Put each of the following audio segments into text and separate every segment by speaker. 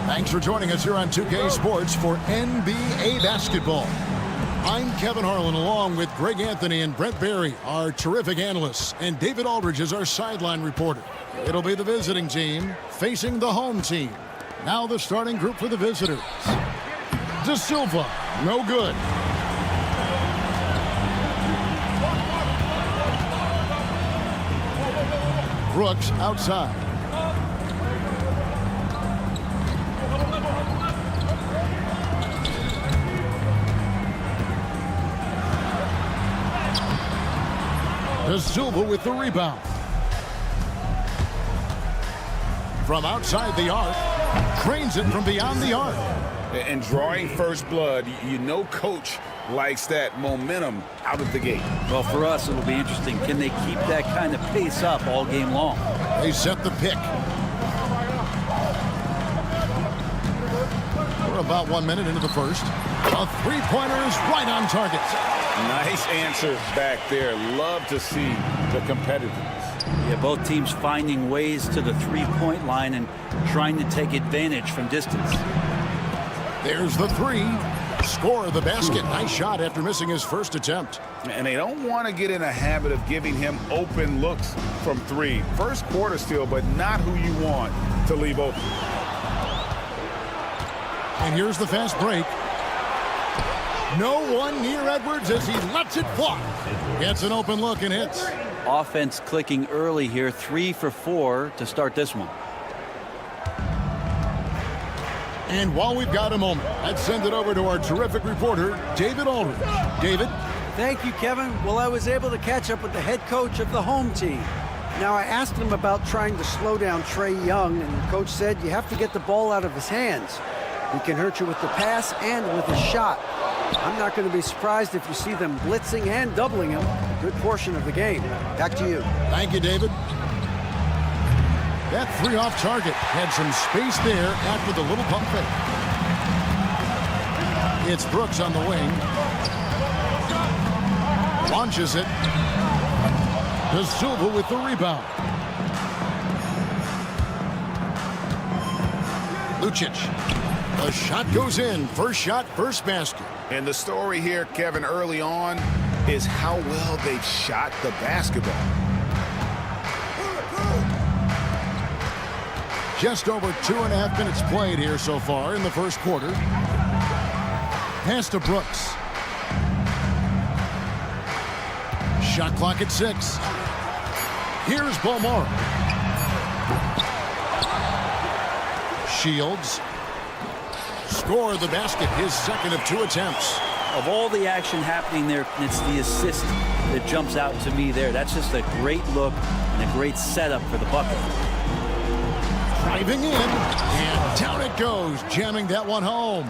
Speaker 1: Thanks for joining us here on 2K Sports for NBA basketball. I'm Kevin Harlan along with Greg Anthony and Brent Barry, our terrific analysts, and David Aldridge is our sideline reporter. It'll be the visiting team facing the home team. Now the starting group for the visitors. De Silva, no good. Brooks outside. De Silva with the rebound. From outside the arc, cranes it from beyond the arc.
Speaker 2: And drawing first blood, you know coach likes that momentum out of the gate.
Speaker 3: Well, for us, it'll be interesting. Can they keep that kind of pace up all game long?
Speaker 1: They set the pick. We're about 1 minute into the first. A three-pointer is right on target.
Speaker 2: Nice answer back there. Love to see the competitiveness.
Speaker 3: Yeah, both teams finding ways to the three-point line and trying to take advantage from distance.
Speaker 1: There's the three. Score the basket. Nice shot after missing his first attempt.
Speaker 2: And they don't want to get in a habit of giving him open looks from three. First quarter still, but not who you want to leave open.
Speaker 1: And here's the fast break. No one near Edwards as he lets it fly. Gets an open look and hits.
Speaker 3: Offense clicking early here. 3 for 4 to start this one.
Speaker 1: And while we've got a moment, let's send it over to our terrific reporter, David Aldridge. David?
Speaker 4: Thank you, Kevin. Well, I was able to catch up with the head coach of the home team. Now, I asked him about trying to slow down Trae Young, and the coach said you have to get the ball out of his hands. He can hurt you with the pass and with his shot. I'm not going to be surprised if you see them blitzing and doubling him a good portion of the game. Back to you.
Speaker 1: Thank you, David. That three off target had some space there after the little pump fake. It's Brooks on the wing. Launches it. De Silva with the rebound. Lucic. The shot goes in. First shot, first basket.
Speaker 2: And the story here, Kevin, early on is how well they've shot the basketball.
Speaker 1: Just over 2.5 minutes played here so far in the first quarter. Pass to Brooks. Shot clock at 6. Here's Balmora. Shields. Score the basket, his second of 2 attempts.
Speaker 3: Of all the action happening there, it's the assist that jumps out to me there. That's just a great look and a great setup for the bucket.
Speaker 1: Driving in, and down it goes, jamming that one home.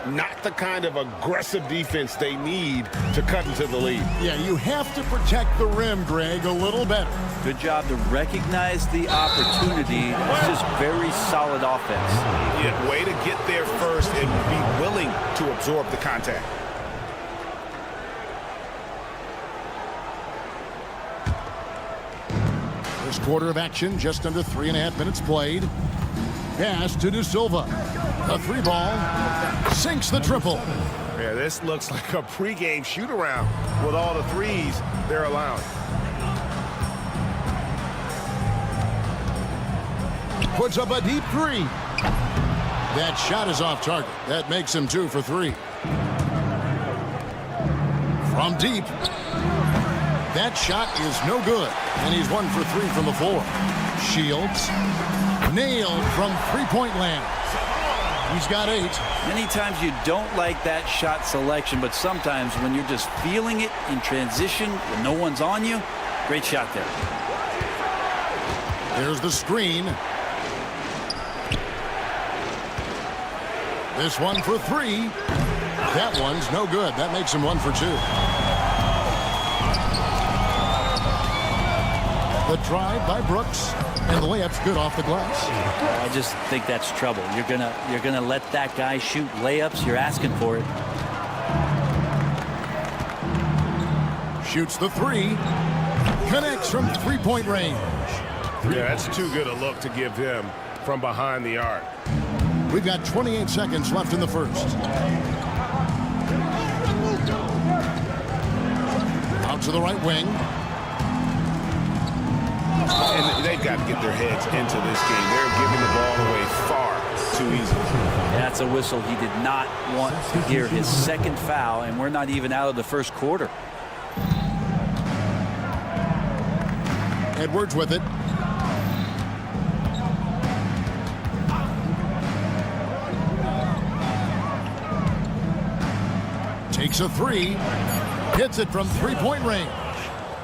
Speaker 2: Not the kind of aggressive defense they need to cut into the lead.
Speaker 1: Yeah, you have to protect the rim, Greg, a little better.
Speaker 3: Good job to recognize the opportunity. It's just very solid offense.
Speaker 2: Yeah, way to get there first and be willing to absorb the contact.
Speaker 1: First quarter of action, just under 3.5 minutes played. Pass to De Silva. The three ball sinks the triple.
Speaker 5: Yeah, this looks like a pregame shoot-around with all the threes they're allowing.
Speaker 1: Puts up a deep three. That shot is off target. That makes him 2 for 3. From deep. That shot is no good. And he's 1 for 3 from the floor. Shields. Nailed from three-point land. He's got 8.
Speaker 3: Many times you don't like that shot selection, but sometimes when you're just feeling it in transition, when no one's on you, great shot there.
Speaker 1: There's the screen. This one for 3. That one's no good. That makes him 1 for 2. The drive by Brooks, and the layup's good off the glass.
Speaker 3: I just think that's trouble. You're gonna let that guy shoot layups. You're asking for it.
Speaker 1: Shoots the 3. Connects from three-point range.
Speaker 5: Yeah, that's too good a look to give him from behind the arc.
Speaker 1: We've got 28 seconds left in the first. Out to the right wing.
Speaker 5: And they've got to get their heads into this game. They're giving the ball away far too easily.
Speaker 3: That's a whistle. He did not want to hear his second foul, and we're not even out of the first quarter.
Speaker 1: Edwards with it. Takes a 3. Hits it from three-point range.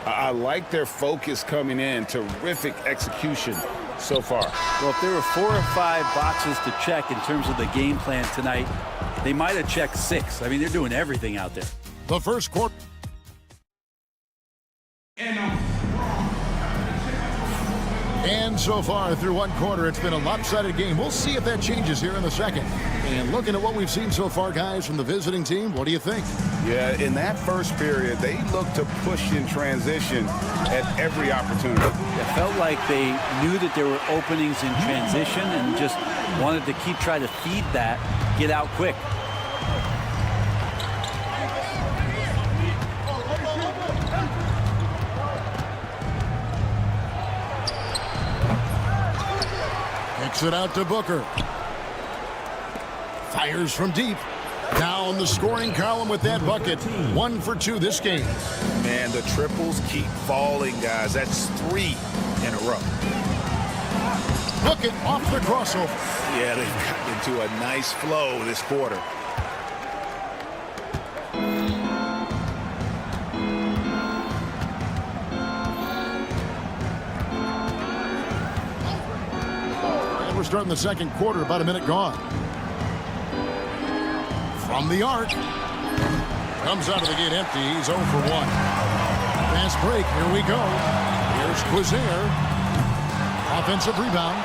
Speaker 5: I like their focus coming in. Terrific execution so far.
Speaker 3: Well, if there were 4 or 5 boxes to check in terms of the game plan tonight, they might have checked 6. I mean, they're doing everything out there.
Speaker 1: The first quarter. And so far through one quarter, it's been a lopsided game. We'll see if that changes here in the second. And looking at what we've seen so far, guys, from the visiting team, what do you think?
Speaker 2: Yeah, in that first period, they looked to push in transition at every opportunity.
Speaker 3: It felt like they knew that there were openings in transition and just wanted to keep trying to feed that, get out quick.
Speaker 1: Kicks it out to Booker. Fires from deep. Down the scoring column with that bucket. 1 for 2 this game.
Speaker 2: Man, the triples keep falling, guys. That's 3 in a row.
Speaker 1: Bucket off the crossover.
Speaker 2: Yeah, they've gotten into a nice flow this quarter.
Speaker 1: We're starting the second quarter, about a minute gone. From the arc. Comes out of the gate empty. He's 0 for 1. Fast break. Here we go. Here's Quizair. Offensive rebound.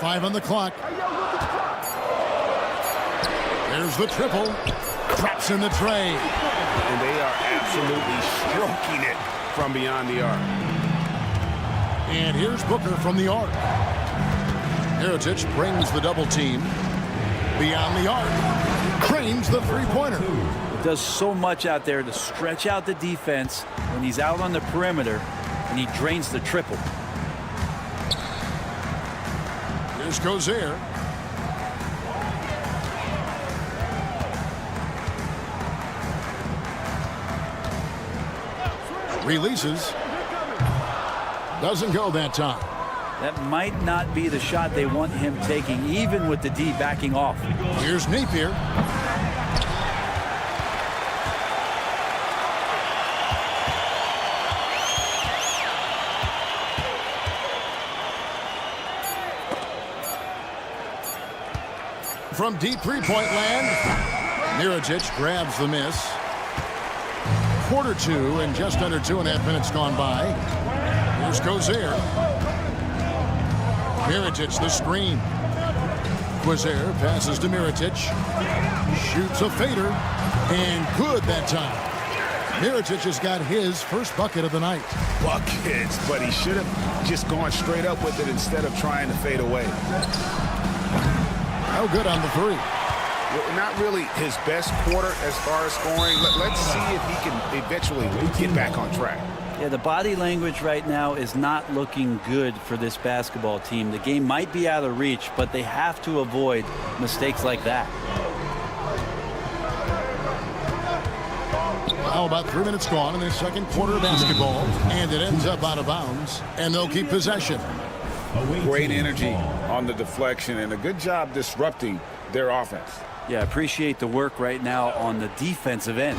Speaker 1: Five on the clock. There's the triple. Drops in the tray.
Speaker 5: And they are absolutely stroking it from beyond the arc.
Speaker 1: And here's Booker from the arc. Mirotic brings the double team. Beyond the arc. Drains the three-pointer.
Speaker 3: He does so much out there to stretch out the defense when he's out on the perimeter, and he drains the triple.
Speaker 1: Here's Quizair. Releases. Doesn't go that time.
Speaker 3: That might not be the shot they want him taking, even with the D backing off.
Speaker 1: Here's Napier. From deep three-point land, Mirotic grabs the miss. Quarter 2 and just under 2.5 minutes gone by. Here's Quizair. Mirotic the screen. Quizair passes to Mirotic. Shoots a fader, and good that time. Mirotic has got his first bucket of the night.
Speaker 5: Buckets, but he should have just gone straight up with it instead of trying to fade away.
Speaker 1: No good on the three.
Speaker 5: Well, not really his best quarter as far as scoring. Let's see if he can eventually get back on track.
Speaker 3: Yeah, the body language right now is not looking good for this basketball team. The game might be out of reach, but they have to avoid mistakes like that.
Speaker 1: Now about 3 minutes gone in the second quarter of basketball, and it ends up out of bounds, and they'll keep possession.
Speaker 5: Great energy on the deflection and a good job disrupting their offense.
Speaker 3: Yeah, appreciate the work right now on the defensive end.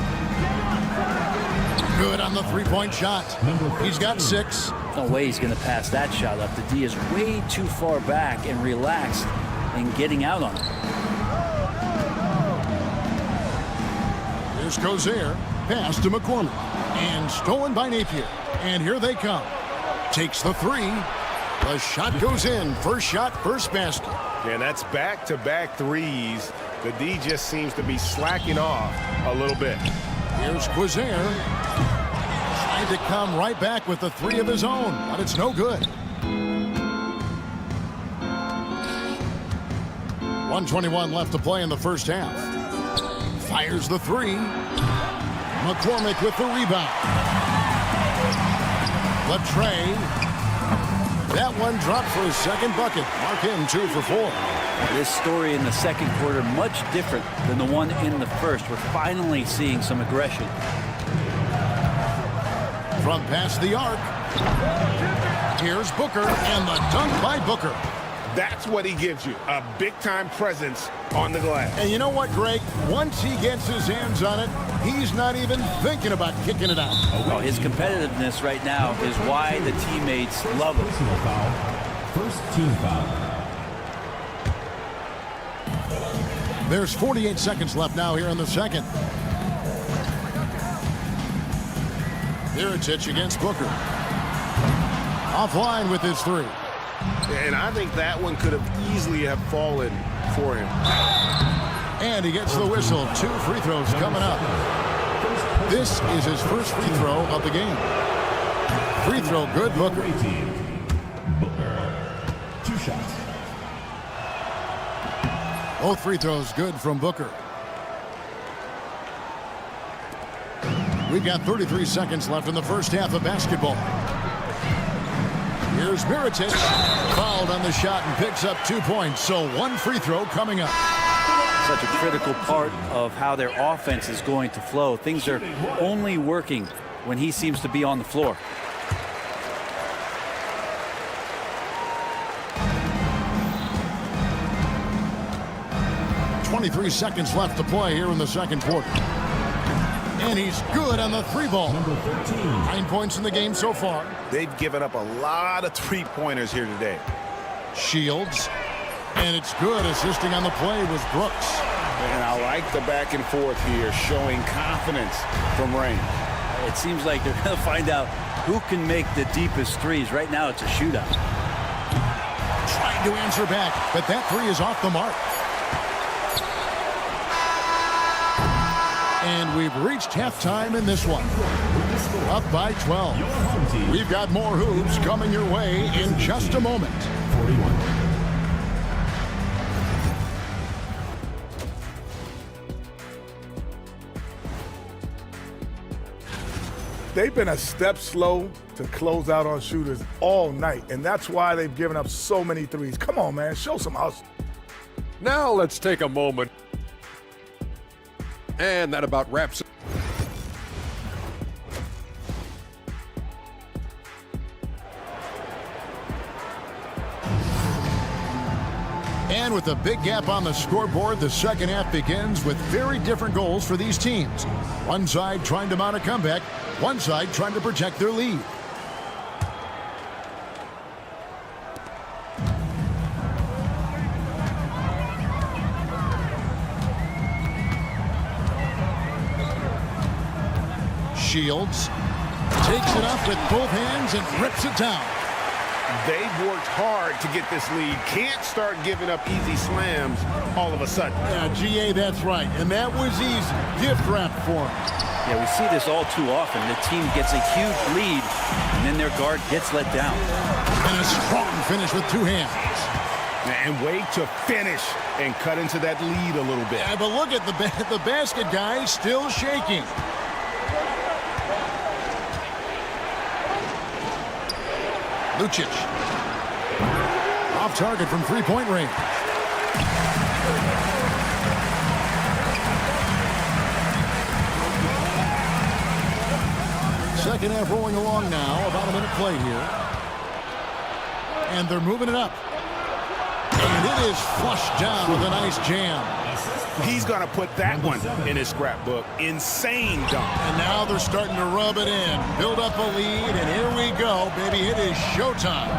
Speaker 1: Good on the three-point shot. He's got 6.
Speaker 3: No way he's going to pass that shot up. The D is way too far back and relaxed and getting out on it.
Speaker 1: Here's Cozier. Pass to McCormick. And stolen by Napier. And here they come. Takes the three. The shot goes in. First shot, first basket.
Speaker 5: And that's back-to-back threes. The D just seems to be slacking off a little bit.
Speaker 1: Here's Cozier. Trying to come right back with the three of his own, but it's no good. 1:21 left to play in the first half. Fires the three. McCormick with the rebound. Latrey. That one dropped for his second bucket. Mark him 2 for 4.
Speaker 3: This story in the second quarter much different than the one in the first. We're finally seeing some aggression.
Speaker 1: From past the arc. Here's Booker, and the dunk by Booker.
Speaker 5: That's what he gives you, a big-time presence on the glass.
Speaker 1: And you know what, Greg? Once he gets his hands on it, he's not even thinking about kicking it out.
Speaker 3: Oh, his competitiveness right now is why the teammates love him.
Speaker 6: First team foul.
Speaker 1: There's 48 seconds left now here in the second. Mirotic against Booker. Offline with his three.
Speaker 5: And I think that one could have easily have fallen for him.
Speaker 1: And he gets the whistle. 2 free throws coming up. This is his first free throw of the game. Free throw good, Booker.
Speaker 6: Booker. 2 shots.
Speaker 1: Both free throws good from Booker. We've got 33 seconds left in the first half of basketball. Here's Mirotic. Fouled on the shot and picks up 2 points. So 1 free throw coming up.
Speaker 3: Such a critical part of how their offense is going to flow. Things are only working when he seems to be on the floor.
Speaker 1: .23 seconds left to play here in the second quarter. And he's good on the 3 ball. 9 points in the game so far.
Speaker 5: They've given up a lot of three-pointers here today.
Speaker 1: Shields. And it's good. Assisting on the play was Brooks.
Speaker 5: And I like the back and forth here, showing confidence from Rain.
Speaker 3: It seems like they're going to find out who can make the deepest threes. Right now it's a shootout.
Speaker 1: Trying to answer back, but that three is off the mark. And we've reached halftime in this one. Up by 12. We've got more hoops coming your way in just a moment.
Speaker 6: 41.
Speaker 7: They've been a step slow to close out on shooters all night, and that's why they've given up so many threes. Come on, man, show some hustle.
Speaker 8: Now let's take a moment. And that about wraps it.
Speaker 1: And with a big gap on the scoreboard, the second half begins with very different goals for these teams. One side trying to mount a comeback, one side trying to protect their lead. Shields takes it up with both hands and rips it down.
Speaker 5: They've worked hard to get this lead. Can't start giving up easy slams all of a sudden.
Speaker 1: Yeah, GA, that's right. And that was easy. Gift wrap for him.
Speaker 3: Yeah, we see this all too often. The team gets a huge lead, and then their guard gets let down.
Speaker 1: And a strong finish with two hands.
Speaker 5: And wait to finish and cut into that lead a little bit.
Speaker 1: Yeah, but look at the basket guy still shaking. Lucic. Off target from three-point range. Second half rolling along now. About a minute play here. And they're moving it up. And it is flushed down with a nice jam.
Speaker 5: He's going to put that one in his scrapbook. Insane dunk.
Speaker 1: And now they're starting to rub it in. Build up a lead, and here we go, baby. It is showtime.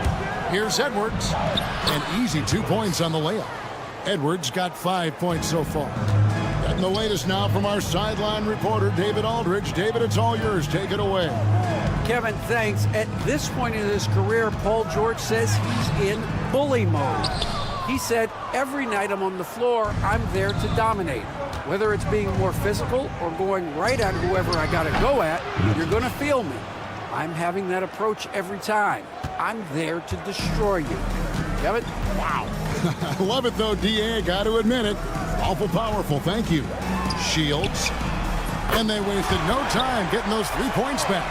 Speaker 1: Here's Edwards. An easy 2 points on the layup. Edwards got 5 points so far. Getting the latest now from our sideline reporter, David Aldridge. David, it's all yours. Take it away.
Speaker 4: Kevin, thanks. At this point in his career, Paul George says he's in bully mode. He said, every night I'm on the floor, I'm there to dominate. Whether it's being more physical or going right at whoever I got to go at, you're going to feel me. I'm having that approach every time. I'm there to destroy you. Kevin?
Speaker 1: Wow. I love it, though, D.A. Got to admit it. Awful powerful. Thank you. Shields. And they wasted no time getting those 3 points back.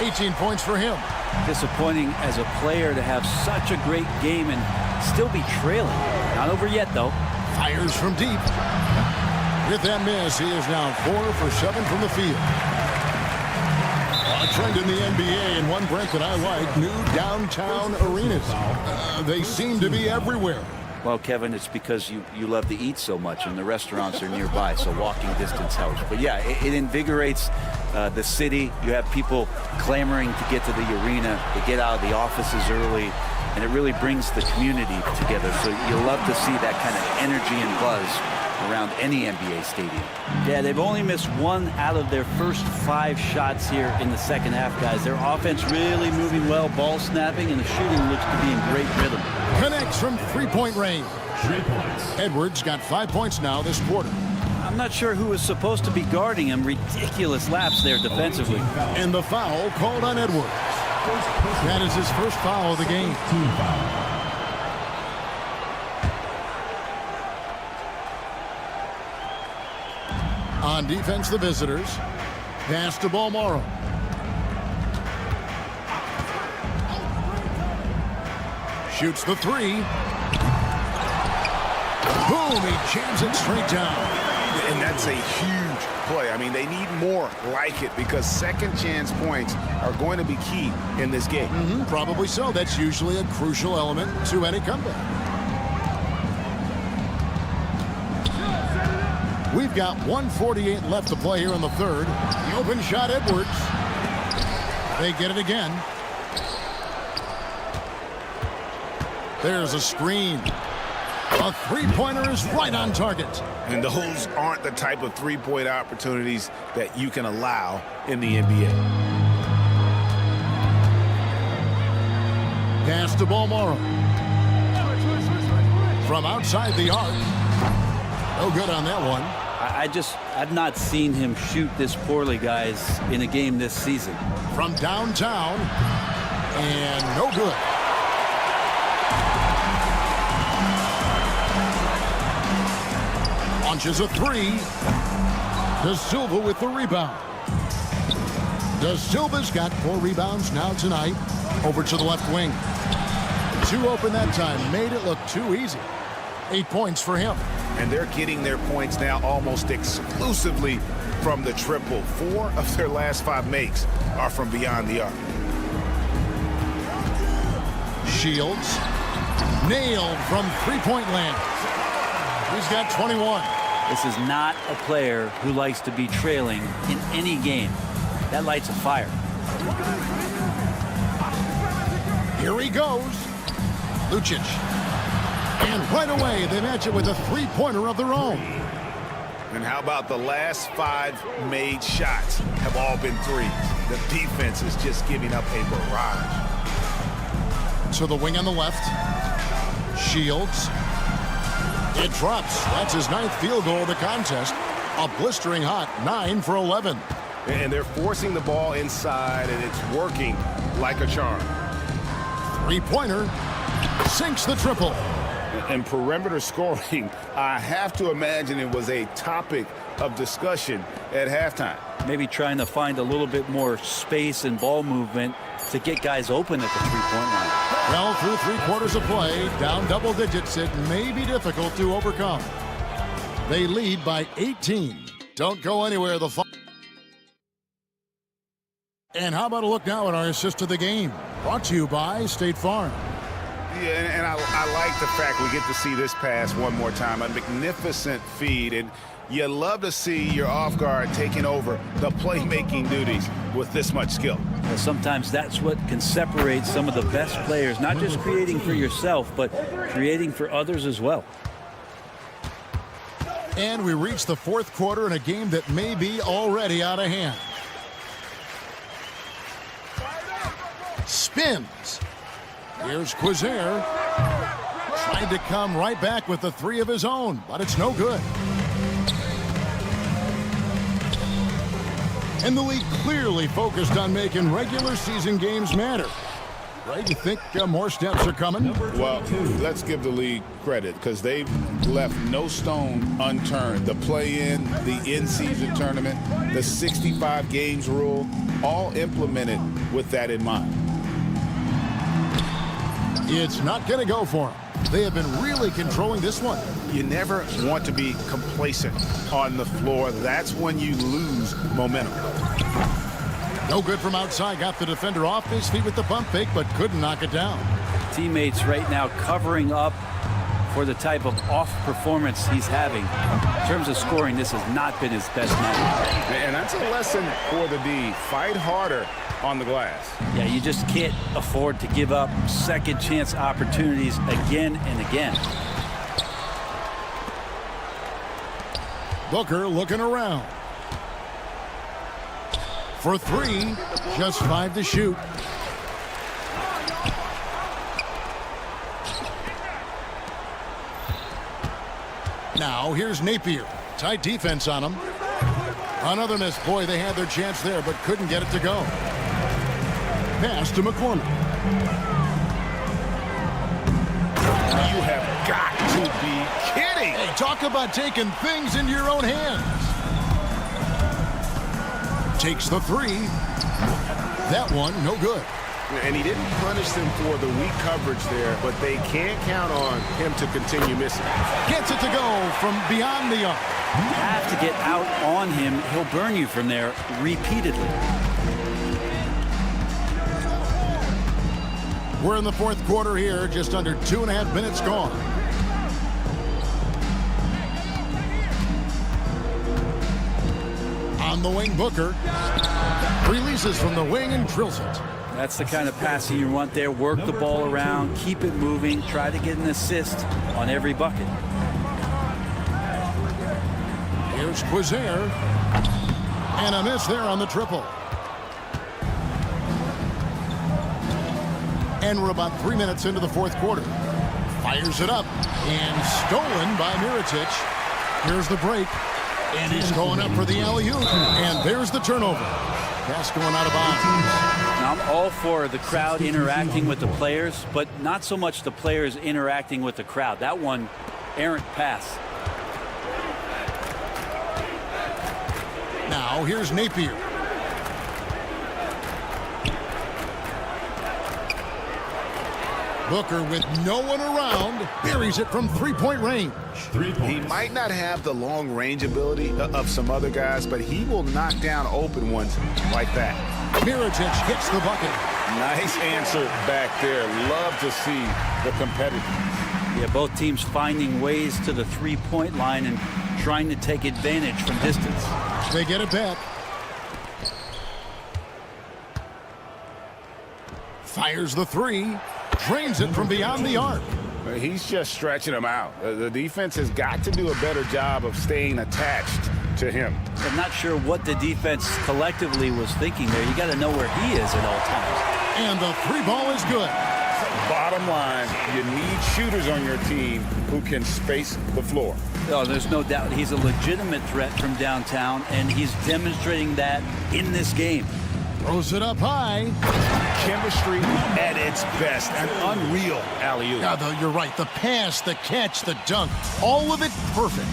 Speaker 1: 18 points for him.
Speaker 3: Disappointing as a player to have such a great game and still be trailing. Not over yet, though.
Speaker 1: Fires from deep. With that miss, he is now 4 for 7 from the field. A trend in the NBA, and one, Brent, that I like, new downtown arenas. They seem to be everywhere.
Speaker 3: Well, Kevin, it's because you love to eat so much, and the restaurants are nearby, so walking distance helps. But yeah, it invigorates the city. You have people clamoring to get to the arena, to get out of the offices early, and it really brings the community together. So you love to see that kind of energy and buzz around any NBA stadium. Yeah, they've only missed 1 out of their first 5 shots here in the second half, guys. Their offense really moving well, ball snapping, and the shooting looks to be in great rhythm.
Speaker 1: Connects from three-point range.
Speaker 6: 3 points.
Speaker 1: Edwards got 5 points now this quarter.
Speaker 3: I'm not sure who was supposed to be guarding him. Ridiculous lapse there defensively.
Speaker 1: And the foul called on Edwards. That is his first foul of the game.
Speaker 6: Team foul.
Speaker 1: On defense, the visitors. Pass to Balmoro. Shoots the 3. Boom, he jams it straight down.
Speaker 5: And that's a huge play. I mean, they need more like it because second chance points are going to be key in this game.
Speaker 1: Probably so. That's usually a crucial element to any comeback. We've got 1:48 left to play here in the third. The open shot, Edwards. They get it again. There's a screen. A three-pointer is right on target.
Speaker 5: And those aren't the type of three-point opportunities that you can allow in the NBA.
Speaker 1: Pass to Balmoro. From outside the arc. No good on that one.
Speaker 3: I've not seen him shoot this poorly, guys, in a game this season.
Speaker 1: From downtown. And no good. Launches a 3. De Silva with the rebound. De Silva's got 4 rebounds now tonight. Over to the left wing. 2 open that time. Made it look too easy. 8 points for him.
Speaker 5: And they're getting their points now almost exclusively from the triple. 4 of their last 5 makes are from beyond the arc.
Speaker 1: Shields. Nailed from three-point land. He's got 21.
Speaker 3: This is not a player who likes to be trailing in any game. That lights a fire.
Speaker 1: Here he goes. Lucic. And right away, they match it with a three-pointer of their own.
Speaker 5: And how about the last 5 made shots have all been threes? The defense is just giving up a barrage.
Speaker 1: To the wing on the left. Shields. It drops. That's his 9th field goal of the contest. A blistering hot 9 for 11.
Speaker 5: And they're forcing the ball inside, and it's working like a charm.
Speaker 1: Three-pointer. Sinks the triple.
Speaker 2: And perimeter scoring, I have to imagine it was a topic of discussion at halftime.
Speaker 3: Maybe trying to find a little bit more space and ball movement to get guys open at the three-point line.
Speaker 1: Well, through 3/4 of play, down double digits, it may be difficult to overcome. They lead by 18. Don't go anywhere. And how about a look now at our assist of the game? Brought to you by State Farm.
Speaker 2: Yeah, and I like the fact we get to see this pass one more time. A magnificent feed, and you love to see your off guard taking over the playmaking duties with this much skill.
Speaker 3: Well, sometimes that's what can separate some of the best players, not just creating for yourself, but creating for others as well.
Speaker 1: And we reach the 4th quarter in a game that may be already out of hand. Spins. Here's Quizer. Trying to come right back with the 3 of his own, but it's no good. And the league clearly focused on making regular season games matter. Right? You think more steps are coming?
Speaker 2: Well, let's give the league credit because they've left no stone unturned. The play-in, the in-season tournament, the 65 games rule, all implemented with that in mind.
Speaker 1: It's not going to go for them. They have been really controlling this one.
Speaker 5: You never want to be complacent on the floor. That's when you lose momentum.
Speaker 1: No good from outside. Got the defender off his feet with the pump fake, but couldn't knock it down.
Speaker 3: Teammates right now covering up for the type of off performance he's having. In terms of scoring, this has not been his best night.
Speaker 2: And that's a lesson for the D. Fight harder on the glass.
Speaker 3: Yeah, you just can't afford to give up second chance opportunities again and again.
Speaker 1: Booker looking around. For 3, just 5 to shoot. Now here's Napier. Tight defense on him. Another miss. Boy, they had their chance there, but couldn't get it to go. Pass to McCormick.
Speaker 5: You have got to be kidding.
Speaker 1: Hey, talk about taking things into your own hands. Takes the 3. That one, no good.
Speaker 5: And he didn't punish them for the weak coverage there, but they can't count on him to continue missing.
Speaker 1: Gets it to go from beyond the arc.
Speaker 3: You have to get out on him. He'll burn you from there repeatedly.
Speaker 1: We're in the 4th quarter here, just under 2.5 minutes gone. On the wing, Booker releases from the wing and drills it.
Speaker 3: That's the kind of passing you want there. Work the ball around, keep it moving, try to get an assist on every bucket.
Speaker 1: Here's Quizer. And a miss there on the triple. And we're about 3 minutes into the 4th quarter. Fires it up. And stolen by Mirotic. Here's the break. And he's going up for the alley-oop. And there's the turnover. Pass going out of bounds.
Speaker 3: Now, I'm all for the crowd interacting with the players, but not so much the players interacting with the crowd. That one, errant pass.
Speaker 1: Now, here's Napier. Booker, with no one around, buries it from 3-point range.
Speaker 6: 3 points.
Speaker 5: He might not have the long range ability of some other guys, but he will knock down open ones like that.
Speaker 1: Mirotic hits the bucket.
Speaker 2: Nice answer back there. Love to see the competitiveness.
Speaker 3: Yeah, both teams finding ways to the 3-point line and trying to take advantage from distance.
Speaker 1: They get it back. Fires the 3. Drains it from beyond the arc.
Speaker 2: He's just stretching them out. The defense has got to do a better job of staying attached to him.
Speaker 3: I'm not sure what the defense collectively was thinking there. You got to know where he is at all times.
Speaker 1: And the 3 ball is good.
Speaker 2: Bottom line, you need shooters on your team who can space the floor.
Speaker 3: Oh, there's no doubt he's a legitimate threat from downtown, and he's demonstrating that in this game.
Speaker 1: Throws it up high.
Speaker 5: Chemistry at its best. An unreal alley-oop.
Speaker 1: Yeah, though, you're right. The pass, the catch, the dunk, all of it perfect.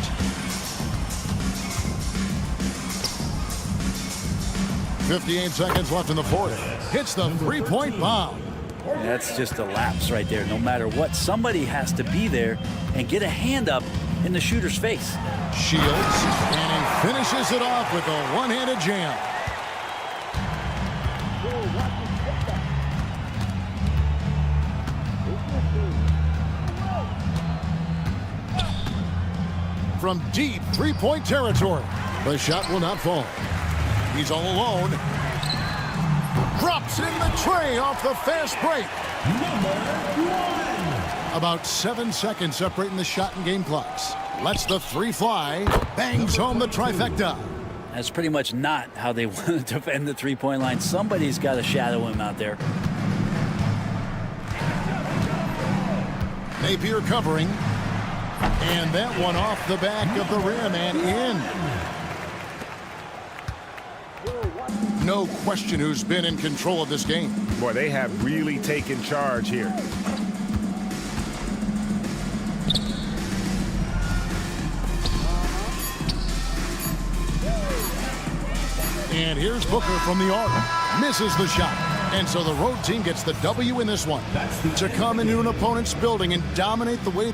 Speaker 1: .58 seconds left in the fourth. Hits the three-point bomb.
Speaker 3: That's just a lapse right there. No matter what, somebody has to be there and get a hand up in the shooter's face.
Speaker 1: Shields, and he finishes it off with a one-handed jam. From deep three-point territory, the shot will not fall. He's all alone. Drops in the tray off the fast break. About 7 seconds separating the shot and game clocks. Lets the three fly. Bangs home the trifecta.
Speaker 3: That's pretty much not how they want to defend the three-point line. Somebody's got to shadow him out there.
Speaker 1: Napier covering. And that one off the back of the rim and in. No question who's been in control of this game.
Speaker 5: Boy, they have really taken charge here.
Speaker 1: And here's Booker from the arc. Misses the shot. And so the road team gets the W in this one. To come into an opponent's building and dominate the way...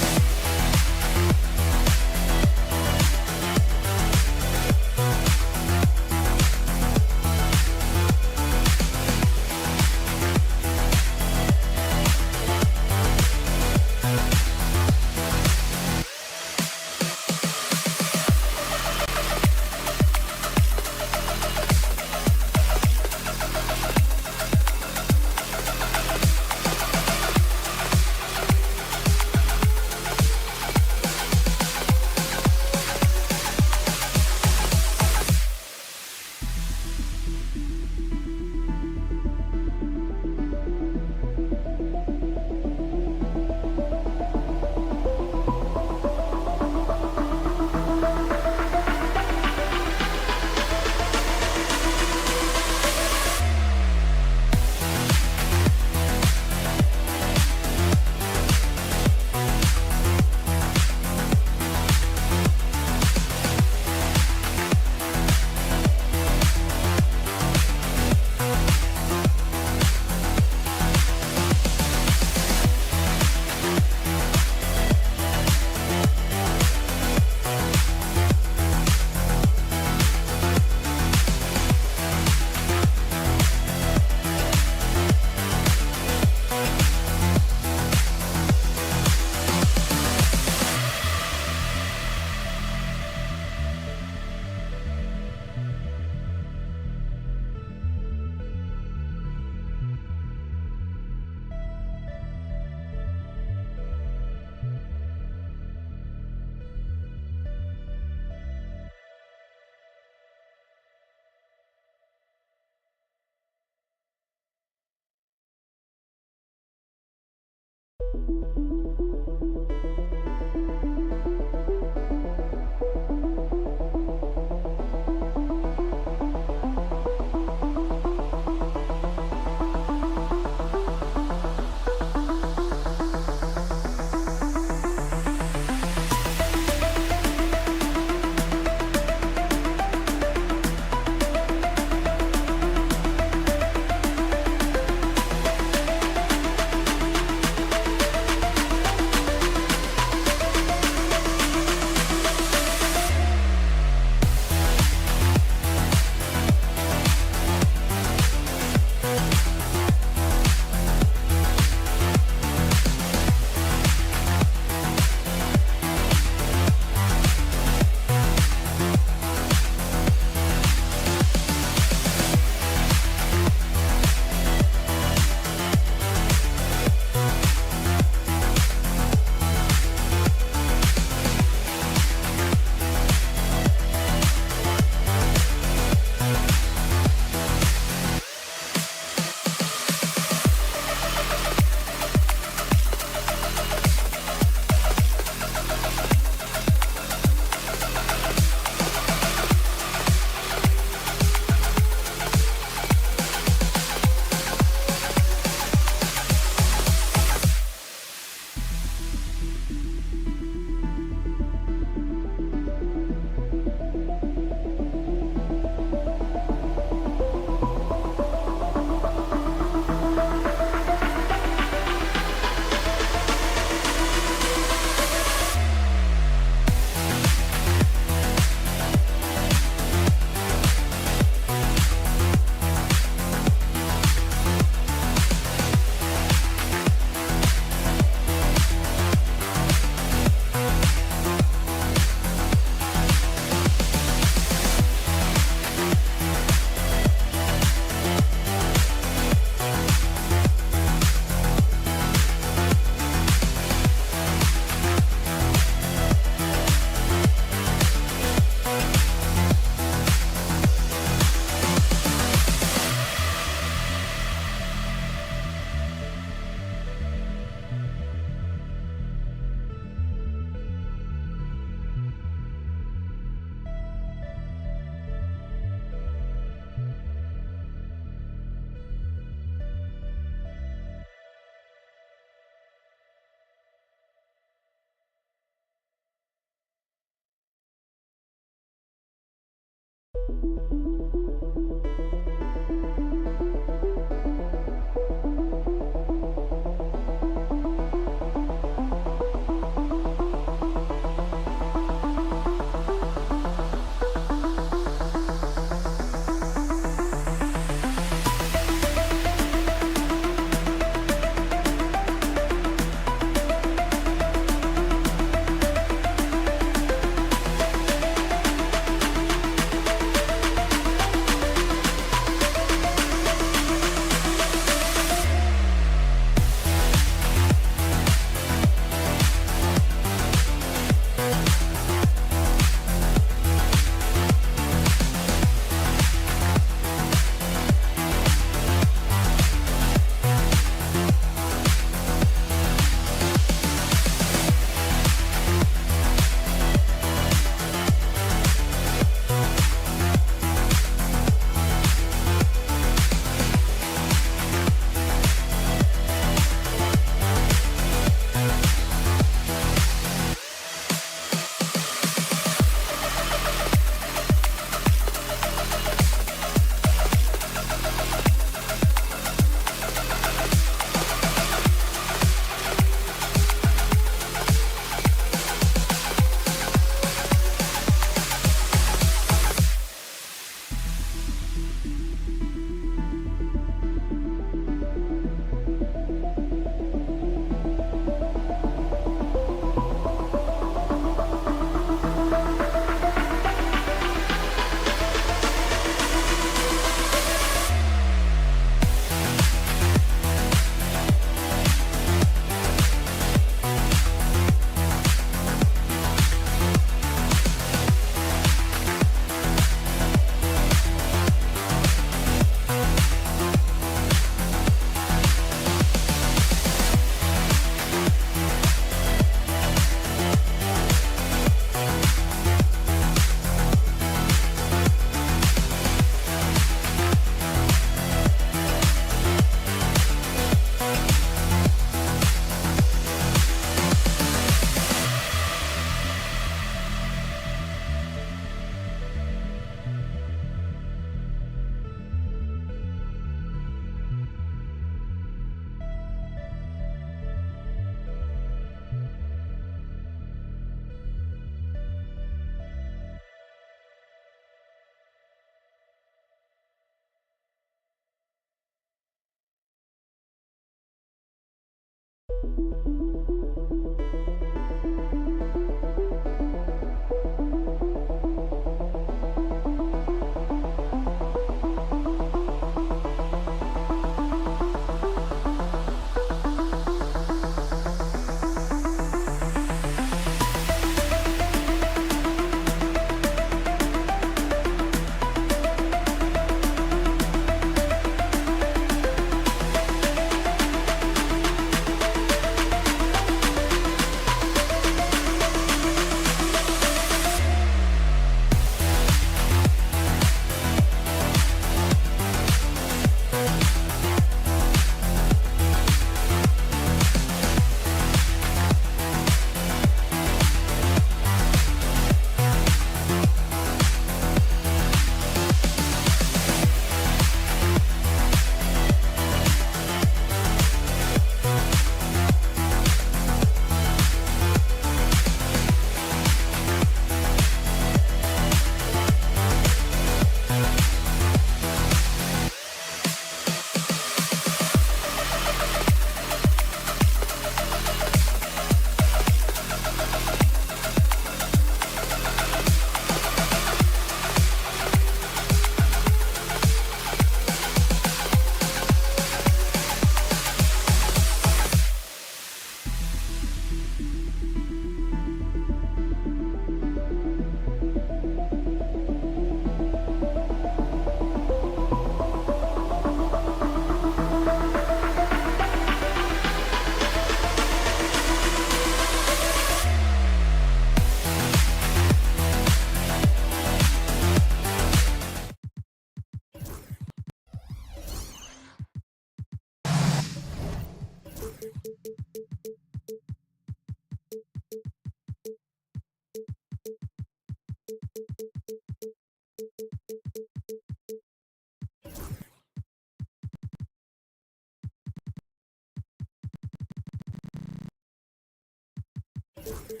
Speaker 9: And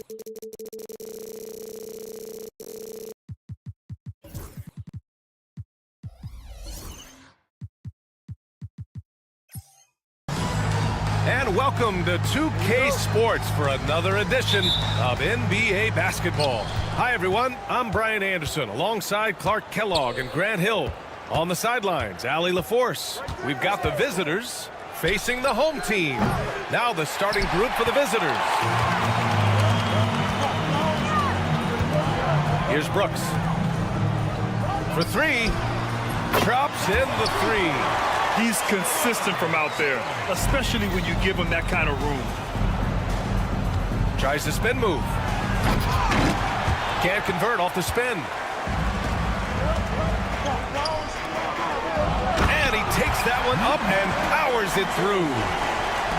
Speaker 9: welcome to 2K Sports for another edition of NBA basketball. Hi, everyone. I'm Brian Anderson alongside Clark Kellogg and Grant Hill. On the sidelines, Allie LaForce. We've got the visitors facing the home team. Now the starting group for the visitors. Here's Brooks. For three. Drops in the three.
Speaker 10: He's consistent from out there, especially when you give him that kind of room.
Speaker 9: Tries the spin move. Can't convert off the spin. And he takes that one up and powers it through.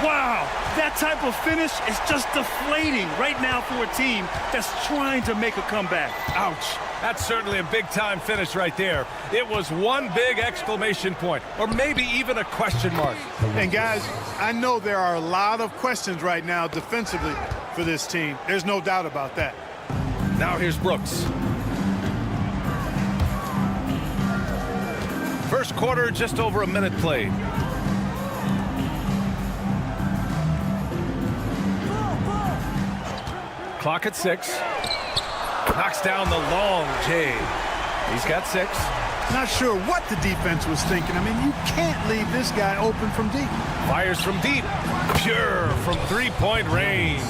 Speaker 10: Wow, that type of finish is just deflating right now for a team that's trying to make a comeback.
Speaker 9: Ouch. That's certainly a big-time finish right there. It was one big exclamation point, or maybe even a question mark.
Speaker 11: And guys, I know there are a lot of questions right now defensively for this team. There's no doubt about that.
Speaker 9: Now here's Brooks. First quarter, just over a minute played. Clock at 6. Knocks down the long J. He's got 6.
Speaker 11: Not sure what the defense was thinking. I mean, you can't leave this guy open from deep.
Speaker 9: Fires from deep. Pure from three-point range.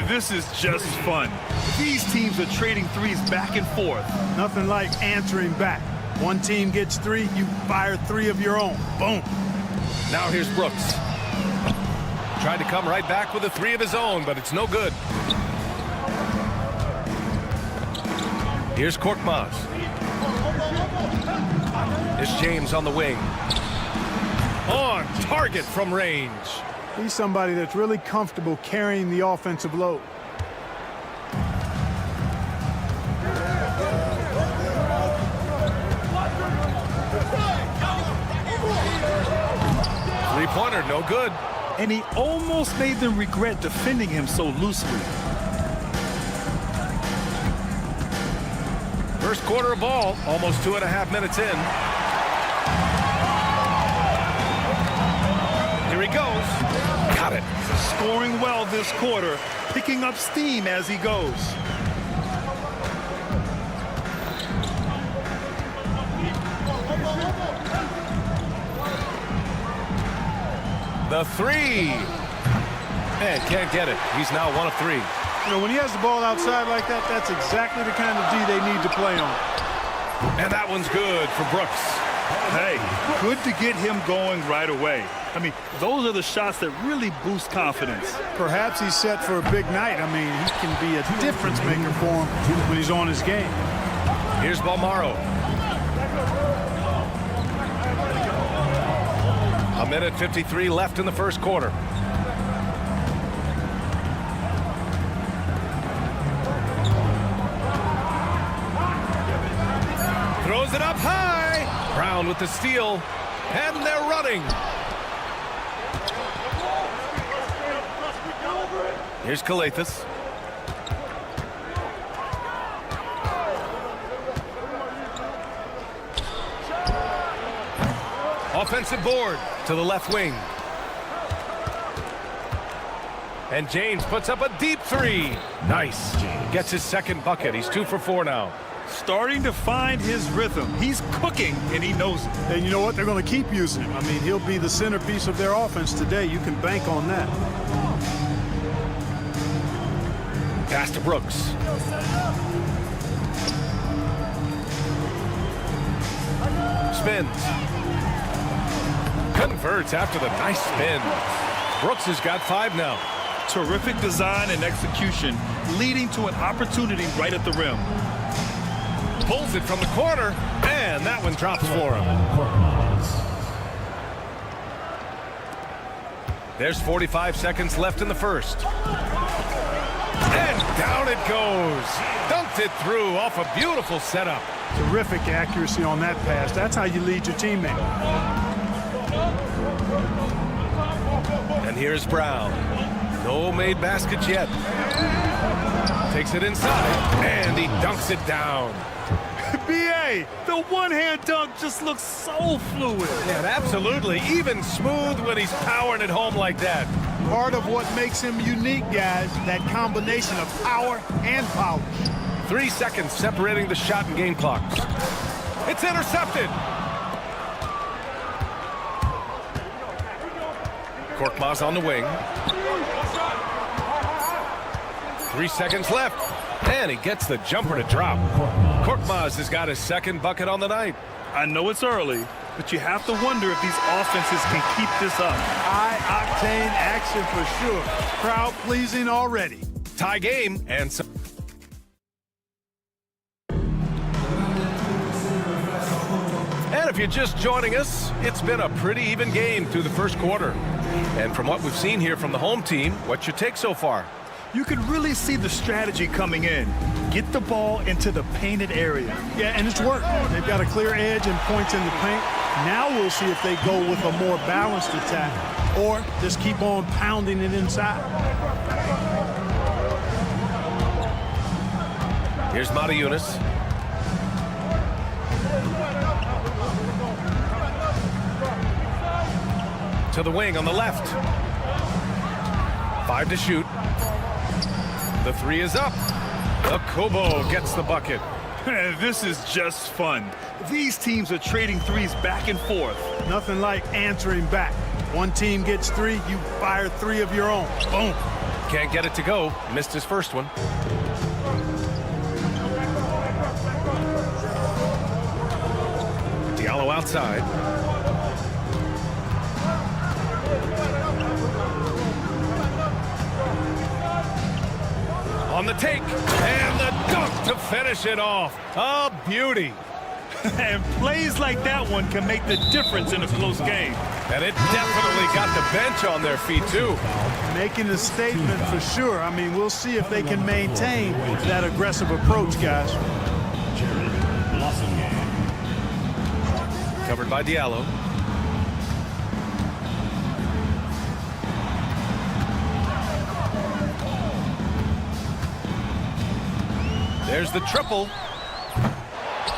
Speaker 10: This is just fun. These teams are trading threes back and forth.
Speaker 11: Nothing like answering back. One team gets 3, you fire 3 of your own. Boom.
Speaker 9: Now here's Brooks. Tried to come right back with a 3 of his own, but it's no good. Here's Korkmaz. Here's James on the wing. On target from range.
Speaker 11: He's somebody that's really comfortable carrying the offensive load.
Speaker 9: Three-pointer, no good.
Speaker 10: And he almost made them regret defending him so loosely.
Speaker 9: First quarter of ball, almost 2.5 minutes in. Here he goes. Got it.
Speaker 10: Scoring well this quarter, picking up steam as he goes.
Speaker 9: The 3. And can't get it. He's now 1 of 3.
Speaker 11: You know, when he has the ball outside like that, that's exactly the kind of D they need to play on.
Speaker 9: And that one's good for Brooks.
Speaker 10: Hey, good to get him going right away. I mean, those are the shots that really boost confidence.
Speaker 11: Perhaps he's set for a big night. I mean, he can be a difference maker for him when he's on his game.
Speaker 9: Here's Balmaro. A minute 53 left in the first quarter. Throws it up high. Brown with the steal. And they're running. Here's Kalathis. Offensive board to the left wing. And James puts up a deep 3. Nice. Gets his second bucket. He's 2 for 4 now.
Speaker 10: Starting to find his rhythm. He's cooking, and he knows it.
Speaker 11: And you know what? They're going to keep using him. I mean, he'll be the centerpiece of their offense today. You can bank on that.
Speaker 9: Pass to Brooks. Spins. Converts after the nice spin. Brooks has got 5 now.
Speaker 10: Terrific design and execution, leading to an opportunity right at the rim.
Speaker 9: Pulls it from the corner, and that one drops for him. There's 45 seconds left in the first. And down it goes. Dunked it through off a beautiful setup.
Speaker 11: Terrific accuracy on that pass. That's how you lead your teammate.
Speaker 9: And here's Brown. No made baskets yet. Takes it inside, and he dunks it down.
Speaker 10: B.A., the one-hand dunk just looks so fluid.
Speaker 9: Yeah, absolutely. Even smooth when he's powering it home like that.
Speaker 11: Part of what makes him unique, guys, that combination of power and polish.
Speaker 9: 3 seconds separating the shot and game clocks. It's intercepted. Korkmaz on the wing. 3 seconds left. And he gets the jumper to drop. Korkmaz has got his second bucket on the night.
Speaker 10: I know it's early, but you have to wonder if these offenses can keep this up.
Speaker 11: High-octane action for sure. Crowd-pleasing already.
Speaker 9: Tie game and some. And if you're just joining us, it's been a pretty even game through the first quarter. And from what we've seen here from the home team, what's your take so far?
Speaker 10: You can really see the strategy coming in. Get the ball into the painted area.
Speaker 11: Yeah, and it's worked. They've got a clear edge and points in the paint. Now we'll see if they go with a more balanced attack or just keep on pounding it inside.
Speaker 9: Here's Mata-Yunus. To the wing on the left. 5 to shoot. The 3 is up. Kobo gets the bucket.
Speaker 10: This is just fun. These teams are trading threes back and forth.
Speaker 11: Nothing like answering back. One team gets 3, you fire 3 of your own. Boom.
Speaker 9: Can't get it to go. Missed his first one. Diallo outside. On the take, and the dunk to finish it off. A beauty.
Speaker 10: And plays like that one can make the difference in a close game.
Speaker 9: And it definitely got the bench on their feet, too.
Speaker 11: Making a statement for sure. I mean, we'll see if they can maintain that aggressive approach, guys.
Speaker 9: Covered by Diallo. There's the triple.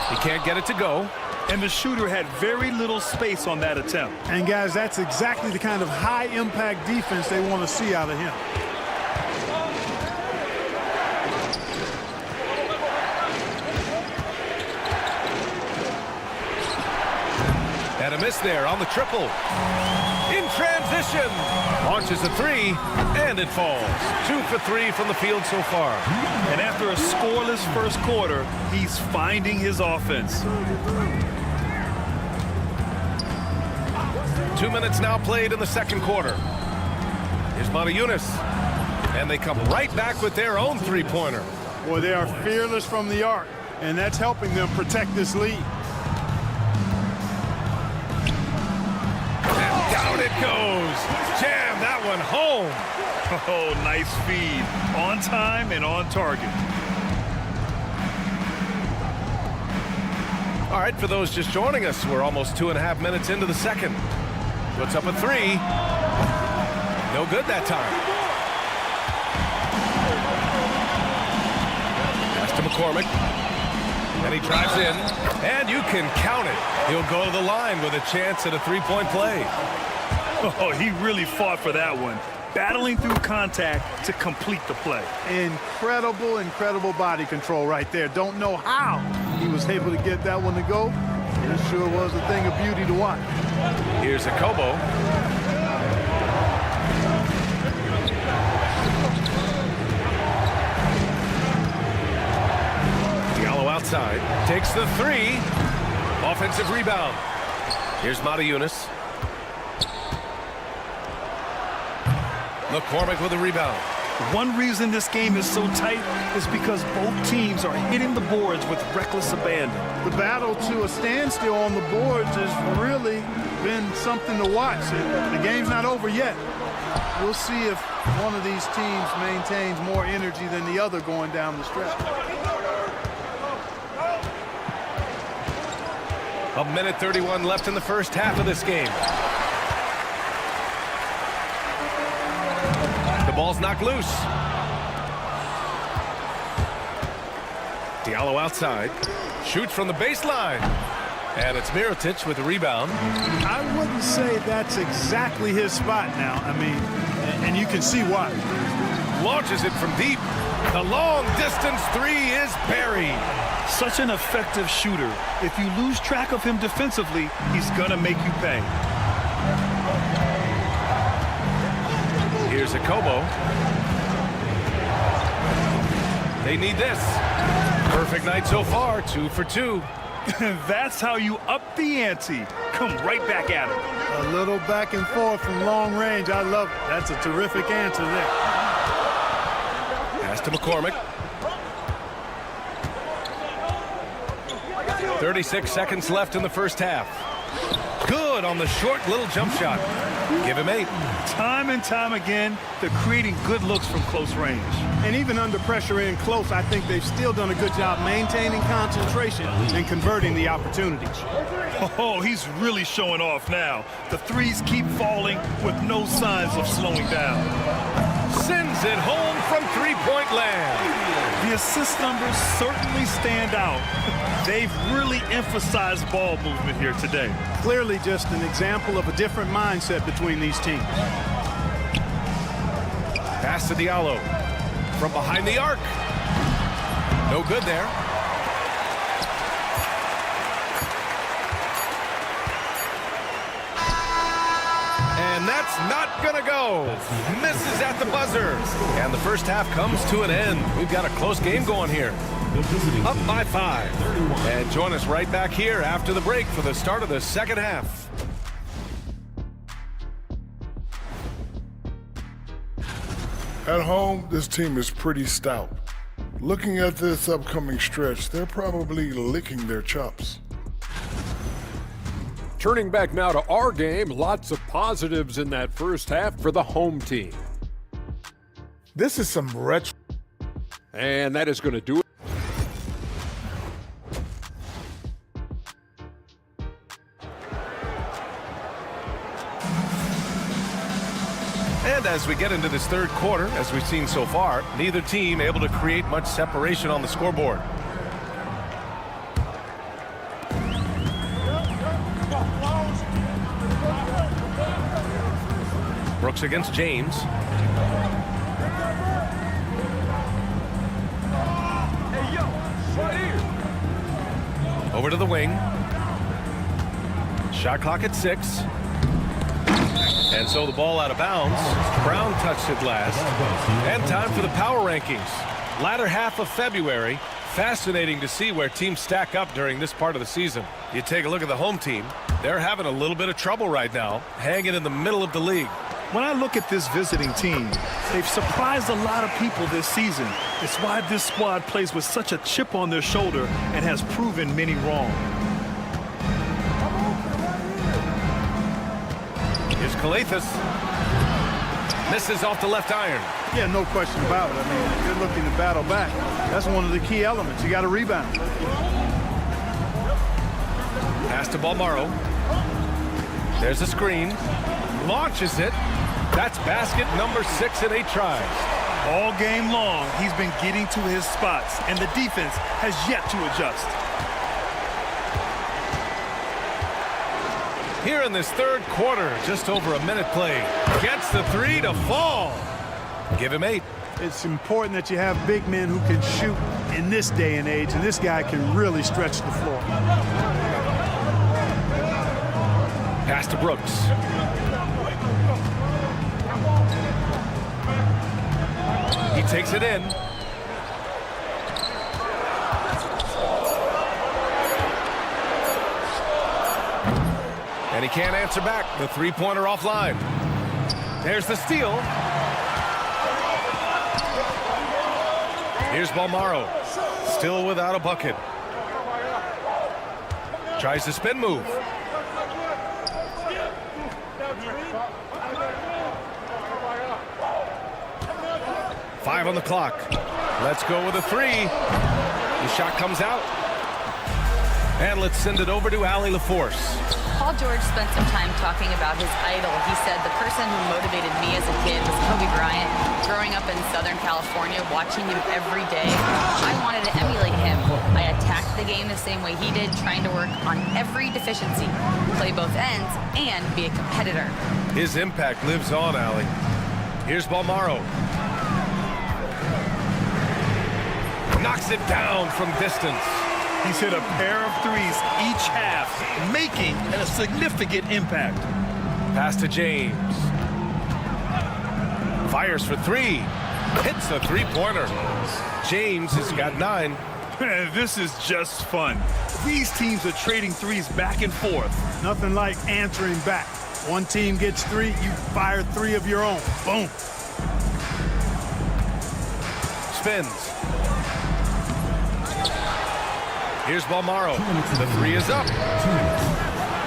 Speaker 9: He can't get it to go.
Speaker 10: And the shooter had very little space on that attempt.
Speaker 11: And guys, that's exactly the kind of high-impact defense they want to see out of him.
Speaker 9: And a miss there on the triple. In transition. Launches a 3, and it falls. 2 for 3 from the field so far.
Speaker 10: And after a scoreless first quarter, he's finding his offense.
Speaker 9: 2 minutes now played in the second quarter. Here's Mata-Yunus. And they come right back with their own three-pointer.
Speaker 11: Boy, they are fearless from the arc, and that's helping them protect this lead.
Speaker 9: And down it goes. Jam that one home.
Speaker 10: Oh, nice feed. On time and on target.
Speaker 9: All right, for those just joining us, we're almost 2.5 minutes into the second. Puts up a 3. No good that time. Pass to McCormick. And he drives in. And you can count it. He'll go to the line with a chance at a three-point play.
Speaker 10: Oh, he really fought for that one. Battling through contact to complete the play.
Speaker 11: Incredible, incredible body control right there. Don't know how he was able to get that one to go. It sure was a thing of beauty to watch.
Speaker 9: Here's a Kobo. Diallo outside. Takes the 3. Offensive rebound. Here's Mata-Yunus. McCormick with a rebound.
Speaker 10: One reason this game is so tight is because both teams are hitting the boards with reckless abandon.
Speaker 11: The battle to a standstill on the boards has really been something to watch. The game's not over yet. We'll see if one of these teams maintains more energy than the other going down the stretch.
Speaker 9: A minute 31 left in the first half of this game. The ball's knocked loose. Diallo outside. Shoots from the baseline. And it's Mirotic with the rebound.
Speaker 11: I wouldn't say that's exactly his spot now. I mean, and you can see why.
Speaker 9: Launches it from deep. The long distance three is buried.
Speaker 10: Such an effective shooter. If you lose track of him defensively, he's going to make you pay.
Speaker 9: Here's Akobo. They need this. Perfect night so far, 2 for 2.
Speaker 10: That's how you up the ante. Come right back at him.
Speaker 11: A little back and forth from long range. I love it. That's a terrific answer there.
Speaker 9: Pass to McCormick. 36 seconds left in the first half. Good on the short little jump shot. Give him 8.
Speaker 10: Time and time again, they're creating good looks from close range.
Speaker 11: And even under pressure in close, I think they've still done a good job maintaining concentration and converting the opportunities.
Speaker 10: Oh, he's really showing off now. The threes keep falling with no signs of slowing down.
Speaker 9: Sends it home from three-point land.
Speaker 10: The assist numbers certainly stand out. They've really emphasized ball movement here today.
Speaker 11: Clearly just an example of a different mindset between these teams.
Speaker 9: Pass to Diallo. From behind the arc. No good there. And that's not gonna go. Misses at the buzzer. And the first half comes to an end. We've got a close game going here. Up by 5. And join us right back here after the break for the start of the second half.
Speaker 12: At home, this team is pretty stout. Looking at this upcoming stretch, they're probably licking their chops.
Speaker 8: Turning back now to our game, lots of positives in that first half for the home team.
Speaker 7: This is some retro.
Speaker 8: And that is going to do it.
Speaker 9: And as we get into this third quarter, as we've seen so far, neither team able to create much separation on the scoreboard. Brooks against James. Over to the wing. Shot clock at 6. And so the ball out of bounds. Brown touched it last. And time for the power rankings. Latter half of February. Fascinating to see where teams stack up during this part of the season. You take a look at the home team. They're having a little bit of trouble right now, hanging in the middle of the league.
Speaker 10: When I look at this visiting team, they've surprised a lot of people this season. It's why this squad plays with such a chip on their shoulder and has proven many wrong.
Speaker 9: Here's Calathis. Misses off the left iron.
Speaker 11: Yeah, no question about it. I mean, if you're looking to battle back, that's one of the key elements. You got to rebound.
Speaker 9: Pass to Balmaro. There's a screen. Launches it. That's basket number 6 in 8 tries.
Speaker 10: All game long, he's been getting to his spots, and the defense has yet to adjust.
Speaker 9: Here in this third quarter, just over a minute played. Gets the 3 to fall. Give him 8.
Speaker 11: It's important that you have big men who can shoot in this day and age, and this guy can really stretch the floor.
Speaker 9: Pass to Brooks. He takes it in. And he can't answer back. The three-pointer offline. There's the steal. Here's Balmaro. Still without a bucket. Tries the spin move. Five on the clock. Let's go with a 3. The shot comes out. And let's send it over to Allie LaForce.
Speaker 13: Paul George spent some time talking about his idol. He said, the person who motivated me as a kid was Kobe Bryant. Growing up in Southern California, watching him every day, I wanted to emulate him. I attacked the game the same way he did, trying to work on every deficiency, play both ends, and be a competitor.
Speaker 9: His impact lives on, Allie. Here's Balmaro. Knocks it down from distance.
Speaker 10: He's hit a pair of threes each half, making a significant impact.
Speaker 9: Pass to James. Fires for three. Hits a three-pointer. James has got 9.
Speaker 10: This is just fun. These teams are trading threes back and forth.
Speaker 11: Nothing like answering back. One team gets 3, you fire 3 of your own. Boom.
Speaker 9: Spins. Here's Balmaro. The 3 is up.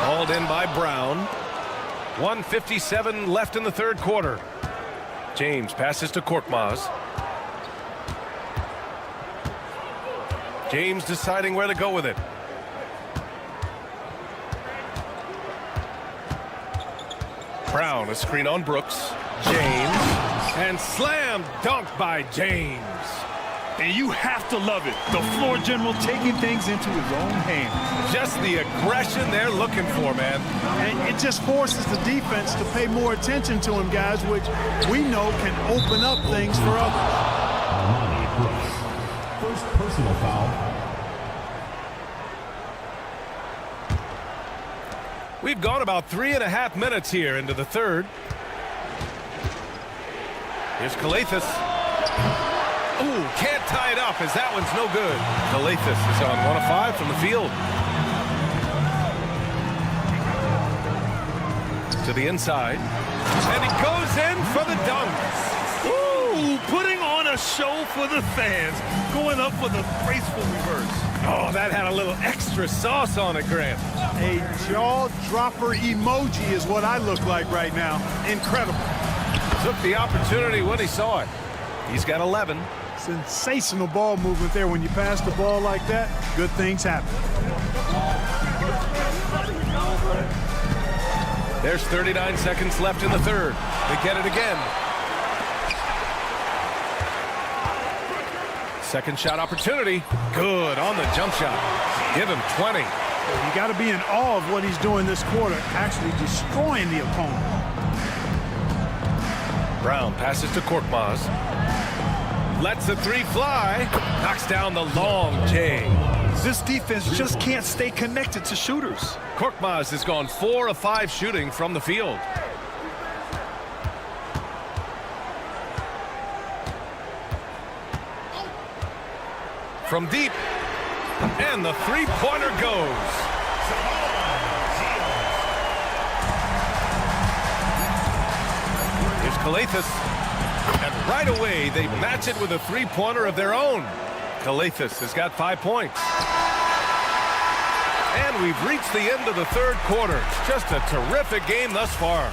Speaker 9: Hauled in by Brown. 1:57 left in the third quarter. James passes to Korkmaz. James deciding where to go with it. Brown, a screen on Brooks. James. And slam dunk by James.
Speaker 10: And you have to love it. The floor general taking things into his own hands.
Speaker 9: Just the aggression they're looking for, man.
Speaker 11: And it just forces the defense to pay more attention to him, guys, which we know can open up things for others.
Speaker 6: First personal foul.
Speaker 9: We've gone about 3.5 minutes here into the third. Here's Calathis. Ooh, can't tie it up as that one's no good. Calathis is on 1 of 5 from the field. To the inside. And he goes in for the dunk.
Speaker 10: Ooh, putting on a show for the fans. Going up with a graceful reverse.
Speaker 9: Oh, that had a little extra sauce on it, Grant.
Speaker 11: A jaw-dropper emoji is what I look like right now. Incredible.
Speaker 9: Took the opportunity when he saw it. He's got 11.
Speaker 11: Sensational ball movement there. When you pass the ball like that, good things happen.
Speaker 9: There's 39 seconds left in the third. They get it again. Second shot opportunity. Good on the jump shot. Give him 20.
Speaker 11: You got to be in awe of what he's doing this quarter, actually destroying the opponent.
Speaker 9: Brown passes to Korkmaz. Lets the 3 fly. Knocks down the long J.
Speaker 10: This defense just can't stay connected to shooters.
Speaker 9: Korkmaz has gone 4 of 5 shooting from the field. From deep. And the three-pointer goes. Here's Calathis. And right away, they match it with a three-pointer of their own. Calathis has got 5 points. And we've reached the end of the third quarter. Just a terrific game thus far.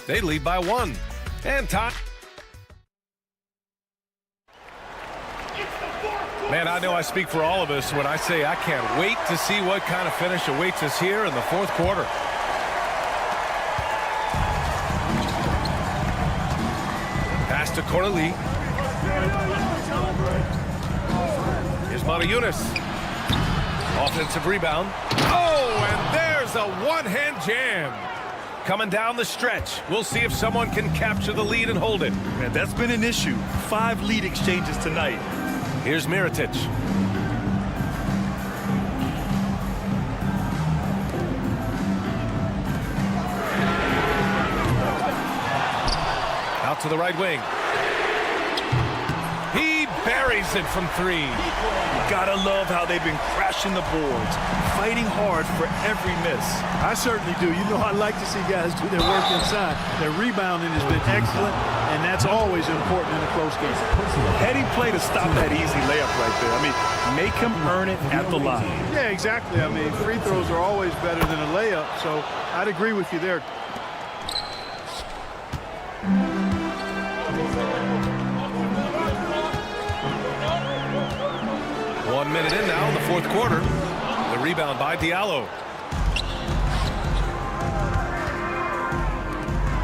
Speaker 9: They lead by 1. And time. Man, I know I speak for all of us when I say I can't wait to see what kind of finish awaits us here in the fourth quarter. Pass to Corley. Here's Montejunas. Offensive rebound. Oh, and there's a one-hand jam. Coming down the stretch. We'll see if someone can capture the lead and hold it.
Speaker 10: Man, that's been an issue. 5 lead exchanges tonight.
Speaker 9: Here's Mirotic. Out to the right wing. He buries it from 3.
Speaker 10: You gotta love how they've been crashing the boards, fighting hard for every miss.
Speaker 11: I certainly do. You know, I like to see guys do their work inside. Their rebounding has been excellent, and that's always important in a close game.
Speaker 10: Heading play to stop that easy layup right there. I mean, make him earn it at the line.
Speaker 11: Yeah, exactly. I mean, free throws are always better than a layup, so I'd agree with you there.
Speaker 9: One minute in now in the fourth quarter. The rebound by Diallo.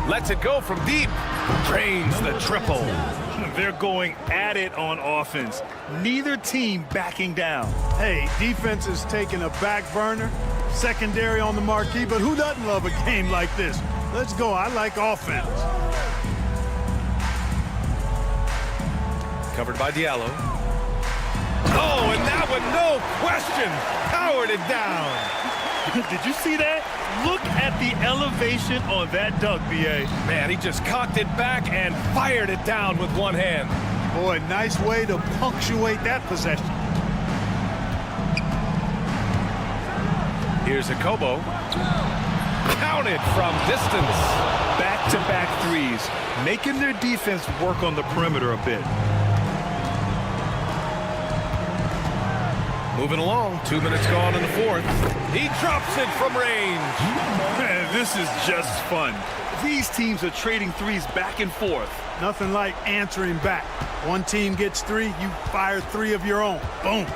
Speaker 9: Lets it go from deep. Drains the triple.
Speaker 10: They're going at it on offense. Neither team backing down.
Speaker 11: Hey, defense is taking a back burner, secondary on the marquee, but who doesn't love a game like this? Let's go. I like offense.
Speaker 9: Covered by Diallo. Oh, and that one, no question, powered it down.
Speaker 10: Did you see that? Look at the elevation on that dunk, B.A.
Speaker 9: Man, he just cocked it back and fired it down with one hand.
Speaker 11: Boy, nice way to punctuate that possession.
Speaker 9: Here's a Kobo. Counted from distance.
Speaker 10: Back-to-back threes, making their defense work on the perimeter a bit.
Speaker 9: Moving along, 2 minutes gone in the fourth. He drops it from range.
Speaker 10: Man, this is just fun. These teams are trading threes back and forth.
Speaker 11: Nothing like answering back. One team gets three, you fire three of your own. Boom.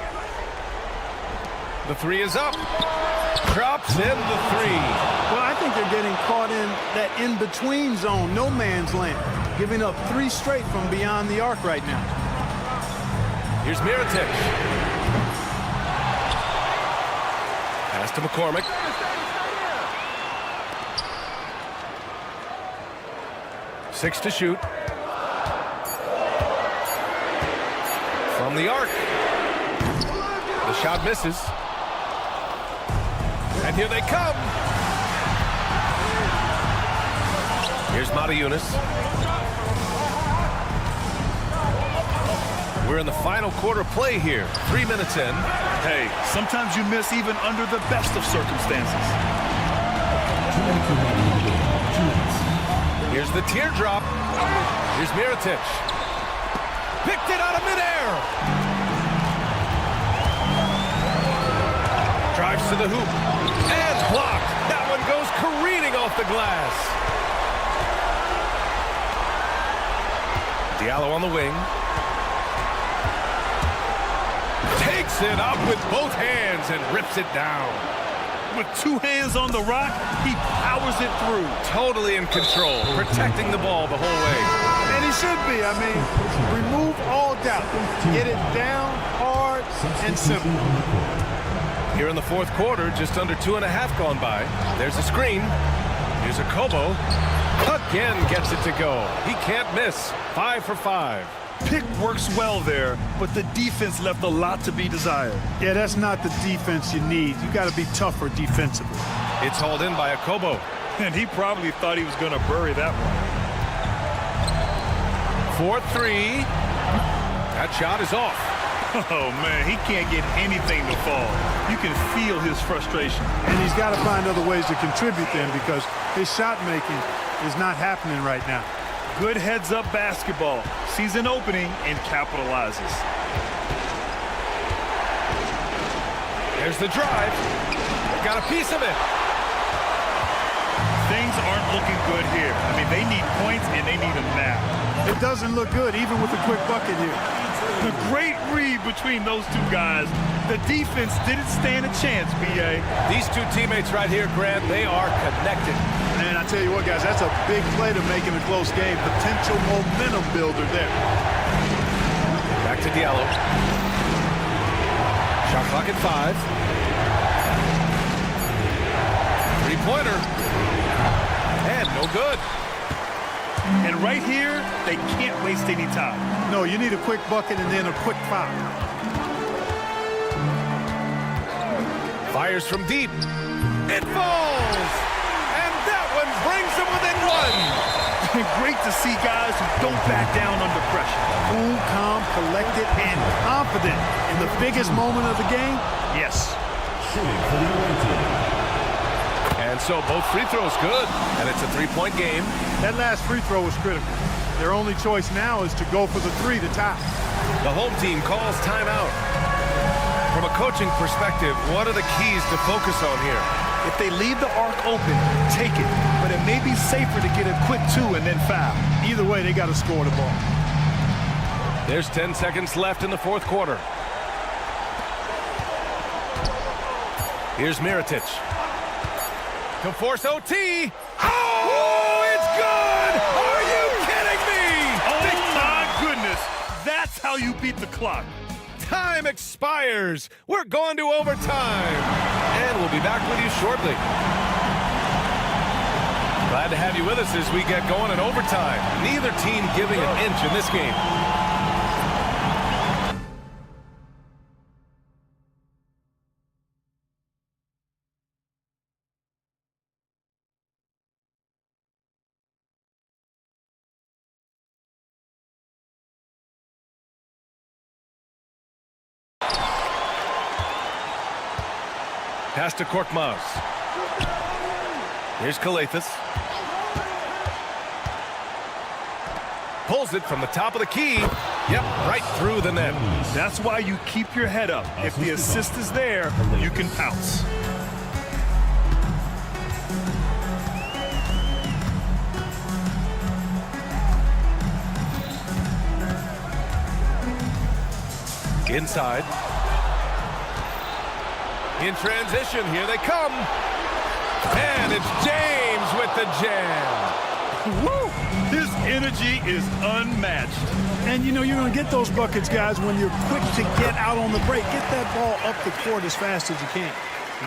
Speaker 9: The three is up. Drops in the three.
Speaker 11: Well, I think they're getting caught in that in-between zone, no man's land. Giving up three straight from beyond the arc right now.
Speaker 9: Here's Mirotic. Pass to McCormick. Six to shoot. From the arc. The shot misses. And here they come. Here's Matajunas. We're in the final quarter play here. 3 minutes in.
Speaker 10: Hey, sometimes you miss even under the best of circumstances.
Speaker 9: Here's the teardrop. Here's Mirotic. Picked it out of midair. Drives to the hoop. And blocked. That one goes careening off the glass. Diallo on the wing. Takes it up with both hands and rips it down.
Speaker 10: With two hands on the rock, he powers it through.
Speaker 9: Totally in control, protecting the ball the whole way.
Speaker 11: And he should be. I mean, remove all doubt. Get it down hard and simple.
Speaker 9: Here in the fourth quarter, just under 2.5 gone by. There's a screen. Here's a Kobo. Again gets it to go. He can't miss. 5 for 5.
Speaker 10: Pick works well there, but the defense left a lot to be desired.
Speaker 11: Yeah, that's not the defense you need. You got to be tougher defensively.
Speaker 9: It's hauled in by a Kobo.
Speaker 10: And he probably thought he was going to bury that one.
Speaker 9: 4-3. That shot is off.
Speaker 10: Oh, man, he can't get anything to fall. You can feel his frustration.
Speaker 11: And he's got to find other ways to contribute then because his shot making is not happening right now.
Speaker 10: Good heads-up basketball. Sees an opening and capitalizes.
Speaker 9: There's the drive. Got a piece of it.
Speaker 10: Things aren't looking good here. I mean, they need points and they need them now.
Speaker 11: It doesn't look good even with a quick bucket here.
Speaker 10: The great read between those two guys. The defense didn't stand a chance, B.A.
Speaker 9: These two teammates right here, Grant, they are connected.
Speaker 11: Man, I tell you what, guys, that's a big play to make in a close game. Potential momentum builder there.
Speaker 9: Back to Diallo. Shot clock at 5. Three-pointer. And no good.
Speaker 10: And right here, they can't waste any time.
Speaker 11: No, you need a quick bucket and then a quick foul.
Speaker 9: Fires from deep. It falls! And that one brings them within one.
Speaker 10: Great to see guys who don't back down under pressure.
Speaker 11: Cool, calm, collected, and confident in the biggest moment of the game. Yes.
Speaker 9: And so both free throws good, and it's a three-point game.
Speaker 11: That last free throw was critical. Their only choice now is to go for the three to tie.
Speaker 9: The home team calls timeout. From a coaching perspective, what are the keys to focus on here?
Speaker 10: If they leave the arc open, take it. But it may be safer to get a quick two and then foul.
Speaker 11: Either way, they got to score the ball.
Speaker 9: There's 10 seconds left in the fourth quarter. Here's Mirotic. To force OT. Oh, it's good!
Speaker 10: how you beat the clock.
Speaker 9: Time expires. We're going to overtime. And we'll be back with you shortly. Glad to have you with us as we get going in overtime. Neither team giving an inch in this game. Pass to Korkmaz. Here's Kalathis. Pulls it from the top of the key. Yep, right through the net.
Speaker 10: That's why you keep your head up. If the assist is there, you can pounce.
Speaker 9: Inside. In transition, here they come. And it's James with the jam.
Speaker 10: Woo! His energy is unmatched.
Speaker 11: And you know you're going to get those buckets, guys, when you're quick to get out on the break. Get that ball up the court as fast as you can.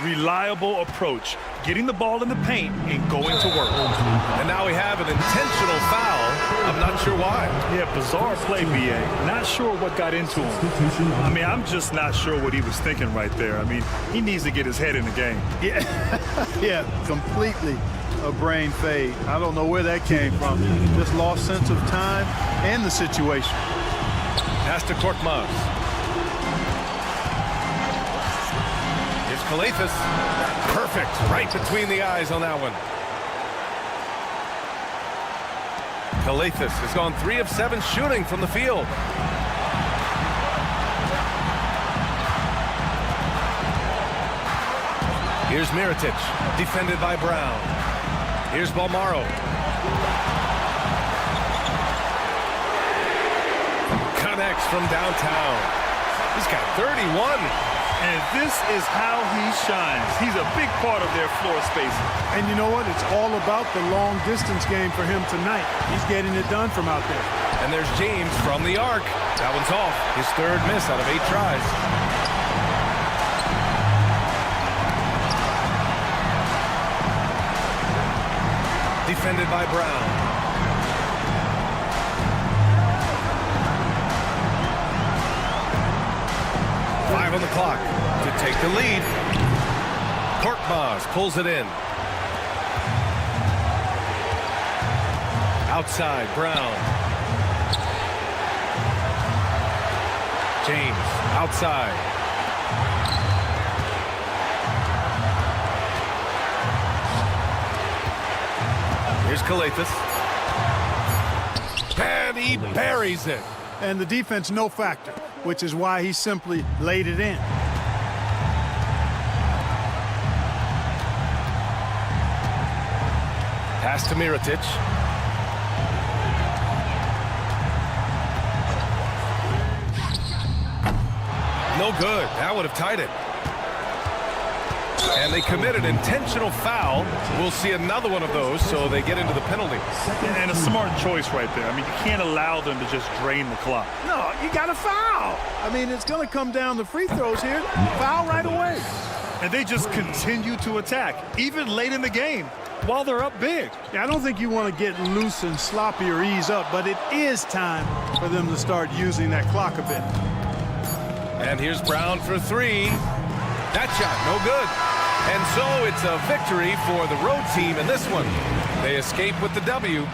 Speaker 10: Reliable approach. Getting the ball in the paint and going to work.
Speaker 9: And now we have an intentional foul. I'm not sure why.
Speaker 10: Yeah, bizarre play, B.A. Not sure what got into him. I mean, I'm just not sure what he was thinking right there. I mean, he needs to get his head in the game.
Speaker 11: Yeah, completely a brain fade. I don't know where that came from. Just lost sense of time and the situation.
Speaker 9: Pass to Korkmaz. Here's Kalathis. Perfect. Right between the eyes on that one. Kalathis has gone 3 of 7 shooting from the field. Here's Mirotic, defended by Brown. Here's Balmaro. Connects from downtown. He's got 31.
Speaker 10: And this is how he shines. He's a big part of their floor spacing.
Speaker 11: And you know what? It's all about the long distance game for him tonight. He's getting it done from out there.
Speaker 9: And there's James from the arc. That one's off. His 3rd miss out of 8 tries. Defended by Brown. On the clock to take the lead. Korkmaz pulls it in. Outside, Brown. James, outside. Here's Kalathis. And he buries it.
Speaker 11: And the defense no factor, which is why he simply laid it in.
Speaker 9: Pass to Mirotic. No good. That would have tied it. And they committed intentional foul. We'll see another one of those, so they get into the penalty.
Speaker 10: And a smart choice right there. I mean, you can't allow them to just drain the clock.
Speaker 11: No, you got to foul. I mean, it's going to come down to free throws here. Foul right away.
Speaker 10: And they just continue to attack, even late in the game, while they're up big.
Speaker 11: Yeah, I don't think you want to get loose and sloppy or ease up, but it is time for them to start using that clock a bit.
Speaker 9: And here's Brown for 3. That shot, no good. And so it's a victory for the road team in this one. They escape with the W.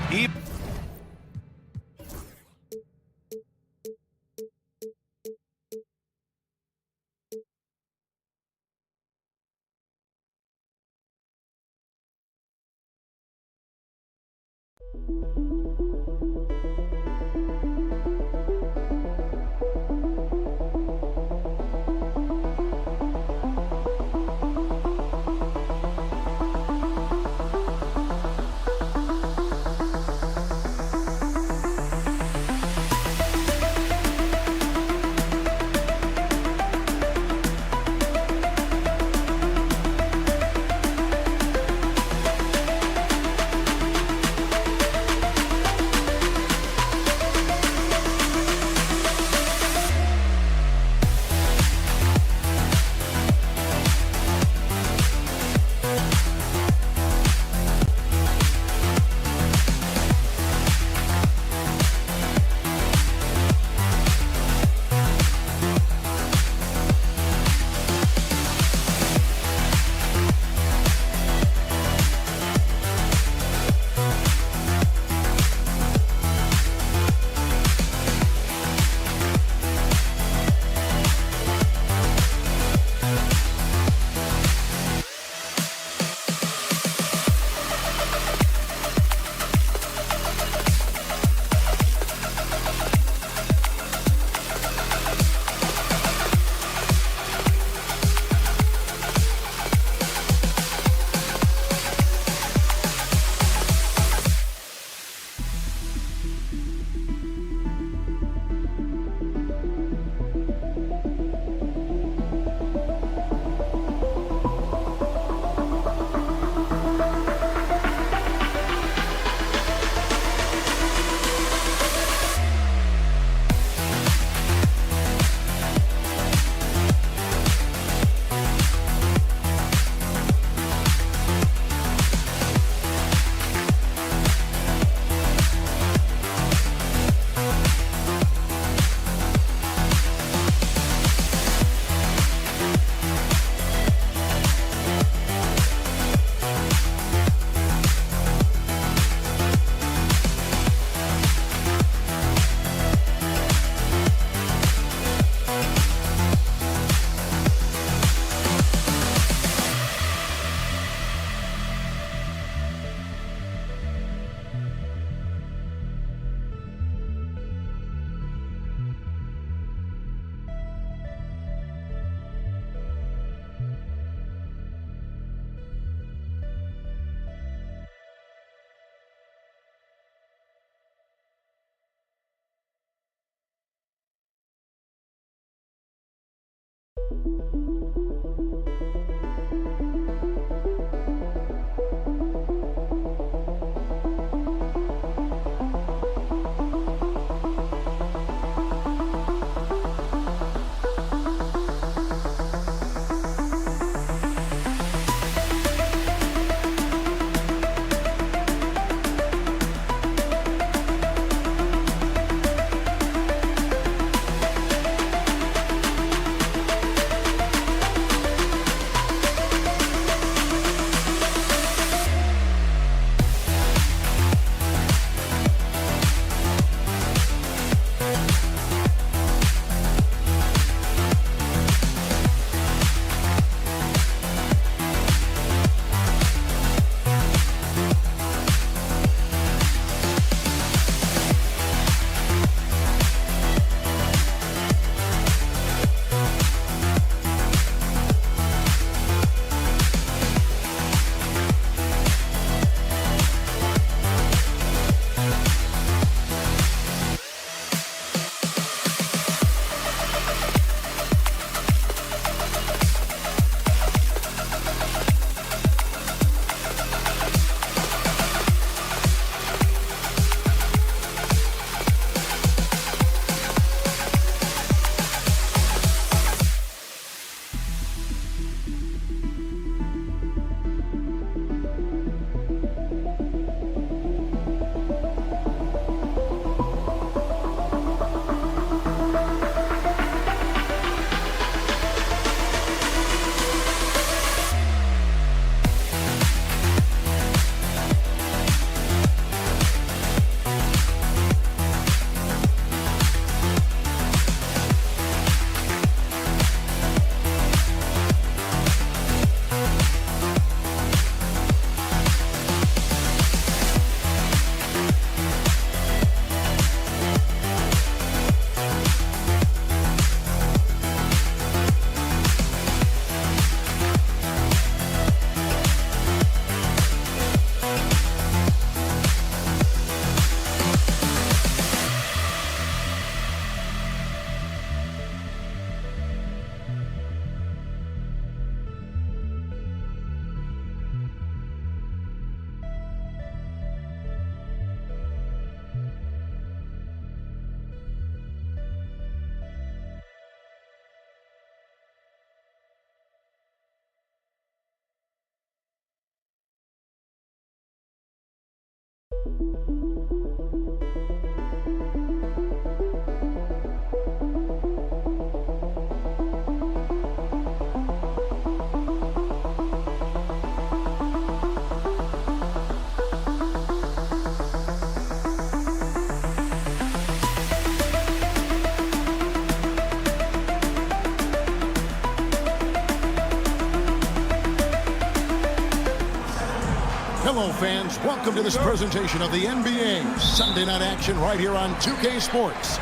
Speaker 1: Hello, fans. Welcome to this presentation of the NBA Sunday night action right here on 2K Sports.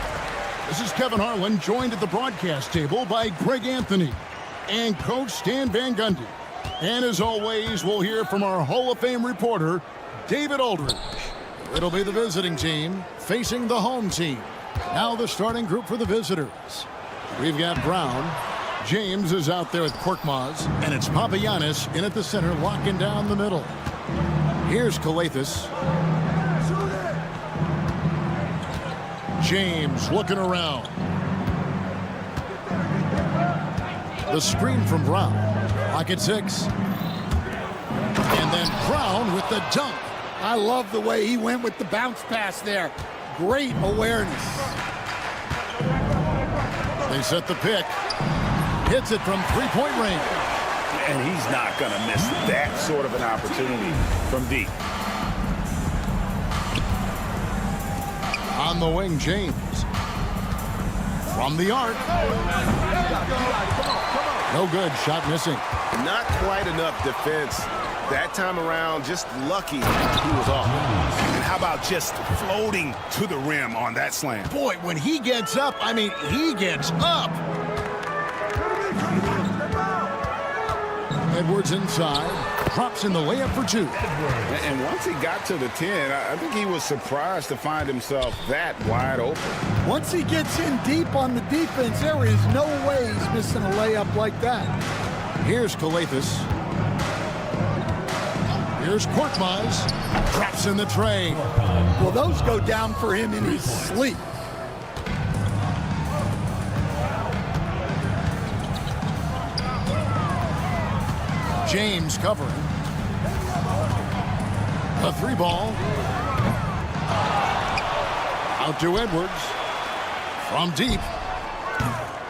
Speaker 1: This is Kevin Harlan, joined at the broadcast table by Greg Anthony and Coach Stan Van Gundy. And as always, we'll hear from our Hall of Fame reporter, David Aldridge. It'll be the visiting team facing the home team. Now the starting group for the visitors. We've got Brown. James is out there with Korkmaz, and it's Papagiannis in at the center, locking down the middle. Here's Kalathis. James looking around. The screen from Brown. Pocket 6. And then Brown with the dunk.
Speaker 14: I love the way he went with the bounce pass there. Great awareness.
Speaker 1: They set the pick. Hits it from three-point range.
Speaker 2: And he's not going to miss that sort of an opportunity from deep.
Speaker 1: On the wing, James. From the arc. No good. Shot missing.
Speaker 5: Not quite enough defense. That time around, just lucky he was off. And how about just floating to the rim on that slam?
Speaker 1: Boy, when he gets up, I mean, he gets up. Edwards inside. drops in the layup for 2.
Speaker 2: And once he got to the 10, I think he was surprised to find himself that wide open.
Speaker 14: Once he gets in deep on the defense, there is no way he's missing a layup like that.
Speaker 1: Here's Kalathis. Here's Korkmaz. Drops in the tray.
Speaker 14: Well, those go down for him in his sleep.
Speaker 1: James covering. A 3-ball. Out to Edwards. From deep.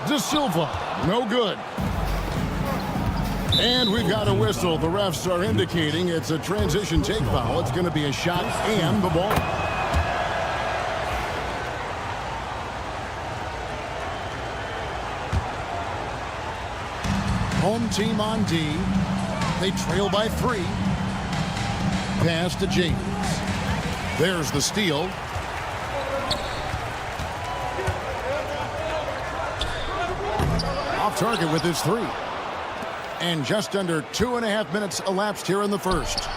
Speaker 1: De Silva. No good. And we've got a whistle. The refs are indicating it's a transition take foul. It's going to be a shot and the ball. Home team on D. They trail by 3. Pass to James. There's the steal. Off target with his 3. And just under 2.5 minutes elapsed here in the first.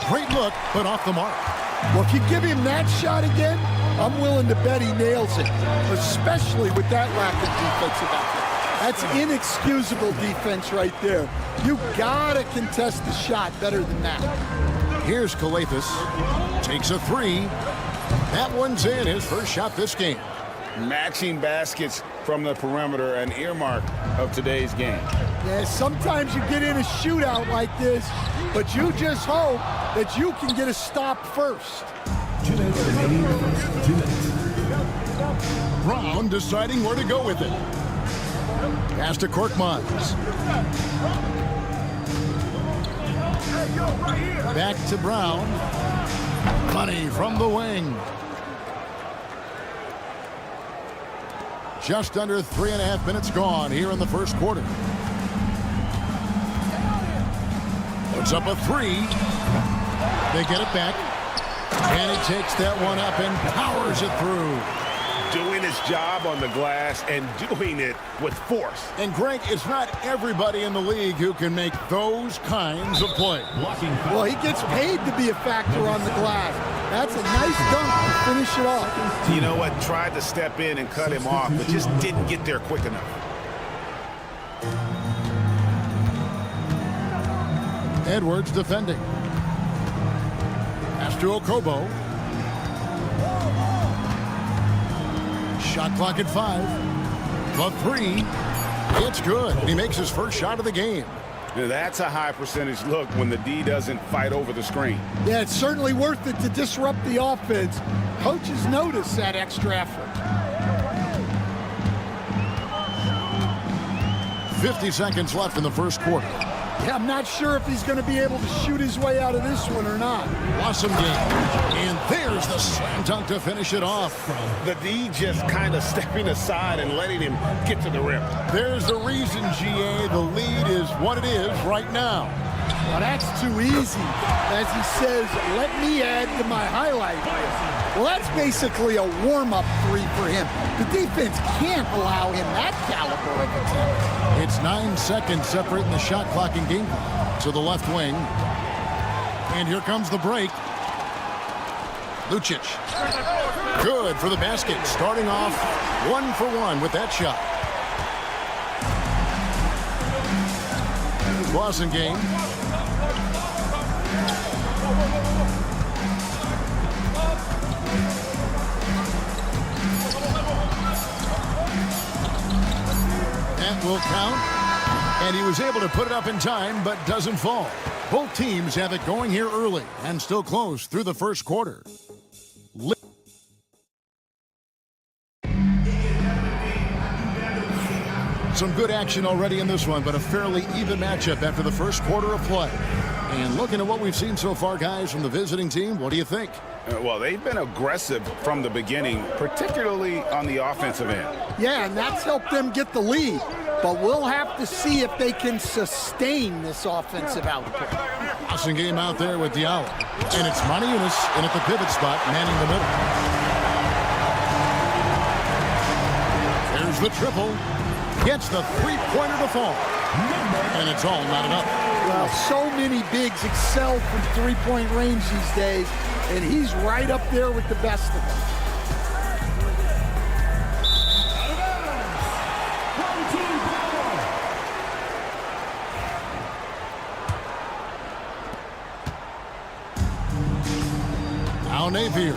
Speaker 1: Great look, but off the mark.
Speaker 14: Well, if you give him that shot again, I'm willing to bet he nails it, especially with that lack of defensive effort. That's inexcusable defense right there. You gotta contest the shot better than that.
Speaker 1: Here's Kalathis. Takes a 3. That one's in, his first shot this game.
Speaker 2: Matching baskets from the perimeter, an earmark of today's game.
Speaker 14: Yeah, sometimes you get in a shootout like this, but you just hope that you can get a stop first.
Speaker 6: 2 minutes remaining. 2 minutes.
Speaker 1: Brown deciding where to go with it. Pass to Korkmaz. Back to Brown. Money from the wing. Just under 3.5 minutes gone here in the first quarter. Puts up a 3. They get it back. And he takes that one up and powers it through.
Speaker 5: Doing his job on the glass and doing it with force.
Speaker 1: And Greg, it's not everybody in the league who can make those kinds of plays.
Speaker 14: Well, he gets paid to be a factor on the glass. That's a nice dunk to finish it off.
Speaker 5: You know what? Tried to step in and cut him off, but just didn't get there quick enough.
Speaker 1: Edwards defending. Pass to Okobo. Shot clock at 5. The 3. It's good. He makes his first shot of the game.
Speaker 2: Now, that's a high percentage look when the D doesn't fight over the screen.
Speaker 14: Yeah, it's certainly worth it to disrupt the offense. Coaches notice that extra effort.
Speaker 1: 50 seconds left in the first quarter.
Speaker 14: Yeah, I'm not sure if he's going to be able to shoot his way out of this one or not.
Speaker 1: Awesome game. And there's the slam dunk to finish it off.
Speaker 5: The D just kind of stepping aside and letting him get to the rim.
Speaker 1: There's the reason, GA, the lead is what it is right now.
Speaker 14: Well, that's too easy. As he says, let me add to my highlight reel. Well, that's basically a warm-up 3 for him. The defense can't allow him that caliber of attempt.
Speaker 1: It's 9 seconds separating the shot clock and game clock to the left wing. And here comes the break. Lucic. Good for the basket. Starting off 1 for 1 with that shot. Boston game. That will count. And he was able to put it up in time, but doesn't fall. Both teams have it going here early and still close through the first quarter. Some good action already in this one, but a fairly even matchup after the first quarter of play. And looking at what we've seen so far, guys, from the visiting team, what do you think?
Speaker 2: Well, they've been aggressive from the beginning, particularly on the offensive end.
Speaker 14: Yeah, and that's helped them get the lead. But we'll have to see if they can sustain this offensive output.
Speaker 1: Awesome game out there with Diallo. And it's Monty Eunice in at the pivot spot, manning the middle. There's the triple. Gets the three-pointer to fall. And it's all not enough.
Speaker 14: Well, so many bigs excel from three-point range these days, and he's right up there with the best of them.
Speaker 1: Now Napier.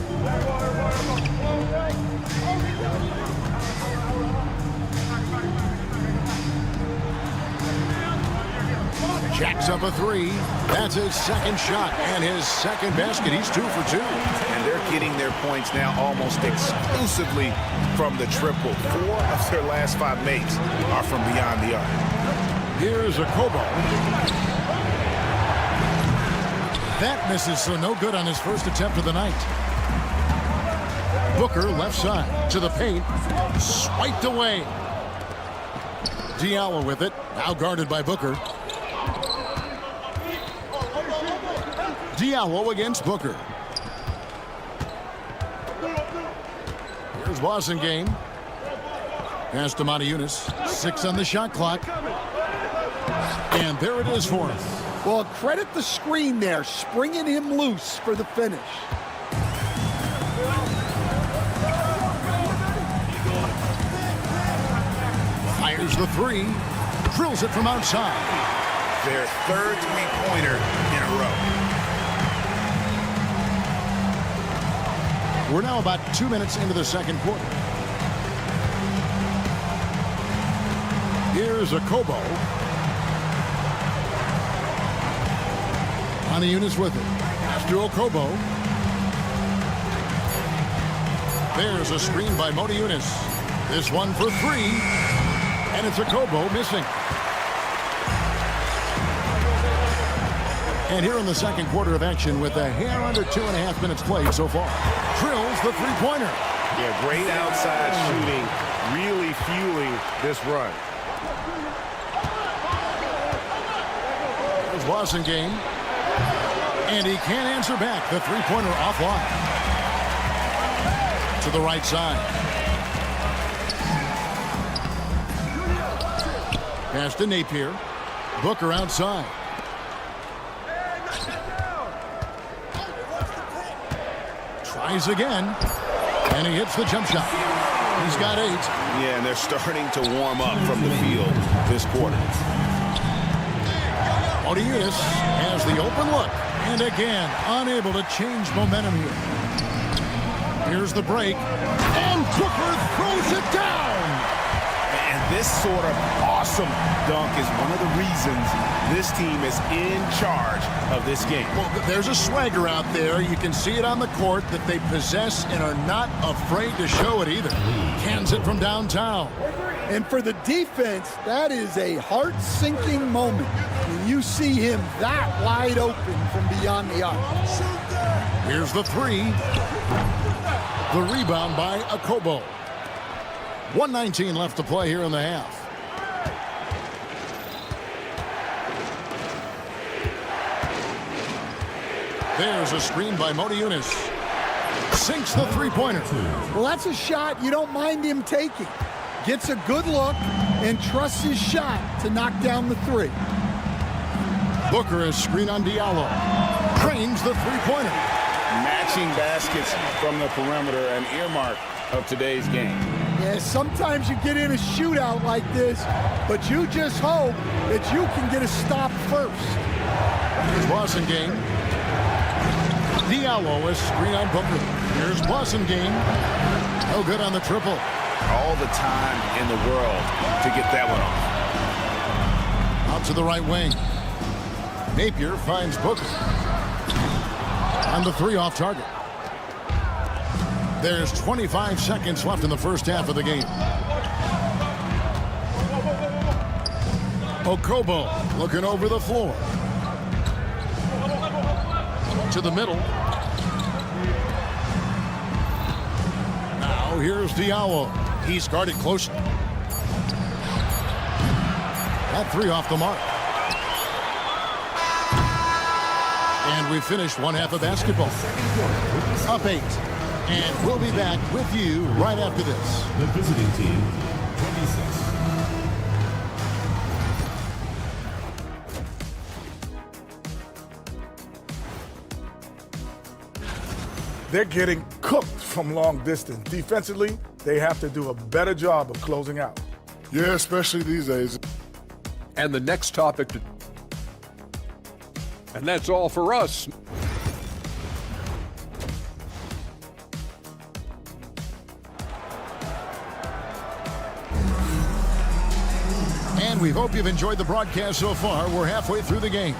Speaker 1: Jacks up a three. That's his second shot and his second basket. He's 2 for 2.
Speaker 2: And they're getting their points now almost exclusively from the triple. 4 of their last 5 makes are from beyond the arc.
Speaker 1: Here's a Kobo. That misses, so no good on his first attempt of the night. Booker left side to the paint. Swiped away. Diallo with it. Now guarded by Booker. Diallo against Booker. Here's Wasengame. Pass to Montejunas. 6 on the shot clock. And there it is for him.
Speaker 14: Well, credit the screen there, springing him loose for the finish.
Speaker 1: Fires the three. Drills it from outside.
Speaker 2: Their third three-pointer in a row.
Speaker 1: We're now about 2 minutes into the second quarter. Here's a Kobo. Montejunas with it. After Okobo. There's a screen by Montejunas. This one for 3. And it's Okobo missing. And here in the second quarter of action with a hair under 2.5 minutes played so far. Drills the three-pointer.
Speaker 5: Yeah, great outside shooting, really fueling this run.
Speaker 1: There's Wasengame. And he can't answer back. The three-pointer offline. To the right side. Pass to Napier. Booker outside. Tries again. And he hits the jump shot. He's got 8.
Speaker 2: Yeah, and they're starting to warm up from the field this quarter.
Speaker 1: Montejunas has the open look. And again, unable to change momentum here. Here's the break. And Booker throws it down.
Speaker 2: And this sort of awesome dunk is one of the reasons this team is in charge of this game.
Speaker 1: Well, there's a swagger out there. You can see it on the court that they possess and are not afraid to show it either. Cans it from downtown.
Speaker 14: And for the defense, that is a heart-sinking moment when you see him that wide open from beyond the arc.
Speaker 1: Here's the 3. The rebound by Okobo. 1:19 left to play here in the half. There's a screen by Montejunas. Sinks the three-pointer.
Speaker 14: Well, that's a shot you don't mind him taking. Gets a good look and trusts his shot to knock down the 3.
Speaker 1: Booker is screen on Diallo. Drains the three-pointer.
Speaker 2: Matching baskets from the perimeter, an earmark of today's game.
Speaker 14: Yeah, sometimes you get in a shootout like this, but you just hope that you can get a stop first.
Speaker 1: Here's Wasengame. Diallo is screen on Booker. Here's Wasengame. No good on the triple.
Speaker 2: All the time in the world to get that one off.
Speaker 1: Out to the right wing. Napier finds Booker. On the 3 off target. There's 25 seconds left in the first half of the game. Okobo looking over the floor. To the middle. Now here's Diallo. He's guarded closely. That 3 off the mark. And we finished one half of basketball. Up 8. And we'll be back with you right after this.
Speaker 6: The visiting team, 26.
Speaker 7: They're getting cooked from long distance. Defensively, they have to do a better job of closing out.
Speaker 12: Yeah, especially these days.
Speaker 8: And the next topic, and that's all for us.
Speaker 1: And we hope you've enjoyed the broadcast so far. We're halfway through the game.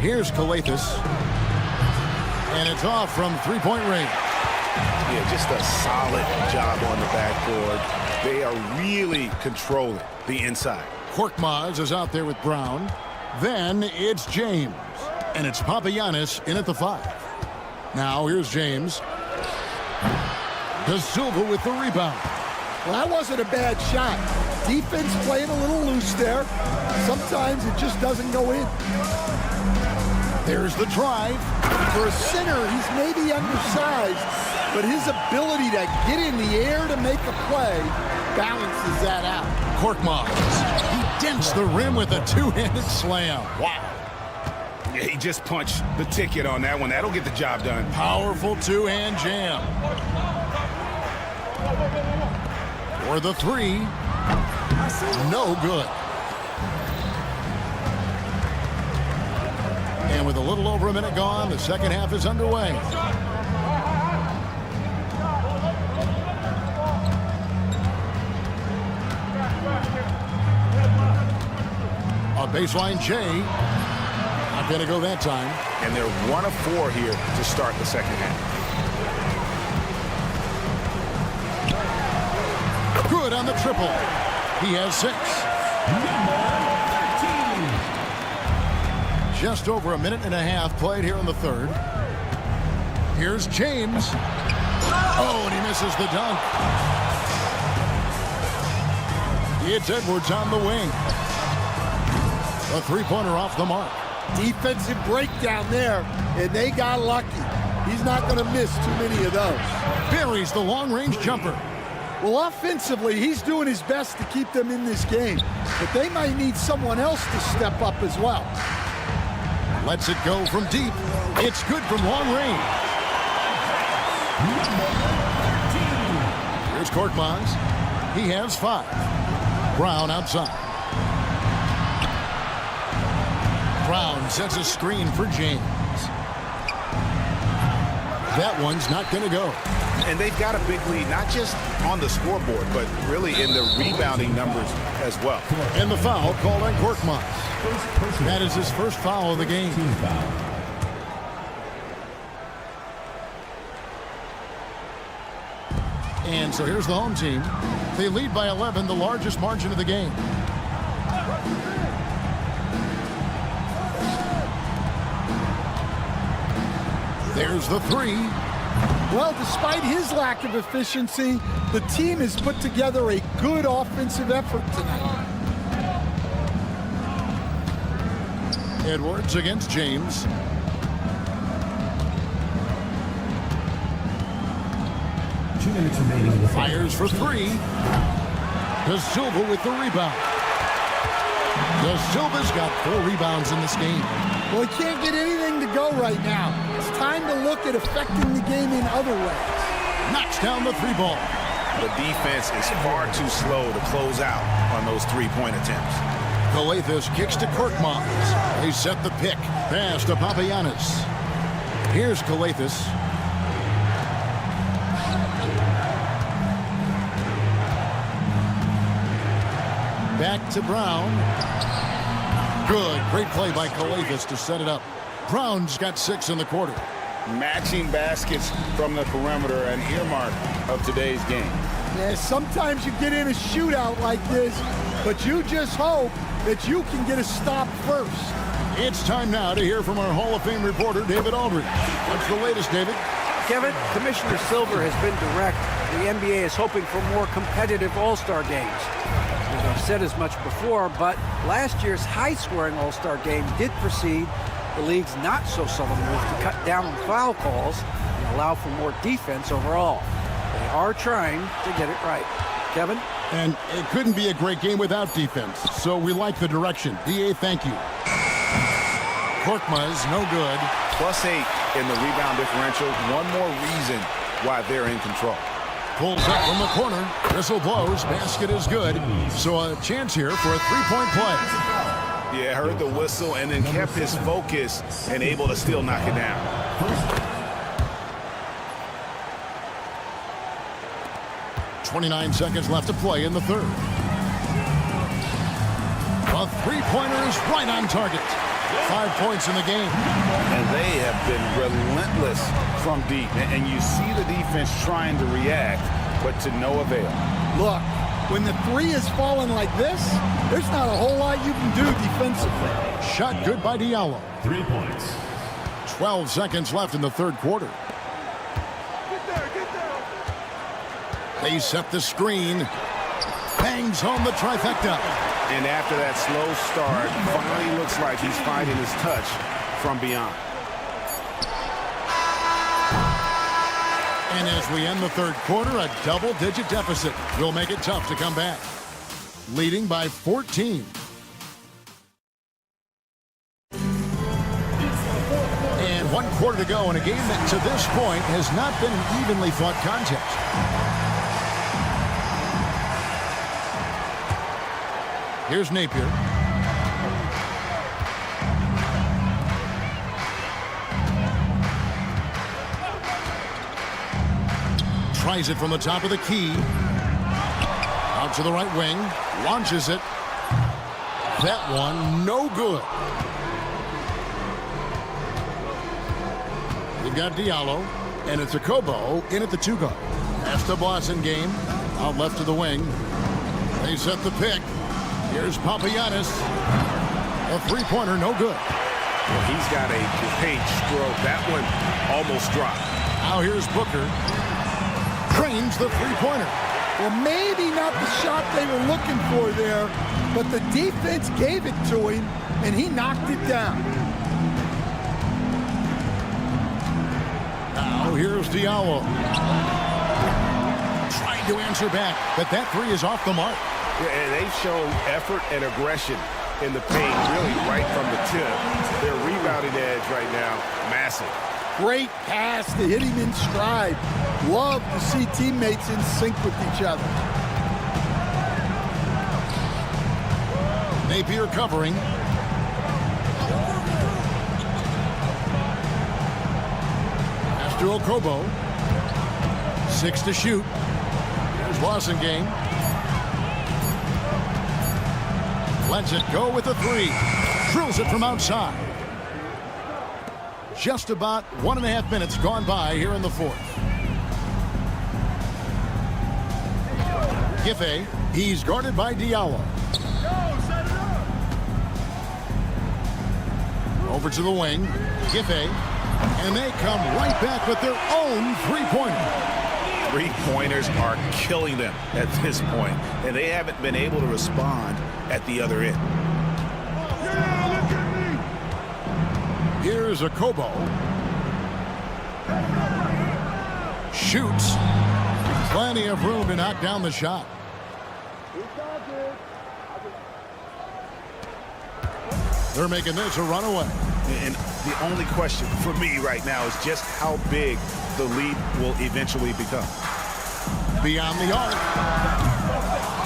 Speaker 1: Here's Calathis. And it's off from three-point range.
Speaker 5: Yeah, just a solid job on the backboard. They are really controlling the inside.
Speaker 1: Korkmaz is out there with Brown. Then it's James. And it's Papagiannis in at the 5. Now here's James. De Silva with the rebound.
Speaker 14: Well, that wasn't a bad shot. Defense playing a little loose there. Sometimes it just doesn't go in.
Speaker 1: There's the drive.
Speaker 14: For a center, he's maybe undersized, but his ability to get in the air to make a play balances that out.
Speaker 1: Korkmaz. He dents the rim with a two-handed slam. Wow.
Speaker 5: Yeah, he just punched the ticket on that one. That'll get the job done.
Speaker 1: Powerful two-hand jam. For the 3. No good. And with a little over a minute gone, the second half is underway. A baseline J. Not going to go that time.
Speaker 5: And they're 1 of 4 here to start the second half.
Speaker 1: Good on the triple. He has 6. Just over a minute and a half played here in the third. Here's James. Oh, and he misses the dunk. It's Edwards on the wing. A three-pointer off the mark.
Speaker 14: Defensive breakdown there, and they got lucky. He's not going to miss too many of those.
Speaker 1: Buries the long-range jumper.
Speaker 14: Well, offensively, he's doing his best to keep them in this game, but they might need someone else to step up as well.
Speaker 1: Lets it go from deep. It's good from long range. Here's Korkmaz. He has 5. Brown outside. Brown sets a screen for James. That one's not going to go.
Speaker 5: And they've got a big lead, not just on the scoreboard, but really in the rebounding numbers as well.
Speaker 1: And the foul called on Korkmaz. That is his first foul of the game. And so here's the home team. They lead by 11, the largest margin of the game. There's the 3.
Speaker 14: Well, despite his lack of efficiency, the team has put together a good offensive effort tonight.
Speaker 1: Edwards against James. Fires for 3. De Silva with the rebound. De Silva's got 4 rebounds in this game.
Speaker 14: Well, he can't get anything to go right now. It's time to look at affecting the game in other ways.
Speaker 1: Knocks down the 3 ball.
Speaker 5: The defense is far too slow to close out on those 3-point attempts.
Speaker 1: Calathis kicks to Korkmaz. They set the pick. Pass to Papagiannis. Here's Calathis. Back to Brown. Good. Great play by Calathis to set it up. Brown's got 6 in the quarter.
Speaker 2: Matching baskets from the perimeter, an earmark of today's game.
Speaker 14: Yeah, sometimes you get in a shootout like this, but you just hope that you can get a stop first.
Speaker 1: It's time now to hear from our Hall of Fame reporter, David Aldridge. What's the latest, David?
Speaker 4: Kevin, Commissioner Silver has been direct. The NBA is hoping for more competitive All-Star games. I've said as much before, but last year's high-scoring All-Star game did precede the league's not-so-subtle move to cut down on foul calls and allow for more defense overall. They are trying to get it right. Kevin?
Speaker 1: And it couldn't be a great game without defense, so we like the direction. DA, thank you. Korkmaz, no good.
Speaker 5: +8 in the rebound differential. One more reason why they're in control.
Speaker 1: Pulls up from the corner. Whistle blows. Basket is good. So a chance here for a three-point play.
Speaker 5: Yeah, heard the whistle and then kept his focus and able to still knock it down.
Speaker 1: 29 seconds left to play in the third. A three-pointer is right on target. 5 points in the game.
Speaker 5: And they have been relentless from deep. And you see the defense trying to react, but to no avail.
Speaker 14: Look, when the three is falling like this, there's not a whole lot you can do defensively.
Speaker 1: Shot good by Diallo.
Speaker 6: 3 points.
Speaker 1: 12 seconds left in the third quarter. They set the screen. Bangs home the trifecta.
Speaker 5: And after that slow start, finally looks like he's finding his touch from beyond.
Speaker 1: And as we end the third quarter, a double-digit deficit will make it tough to come back. Leading by 14. And 1 quarter to go in a game that to this point has not been an evenly fought contest. Here's Napier. Tries it from the top of the key. Out to the right wing. Launches it. That one, no good. We've got Diallo, and it's a Kobo in at the 2-guard. Pass to Blossom game. Out left to the wing. They set the pick. Here's Papagiannis. A three-pointer, no good.
Speaker 5: Well, he's got a great stroke. That one almost dropped.
Speaker 1: Now here's Booker. Trains the three-pointer.
Speaker 14: Well, maybe not the shot they were looking for there, but the defense gave it to him, and he knocked it down.
Speaker 1: Now here's Diallo. Trying to answer back, but that three is off the mark.
Speaker 5: Yeah, and they've shown effort and aggression in the paint, really right from the tip. Their rebounding edge right now, massive.
Speaker 14: Great pass to hit him in stride. Love to see teammates in sync with each other.
Speaker 1: Napier covering. Pass to Okobo. 6 to shoot. Here's Wasengame. Lets it go with a three. Drills it from outside. Just about 1.5 minutes gone by here in the fourth. Giffey, he's guarded by Diallo. Over to the wing. Giffey, and they come right back with their own three-pointer.
Speaker 5: Three-pointers are killing them at this point, and they haven't been able to respond at the other end.
Speaker 1: Here's a Kobo. Shoots. Plenty of room to knock down the shot. They're making this a runaway.
Speaker 5: And the only question for me right now is just how big the lead will eventually become.
Speaker 1: Beyond the arc.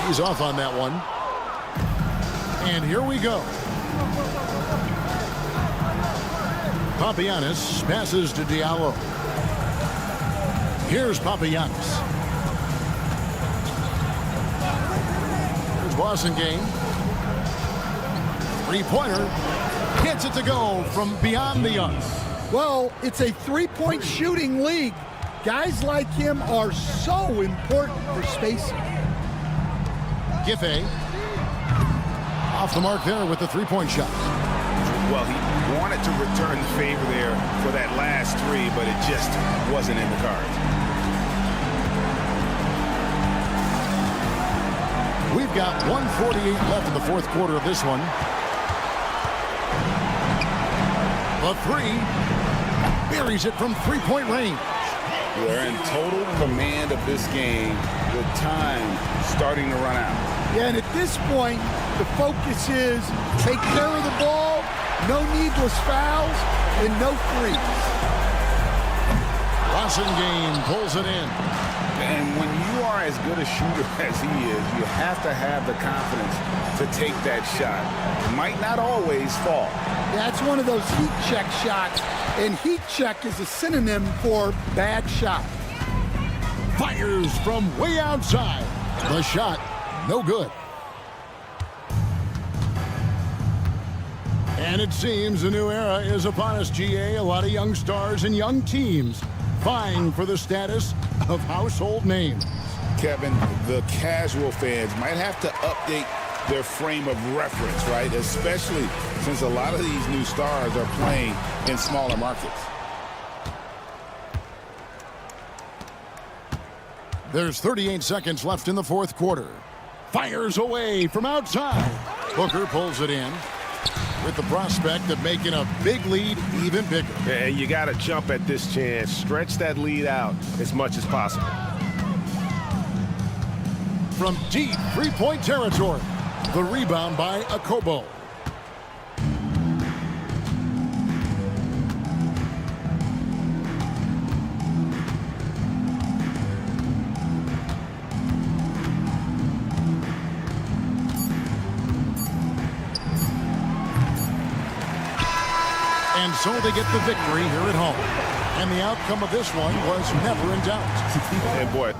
Speaker 1: He's off on that one. And here we go. Papagiannis passes to Diallo. Here's Papagiannis. Here's Wasengame. Three-pointer. Gets it to go from beyond the arc.
Speaker 14: Well, it's a three-point shooting league. Guys like him are so important for spacing.
Speaker 1: Giffey. Off the mark there with the three-point shot.
Speaker 5: Well, he wanted to return the favor there for that last three, but it just wasn't in the cards.
Speaker 1: We've got 1:48 left in the fourth quarter of this one. The three buries it from three-point range.
Speaker 5: They're in total command of this game
Speaker 2: The time starting to run out.
Speaker 14: Yeah, and at this point, the focus is take care of the ball, no needless fouls, and no threes.
Speaker 1: Game pulls it in.
Speaker 2: And when you are as good a shooter as he is, you have to have the confidence to take that shot. It might not always fall.
Speaker 14: That's one of those heat check shots, and heat check is a synonym for bad shot.
Speaker 1: Fires from way outside. The shot, no good. And it seems a new era is upon us, GA. A lot of young stars and young teams vying for the status of household names.
Speaker 2: Kevin, the casual fans might have to update their frame of reference, right? Especially since a lot of these new stars are playing in smaller markets.
Speaker 1: There's 38 seconds left in the fourth quarter. Fires away from outside. Booker pulls it in with the prospect of making a big lead even bigger.
Speaker 5: And you got to jump at this chance. Stretch that lead out as much as possible.
Speaker 1: From deep three-point territory, the rebound by Akobo. And so they get the victory here at home. And the outcome of this one was never in doubt.
Speaker 5: And boy,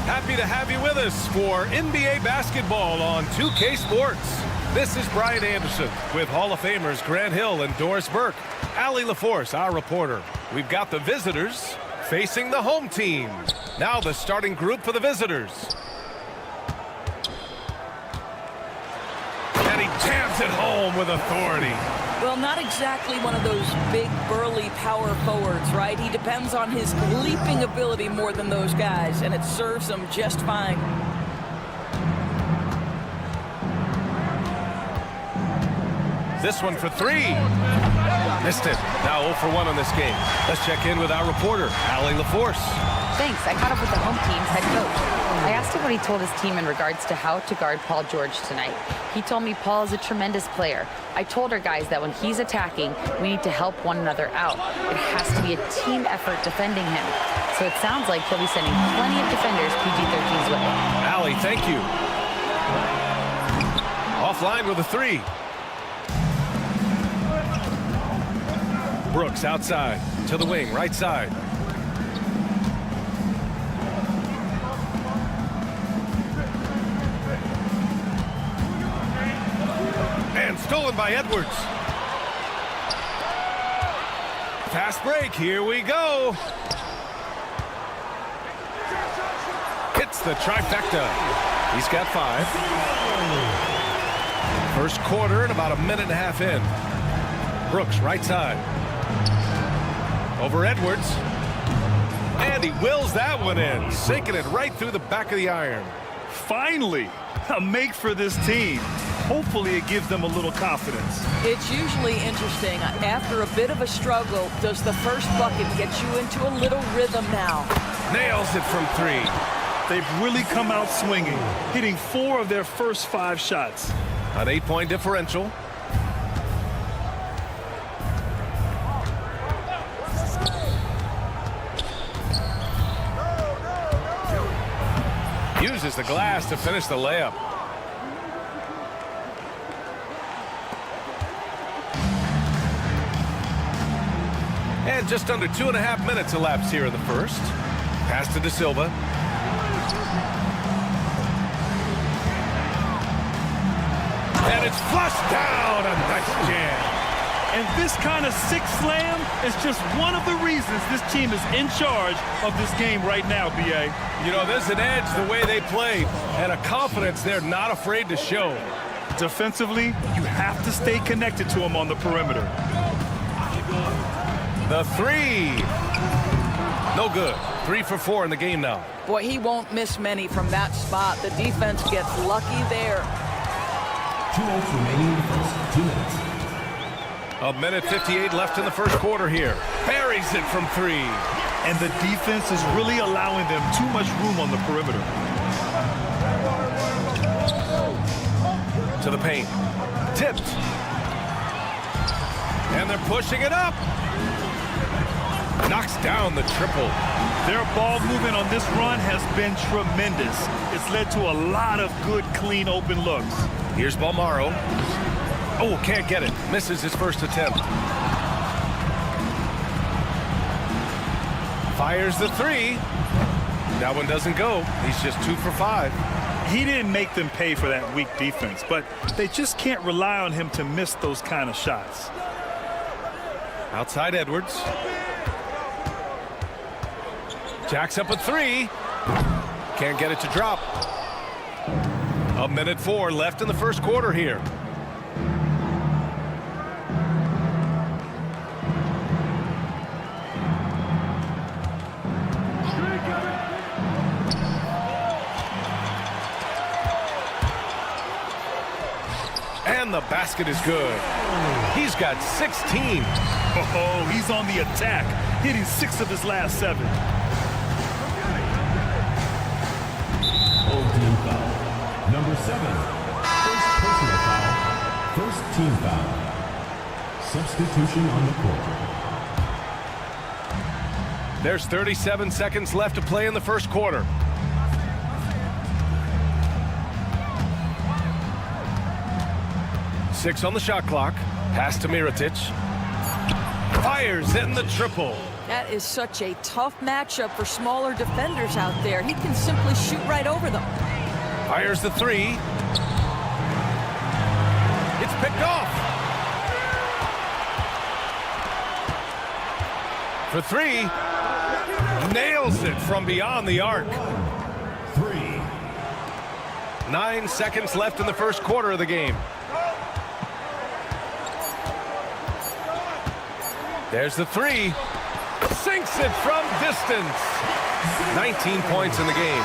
Speaker 9: Happy to have you with us for NBA basketball on 2K Sports. This is Brian Anderson with Hall of Famers Grant Hill and Doris Burke. Allie LaForce, our reporter. We've got the visitors facing the home team. Now the starting group for the visitors. And he jams it home with authority.
Speaker 15: Well, not exactly one of those big, burly power forwards, right? He depends on his leaping ability more than those guys, and it serves him just fine.
Speaker 9: This one for three. Missed it. Now 0 for 1 on this game. Let's check in with our reporter, Allie LaForce.
Speaker 13: Thanks. I caught up with the home team's head coach. I asked him what he told his team in regards to how to guard Paul George tonight. He told me Paul is a tremendous player. I told our guys that when he's attacking, we need to help one another out. It has to be a team effort defending him. So it sounds like he'll be sending plenty of defenders PG-13's way.
Speaker 9: Allie, thank you. Offline with a three. Brooks outside to the wing, right side. And stolen by Edwards. Fast break, here we go. Hits the trifecta. He's got 5. First quarter and about a minute and a half in. Brooks, right side. Over Edwards. And he wills that one in, sinking it right through the back of the iron.
Speaker 10: Finally, a make for this team. Hopefully it gives them a little confidence.
Speaker 15: It's usually interesting. After a bit of a struggle, does the first bucket get you into a little rhythm now?
Speaker 9: Nails it from 3.
Speaker 10: They've really come out swinging, hitting 4 of their first 5 shots.
Speaker 9: An 8-point differential. Uses the glass to finish the layup. And just under 2.5 minutes elapsed here in the first. Pass to De Silva. And it's flushed down. A nice jam.
Speaker 10: And this kind of sick slam is just one of the reasons this team is in charge of this game right now, B.A.
Speaker 9: You know, there's an edge the way they play and a confidence they're not afraid to show.
Speaker 10: Defensively, you have to stay connected to them on the perimeter.
Speaker 9: The 3. No good. 3 for 4 in the game now.
Speaker 15: Boy, he won't miss many from that spot. The defense gets lucky there.
Speaker 6: 2 minutes remaining in the first 2 minutes.
Speaker 9: A minute 58 left in the first quarter here. Buries it from 3.
Speaker 10: and the defense is really allowing them too much room on the perimeter.
Speaker 9: To the paint. Tipped. And they're pushing it up. Knocks down the triple.
Speaker 10: Their ball movement on this run has been tremendous. It's led to a lot of good, clean, open looks.
Speaker 9: Here's Balmaro. Oh, can't get it. Misses his first attempt. Fires the three. That one doesn't go. He's just 2 for 5.
Speaker 10: He didn't make them pay for that weak defense, but they just can't rely on him to miss those kind of shots.
Speaker 9: Outside Edwards. Jacks up a 3. Can't get it to drop. 1:04 left in the first quarter here. And the basket is good. He's got 16.
Speaker 10: Oh, he's on the attack, hitting 6 of his last 7.
Speaker 6: Old team foul. Number 7. First personal foul. First team foul. Substitution on the court.
Speaker 9: There's 37 seconds left to play in the first quarter. Six on the shot clock. Pass to Mirotic. Fires in the triple.
Speaker 15: That is such a tough matchup for smaller defenders out there. He can simply shoot right over them.
Speaker 9: Fires the 3. It's picked off. For 3. Nails it from beyond the arc.
Speaker 6: 3.
Speaker 9: 9 seconds left in the first quarter of the game. There's the 3. Sinks it from distance. 19 points in the game.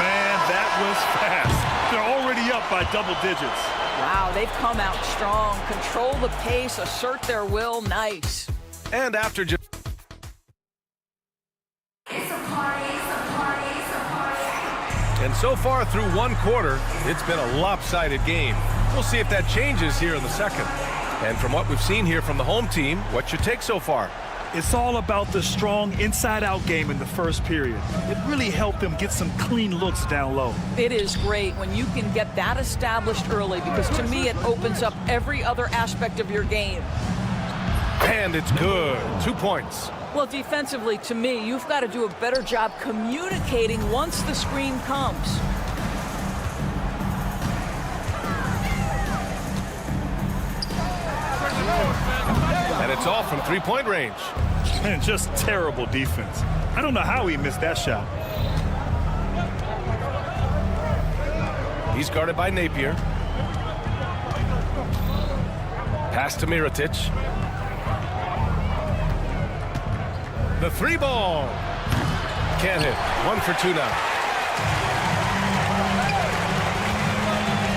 Speaker 10: Man, that was fast. They're already up by double digits.
Speaker 15: Wow, they've come out strong. Control the pace, assert their will. Nice.
Speaker 9: And after just... And so far through one quarter, it's been a lopsided game. We'll see if that changes here in the second. And from what we've seen here from the home team, what's your take so far?
Speaker 10: It's all about the strong inside-out game in the first period. It really helped them get some clean looks down low.
Speaker 15: It is great when you can get that established early, because to me it opens up every other aspect of your game.
Speaker 9: And it's good. 2 points.
Speaker 15: Well, defensively, to me, you've got to do a better job communicating once the screen comes.
Speaker 9: And it's off from three-point range.
Speaker 10: And just terrible defense. I don't know how he missed that shot.
Speaker 9: He's guarded by Napier. Pass to Mirotic. The 3 ball. Can't hit. 1 for 2 now.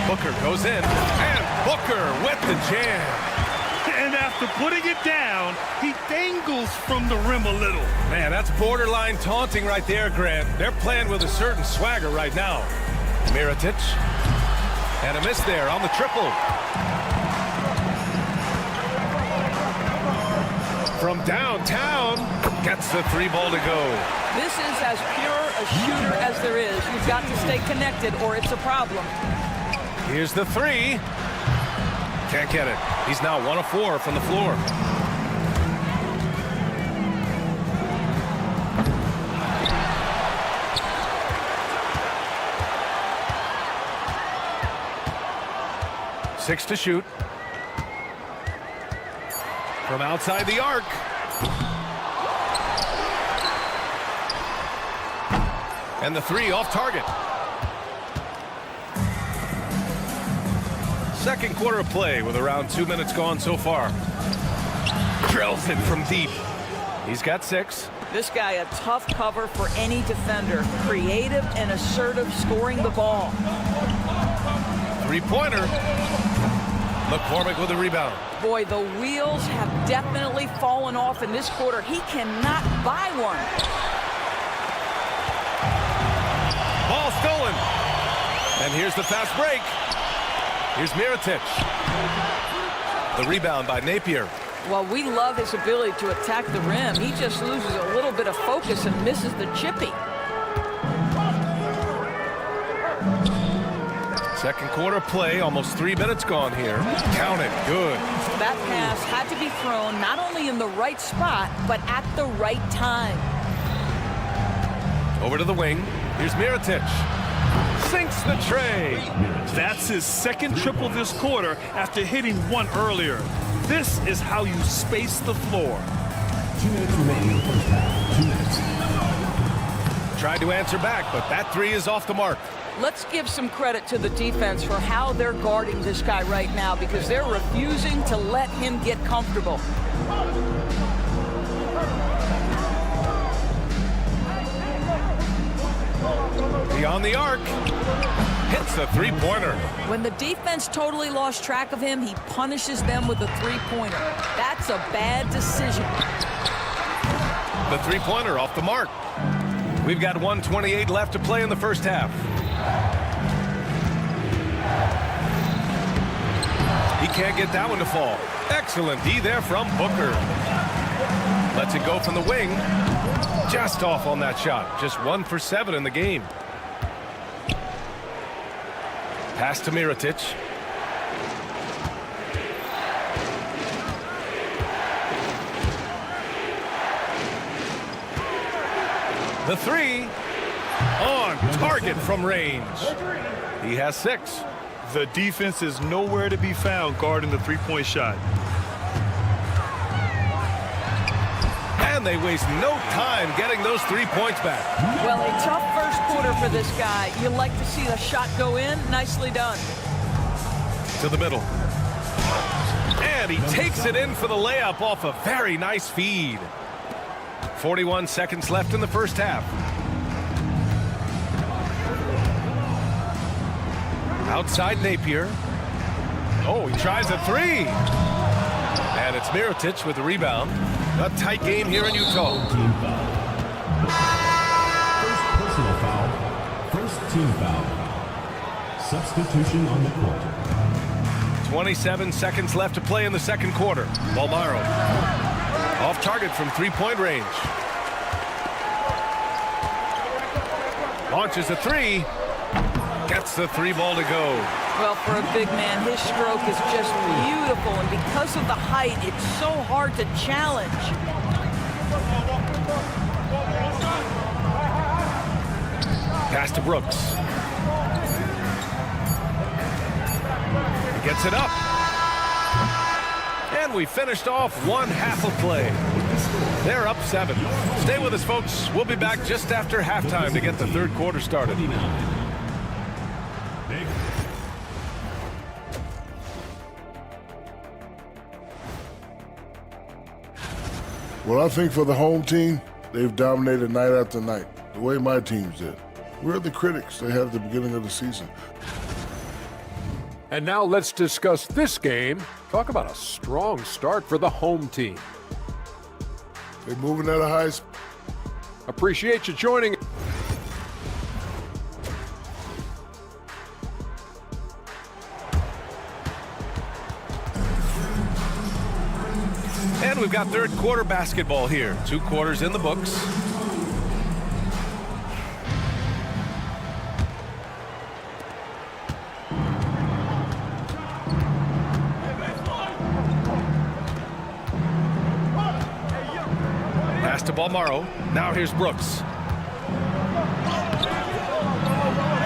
Speaker 9: Booker goes in. And Booker with the jam.
Speaker 10: And after putting it down, he dangles from the rim a little.
Speaker 9: Man, that's borderline taunting right there, Grant. They're playing with a certain swagger right now. Mirotic. And a miss there on the triple. From downtown, gets the 3 ball to go.
Speaker 15: This is as pure a shooter as there is. You've got to stay connected or it's a problem.
Speaker 9: Here's the 3. Can't get it. He's now 1 of 4 from the floor. Six to shoot. From outside the arc. And the 3 off target. Second quarter of play with around 2 minutes gone so far. Drills it from deep. He's got 6.
Speaker 15: This guy a tough cover for any defender. Creative and assertive scoring the ball.
Speaker 9: 3-pointer. McCormick with the rebound.
Speaker 15: Boy, the wheels have definitely fallen off in this quarter. He cannot buy one.
Speaker 9: Ball stolen. And here's the fast break. Here's Mirotic. The rebound by Napier.
Speaker 15: Well, we love his ability to attack the rim. He just loses a little bit of focus and misses the chippy.
Speaker 9: Second quarter play, almost 3 minutes gone here. Count it, good.
Speaker 15: That pass had to be thrown not only in the right spot, but at the right time.
Speaker 9: Over to the wing. Here's Mirotic. Sinks the tray.
Speaker 10: That's his second triple this quarter after hitting one earlier. This is how you space the floor.
Speaker 6: 2 minutes remaining in the first half. 2 minutes.
Speaker 9: Tried to answer back, but that three is off the mark.
Speaker 15: Let's give some credit to the defense for how they're guarding this guy right now because they're refusing to let him get comfortable.
Speaker 9: Beyond the arc. Hits the three-pointer.
Speaker 15: When the defense totally lost track of him, he punishes them with a three-pointer. That's a bad decision.
Speaker 9: The three-pointer off the mark. We've got 1:28 left to play in the first half. He can't get that one to fall. Excellent D there from Booker. Lets it go from the wing. Just off on that shot. Just 1 for 7 in the game. Pass to Mirotic. The three on target from range. He has 6.
Speaker 10: The defense is nowhere to be found guarding the three-point shot.
Speaker 9: And they waste no time getting those 3 points back.
Speaker 15: Well, a tough first quarter for this guy. You like to see the shot go in. Nicely done.
Speaker 9: To the middle. And he takes it in for the layup off a very nice feed. 41 seconds left in the first half. Outside Napier. Oh, he tries a three. And it's Mirotic with the rebound. A tight game here in Utah.
Speaker 6: Team foul. First personal foul. First team foul. Substitution on the court.
Speaker 9: 27 seconds left to play in the second quarter. Balmaro. Off target from three-point range. Launches a three. Gets the three ball to go.
Speaker 15: Well, for a big man, his stroke is just beautiful. And because of the height, it's so hard to challenge.
Speaker 9: Pass to Brooks. He gets it up. And we finished off one half of play. They're up 7. Stay with us, folks. We'll be back just after halftime to get the third quarter started.
Speaker 12: Well, I think for the home team, they've dominated night after night, the way my teams did. We're the critics they had at the beginning of the season.
Speaker 8: And now let's discuss this game. Talk about a strong start for the home team.
Speaker 12: They're moving at a high speed.
Speaker 8: Appreciate you joining.
Speaker 9: And we've got third quarter basketball here. 2 quarters in the books. Pass to Balmaro. Now here's Brooks.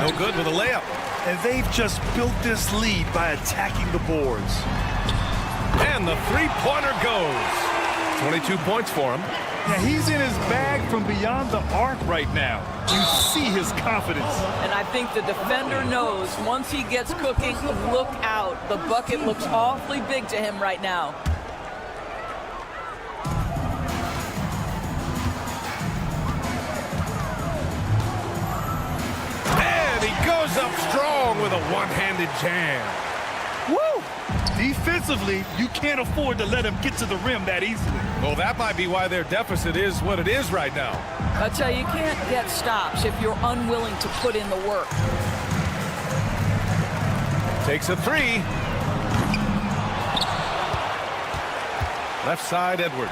Speaker 9: No good with a layup.
Speaker 10: And they've just built this lead by attacking the boards.
Speaker 9: And the three-pointer goes. 22 points for him.
Speaker 10: Yeah, he's in his bag from beyond the arc right now. You see his confidence.
Speaker 15: And I think the defender knows once he gets cooking, look out. The bucket looks awfully big to him right now.
Speaker 9: And he goes up strong with a one-handed jam.
Speaker 10: Woo! Defensively, you can't afford to let him get to the rim that easily.
Speaker 9: Well, that might be why their deficit is what it is right now.
Speaker 15: I tell you, you can't get stops if you're unwilling to put in the work.
Speaker 9: Takes a three. Left side, Edwards.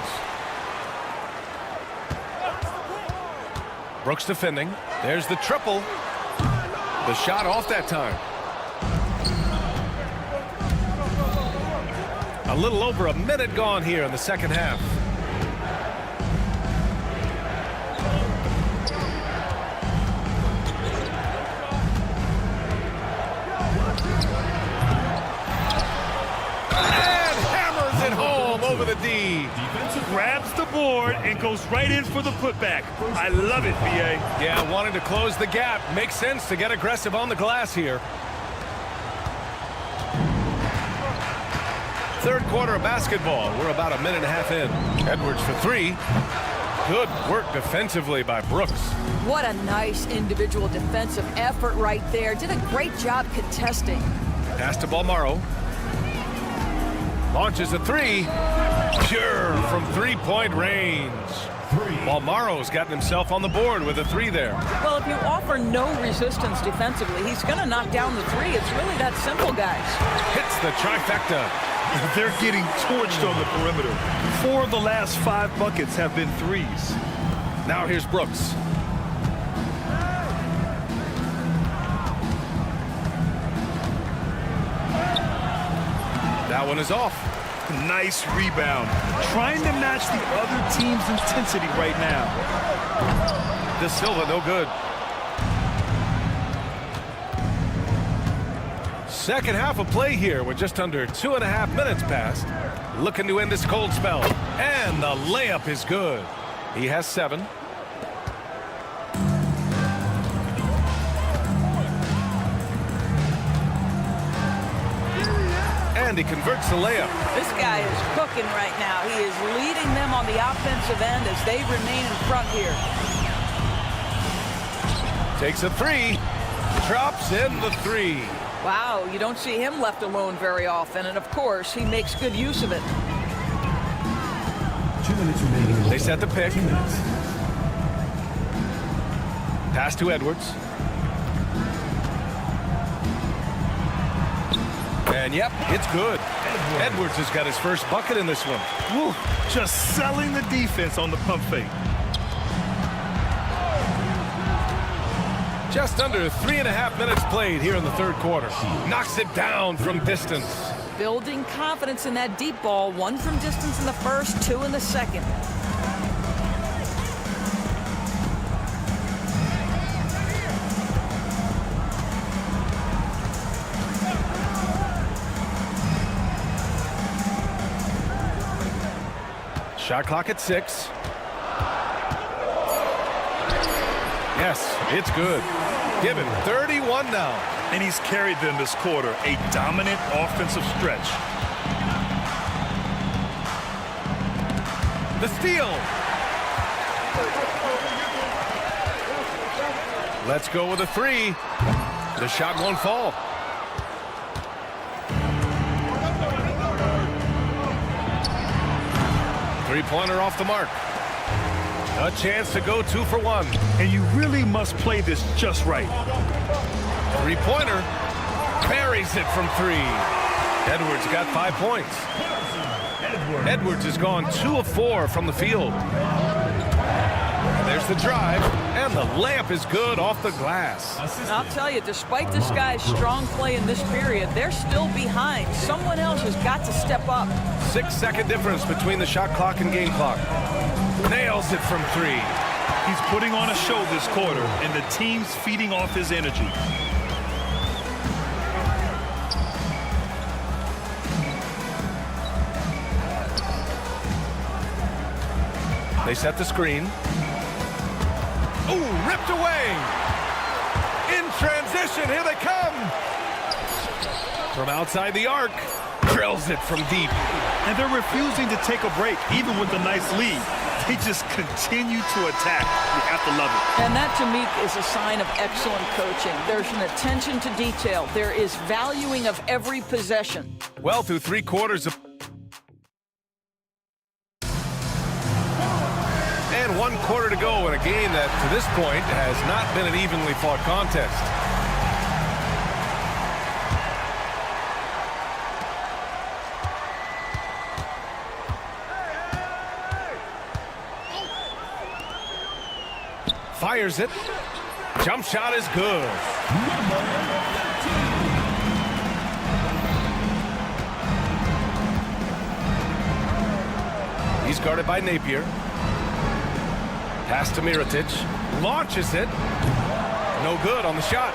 Speaker 9: Brooks defending. There's the triple. The shot off that time. A little over a minute gone here in the second half. And hammers it home over the D.
Speaker 10: Grabs the board and goes right in for the putback. I love it, B.A.
Speaker 9: Yeah, wanting to close the gap. Makes sense to get aggressive on the glass here. Third quarter of basketball. We're about a minute and a half in. Edwards for three. Good work defensively by Brooks.
Speaker 15: What a nice individual defensive effort right there. Did a great job contesting.
Speaker 9: Pass to Balmaro. Launches a three. Pure from three-point range. Balmaro's gotten himself on the board with a three there.
Speaker 15: Well, if you offer no resistance defensively, he's going to knock down the three. It's really that simple, guys.
Speaker 9: Hits the trifecta.
Speaker 10: They're getting torched on the perimeter. 4 of the last 5 buckets have been threes.
Speaker 9: Now here's Brooks. That one is off.
Speaker 10: Nice rebound. Trying to match the other team's intensity right now.
Speaker 9: De Silva, no good. Second half of play here with just under 2.5 minutes passed. Looking to end this cold spell. And the layup is good. He has 7. And he converts the layup.
Speaker 15: This guy is cooking right now. He is leading them on the offensive end as they remain in front here.
Speaker 9: Takes a three. Drops in the three.
Speaker 15: Wow, you don't see him left alone very often, and of course, he makes good use of it.
Speaker 6: 2 minutes remaining.
Speaker 9: They set the pick.
Speaker 6: 2 minutes.
Speaker 9: Pass to Edwards. And yep, it's good. Edwards has got his first bucket in this one.
Speaker 10: Woo, just selling the defense on the pump fake.
Speaker 9: Just under 3.5 minutes played here in the third quarter. Knocks it down from distance.
Speaker 15: Building confidence in that deep ball. 1 from distance in the first, 2 in the second.
Speaker 9: Shot clock at 6. Yes, it's good. Give him 31 now.
Speaker 10: And he's carried them this quarter. A dominant offensive stretch.
Speaker 9: The steal. Let's go with a three. The shot won't fall. Three-pointer off the mark. A chance to go 2 for 1.
Speaker 10: And you really must play this just right.
Speaker 9: Three-pointer. Buries it from 3. Edwards got 5 points. Edwards has gone 2 of 4 from the field. And there's the drive. And the layup is good off the glass.
Speaker 15: I'll tell you, despite this guy's strong play in this period, they're still behind. Someone else has got to step up.
Speaker 9: 6-second difference between the shot clock and game clock. Nails it from 3.
Speaker 10: He's putting on a show this quarter, and the team's feeding off his energy.
Speaker 9: They set the screen. Ooh, ripped away. In transition, here they come. From outside the arc, drills it from deep.
Speaker 10: And they're refusing to take a break, even with a nice lead. They just continue to attack. You have to love it.
Speaker 15: And that, to me, is a sign of excellent coaching. There's an attention to detail. There is valuing of every possession.
Speaker 9: Well, through 3 quarters of... And 1 quarter to go in a game that, to this point, has not been an evenly fought contest. Fires it. Jump shot is good. He's guarded by Napier. Pass to Mirotic. Launches it. No good on the shot.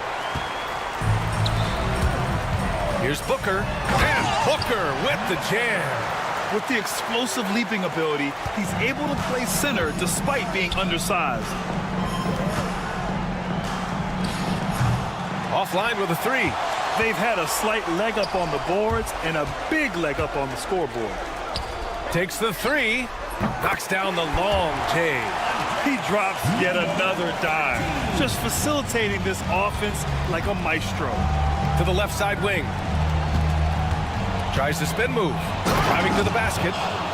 Speaker 9: Here's Booker. And Booker with the jam.
Speaker 10: With the explosive leaping ability, he's able to play center despite being undersized.
Speaker 9: Offline with a 3.
Speaker 10: They've had a slight leg up on the boards and a big leg up on the scoreboard.
Speaker 9: Takes the 3. Knocks down the long J.
Speaker 10: He drops yet another dime, just facilitating this offense like a maestro.
Speaker 9: To the left side wing. Tries the spin move. Driving to the basket.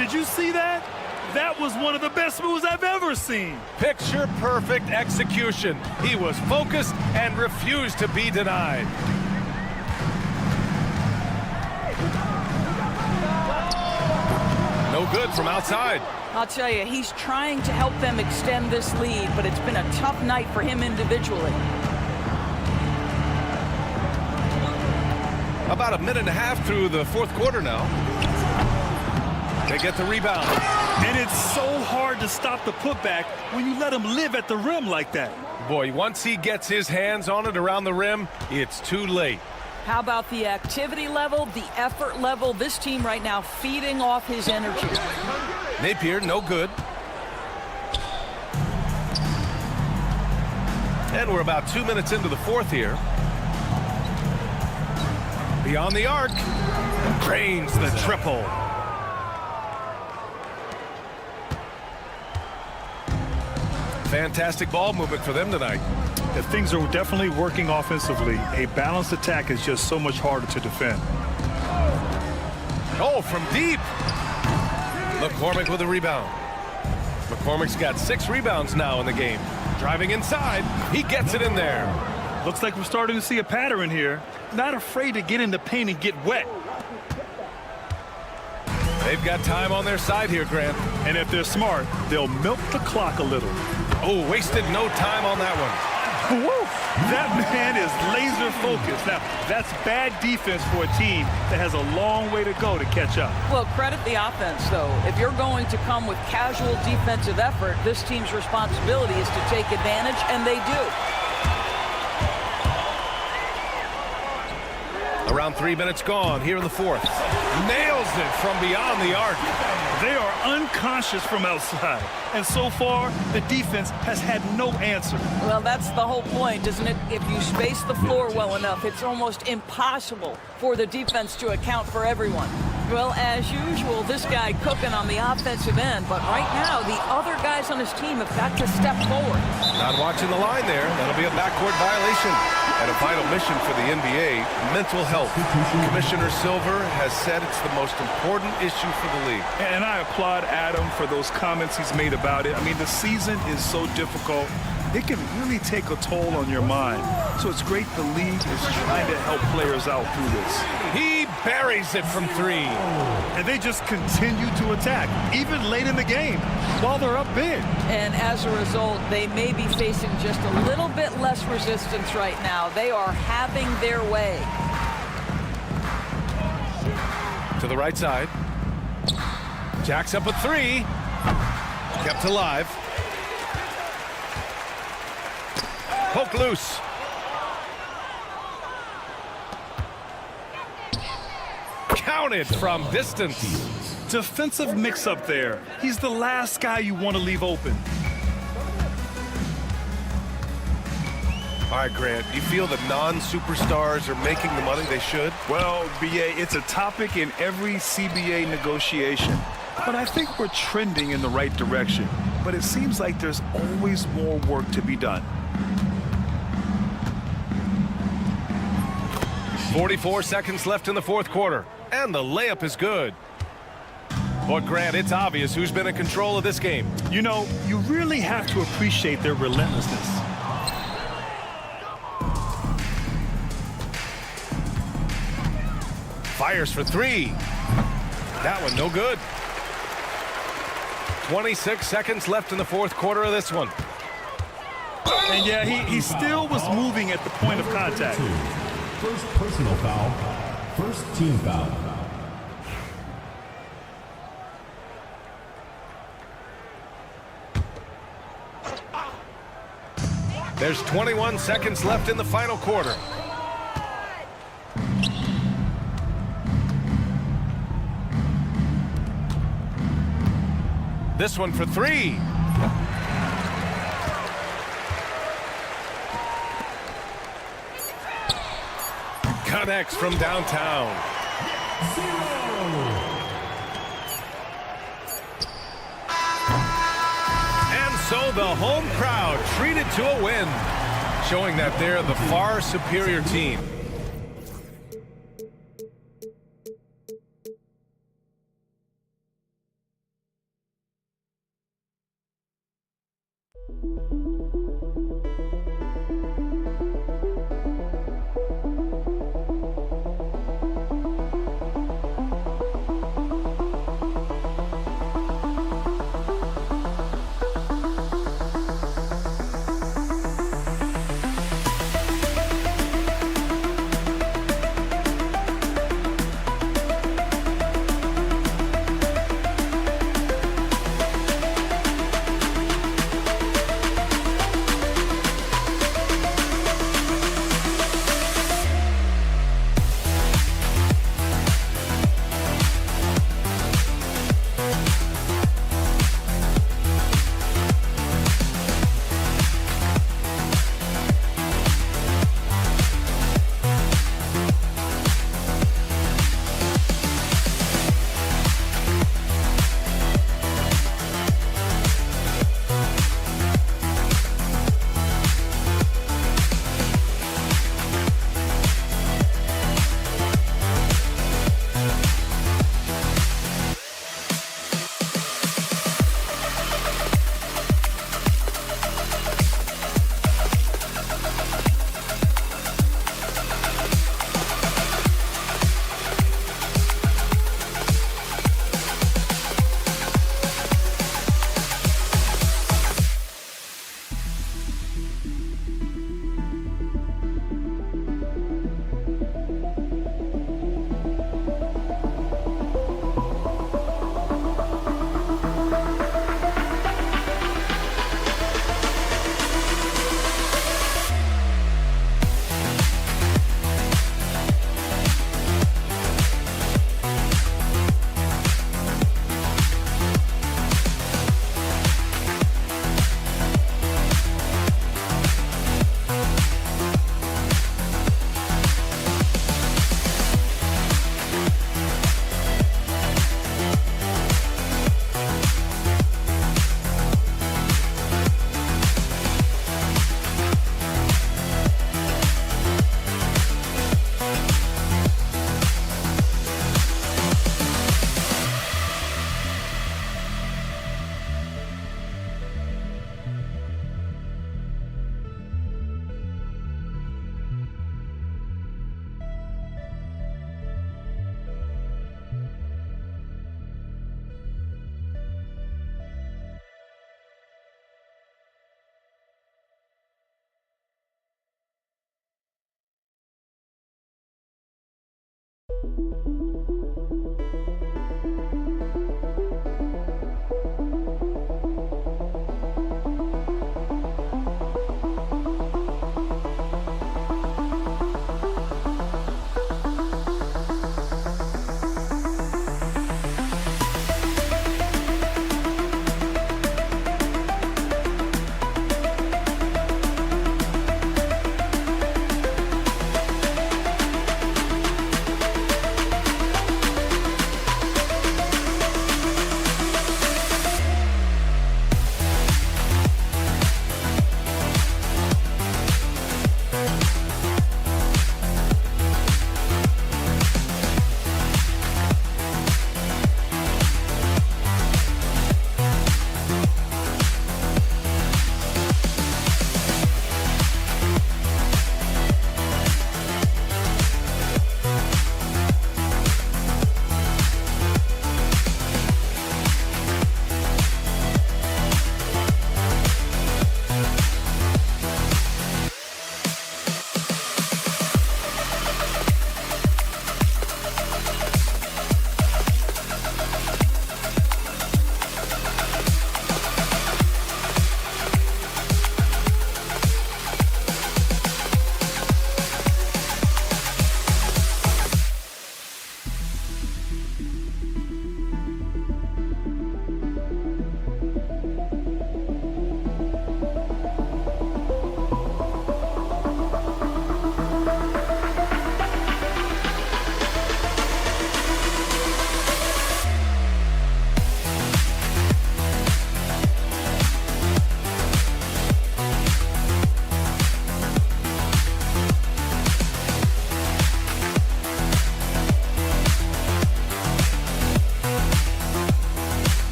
Speaker 10: Did you see that? That was one of the best moves I've ever seen.
Speaker 9: Picture perfect execution. He was focused and refused to be denied. No good from outside.
Speaker 15: I'll tell you, he's trying to help them extend this lead, but it's been a tough night for him individually.
Speaker 9: About a minute and a half through the 4th quarter now. They get the rebound.
Speaker 10: And it's so hard to stop the putback when you let him live at the rim like that.
Speaker 9: Boy, once he gets his hands on it around the rim, it's too late.
Speaker 15: How about the activity level, the effort level? This team right now feeding off his energy.
Speaker 9: Napier, no good. And we're about 2 minutes into the 4th here. Beyond the arc. Drains the triple. Fantastic ball movement for them tonight.
Speaker 10: If things are definitely working offensively, a balanced attack is just so much harder to defend.
Speaker 9: Oh, from deep. McCormick with a rebound. McCormick's got 6 rebounds now in the game. Driving inside, he gets it in there.
Speaker 10: Looks like we're starting to see a pattern here. Not afraid to get in the paint and get wet.
Speaker 9: They've got time on their side here, Grant.
Speaker 10: And if they're smart, they'll milk the clock a little.
Speaker 9: Oh, wasted no time on that one.
Speaker 10: Woo! That man is laser focused. Now, that's bad defense for a team that has a long way to go to catch up.
Speaker 15: Well, credit the offense, though. If you're going to come with casual defensive effort, this team's responsibility is to take advantage, and they do.
Speaker 9: Around 3 minutes gone here in the 4th. Nails it from beyond the arc.
Speaker 10: They are unconscious from outside. And so far, the defense has had no answer.
Speaker 15: Well, that's the whole point, isn't it? If you space the floor well enough, it's almost impossible for the defense to account for everyone. Well, as usual, this guy cooking on the offensive end, but right now, the other guys on his team have got to step forward.
Speaker 9: Not watching the line there. That'll be a backcourt violation. And a vital mission for the NBA, mental health. Commissioner Silver has said it's the most important issue for the league.
Speaker 10: And I applaud Adam for those comments he's made about it. I mean, the season is so difficult. It can really take a toll on your mind. So it's great the league is trying to help players out through this.
Speaker 9: He buries it from 3.
Speaker 10: And they just continue to attack, even late in the game, while they're up big.
Speaker 15: And as a result, they may be facing just a little bit less resistance right now. They are having their way.
Speaker 9: To the right side. Jacks up a 3. Kept alive. Poke loose. Counted from distance.
Speaker 10: Defensive mix-up there. He's the last guy you want to leave open.
Speaker 9: All right, Grant, do you feel the non-superstars are making the money they should?
Speaker 10: Well, BA, it's a topic in every CBA negotiation. But I think we're trending in the right direction. But it seems like there's always more work to be done.
Speaker 9: 44 seconds left in the 4th quarter. And the layup is good. But Grant, it's obvious who's been in control of this game.
Speaker 10: You know, you really have to appreciate their relentlessness.
Speaker 9: Fires for three. That one no good. 26 seconds left in the fourth quarter of this one.
Speaker 10: And yeah, he still was moving at the point of contact.
Speaker 6: First personal foul. First team foul.
Speaker 9: There's 21 seconds left in the final quarter. This one for three. Connects from downtown. And so the home crowd treated to a win, showing that they're the far superior team.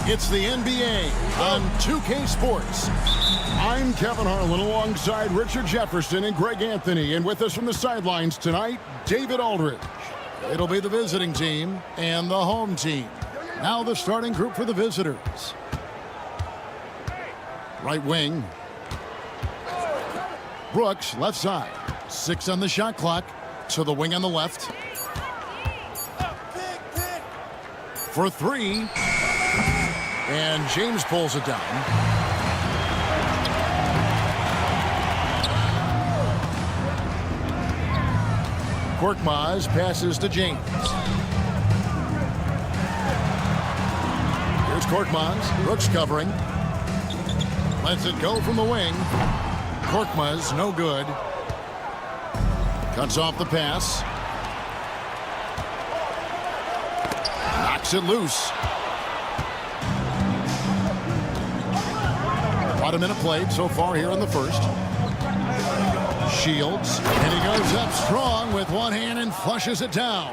Speaker 1: It's the NBA on 2K Sports. I'm Kevin Harlan alongside Richard Jefferson and Greg Anthony. And with us from the sidelines tonight, David Aldridge. It'll be the visiting team and the home team. Now the starting group for the visitors. Right wing. Brooks, left side. 6 on the shot clock. To the wing on the left. For 3. And James pulls it down. Korkmaz passes to James. Here's Korkmaz. Brooks covering. Lets it go from the wing. Korkmaz, no good. Cuts off the pass. Knocks it loose. About a minute played so far here in the first. Shields, and he goes up strong with one hand and flushes it down.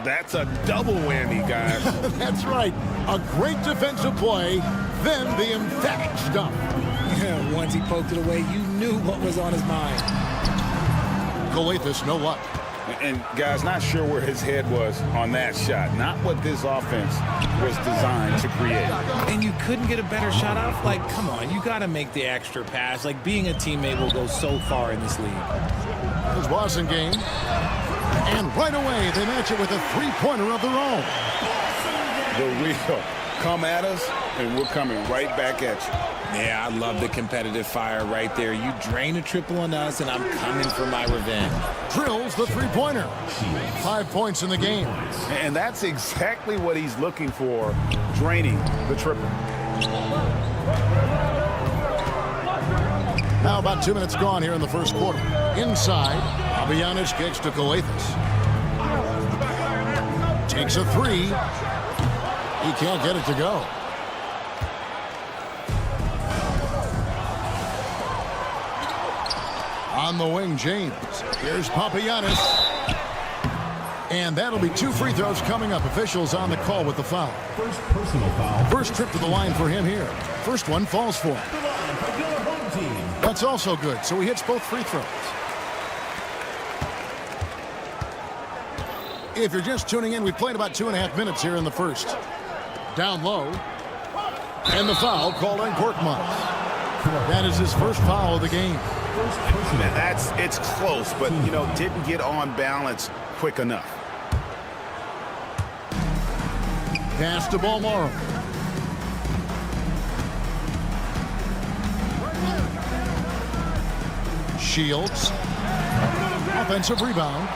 Speaker 5: That's a double whammy, guys.
Speaker 1: That's right. A great defensive play, then the emphatic stuff.
Speaker 16: Yeah, once he poked it away, you knew what was on his mind.
Speaker 1: Coletas, no luck.
Speaker 2: And guys, not sure where his head was on that shot. Not what this offense was designed to create.
Speaker 16: And you couldn't get a better shot off? Like, come on, you got to make the extra pass. Like, being a teammate will go so far in this league.
Speaker 1: There's Boston game. And right away, they match it with a three-pointer of their own.
Speaker 2: The real come at us, and we're coming right back at you.
Speaker 16: Yeah, I love the competitive fire right there. You drain a triple on us, and I'm coming for my revenge.
Speaker 1: Drills the three-pointer. 5 points in the game.
Speaker 2: And that's exactly what he's looking for, draining the triple.
Speaker 1: Now about 2 minutes gone here in the first quarter. Inside, Fabianic kicks to Coletas. Takes a three. He can't get it to go. On the wing, James. Here's Papagiannis. And that'll be 2 free throws coming up. Officials on the call with the foul.
Speaker 6: First personal foul.
Speaker 1: First trip to the line for him here. First one falls for him. That's also good, so he hits both free throws. If you're just tuning in, we've played about 2.5 minutes here in the first. Down low. And the foul called on Korkmaz. That is his first foul of the game.
Speaker 2: And it's close, but, didn't get on balance quick enough.
Speaker 1: Pass to Balmaro. Shields. Offensive rebound.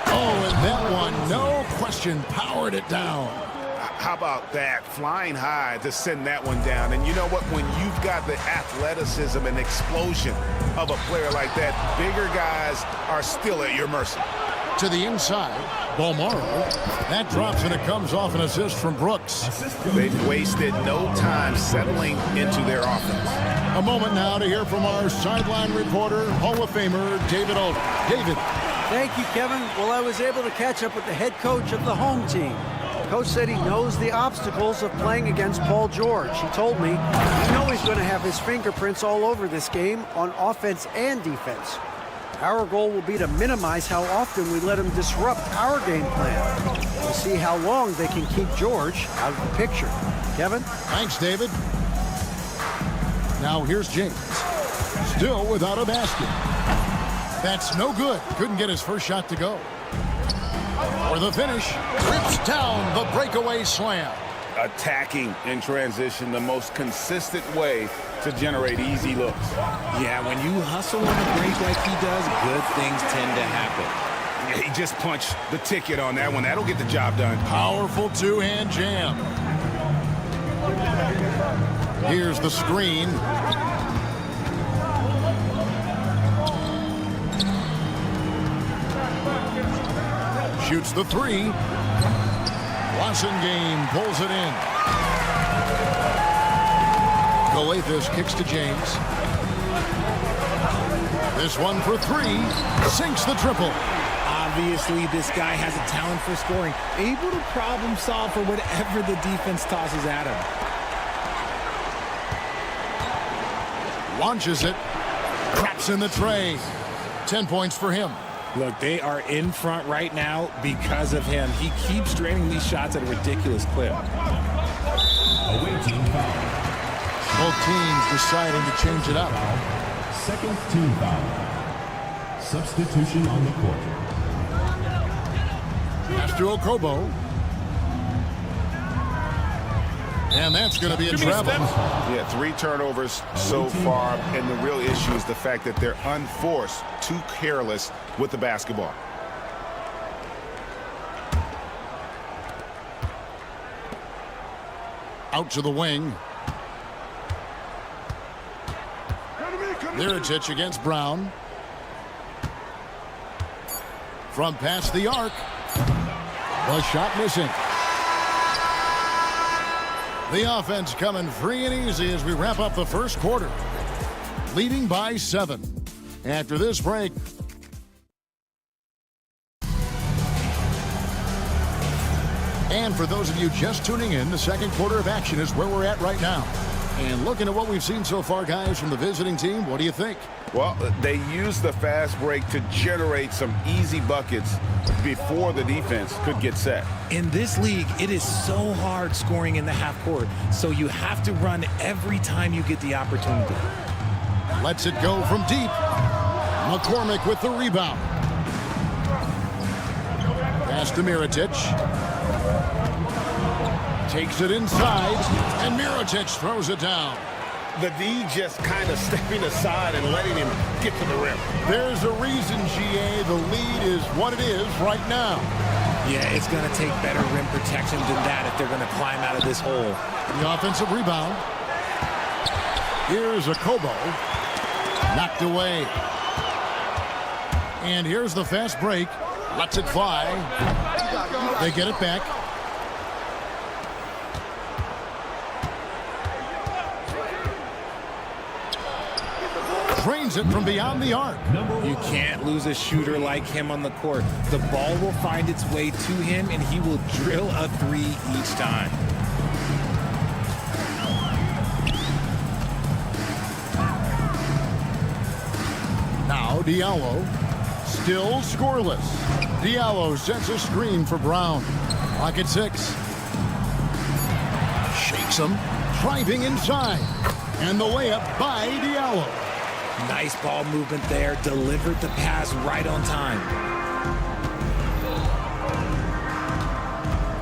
Speaker 1: Oh, and that one, no question, powered it down.
Speaker 2: How about that? Flying high to send that one down. And you know what? When you've got the athleticism and explosion of a player like that, bigger guys are still at your mercy.
Speaker 1: To the inside, Balmaro. That drops, and it comes off an assist from Brooks.
Speaker 2: They've wasted no time settling into their offense.
Speaker 1: A moment now to hear from our sideline reporter, Hall of Famer David Aldridge. David.
Speaker 4: Thank you, Kevin. Well, I was able to catch up with the head coach of the home team. Coach said he knows the obstacles of playing against Paul George. He told me he's going to have his fingerprints all over this game on offense and defense. Our goal will be to minimize how often we let him disrupt our game plan. We'll see how long they can keep George out of the picture. Kevin?
Speaker 1: Thanks, David. Now here's James. Still without a basket. That's no good. Couldn't get his first shot to go. For the finish, rips down the breakaway slam.
Speaker 2: Attacking in transition, the most consistent way to generate easy looks.
Speaker 16: Yeah, when you hustle on a break like he does, good things tend to happen.
Speaker 2: Yeah, he just punched the ticket on that one. That'll get the job done.
Speaker 1: Powerful two-hand jam. Here's the screen. Shoots the three. Game pulls it in. Galathis kicks to James. This one for three. Sinks the triple.
Speaker 16: Obviously, this guy has a talent for scoring. Able to problem solve for whatever the defense tosses at him.
Speaker 1: Launches it. Traps in the tray. 10 points for him.
Speaker 16: Look, they are in front right now because of him. He keeps draining these shots at a ridiculous clip.
Speaker 6: Away team foul.
Speaker 1: Both teams deciding to change it up.
Speaker 6: Second team foul. Substitution on the court.
Speaker 1: Pass to Okobo. And that's going to be a travel.
Speaker 2: Yeah, 3 turnovers so far, and the real issue is the fact that they're unforced, too careless with the basketball.
Speaker 1: Out to the wing. Mirotic against Brown. From past the arc. The shot missing. The offense coming free and easy as we wrap up the first quarter. Leading by 7. After this break. And for those of you just tuning in, the second quarter of action is where we're at right now. And looking at what we've seen so far, guys, from the visiting team, what do you think?
Speaker 2: Well, they used the fast break to generate some easy buckets before the defense could get set.
Speaker 16: In this league, it is so hard scoring in the half court, so you have to run every time you get the opportunity.
Speaker 1: Lets it go from deep. McCormick with the rebound. Pass to Mirotic. Takes it inside, and Mirotic throws it down.
Speaker 5: The D just kind of stepping aside and letting him get to the rim.
Speaker 1: There's a reason, GA, the lead is what it is right now.
Speaker 16: Yeah, it's going to take better rim protection than that if they're going to climb out of this hole.
Speaker 1: The offensive rebound. Here's a Kobo. Knocked away. And here's the fast break. Lets it fly. They get it back. drains it from beyond the arc.
Speaker 16: You can't lose a shooter like him on the court. The ball will find its way to him, and he will drill a three each time.
Speaker 1: Now Diallo, still scoreless. Diallo sets a screen for Brown. Clock at 6. Shakes him, driving inside. And the layup by Diallo.
Speaker 16: Nice ball movement there. Delivered the pass right on time.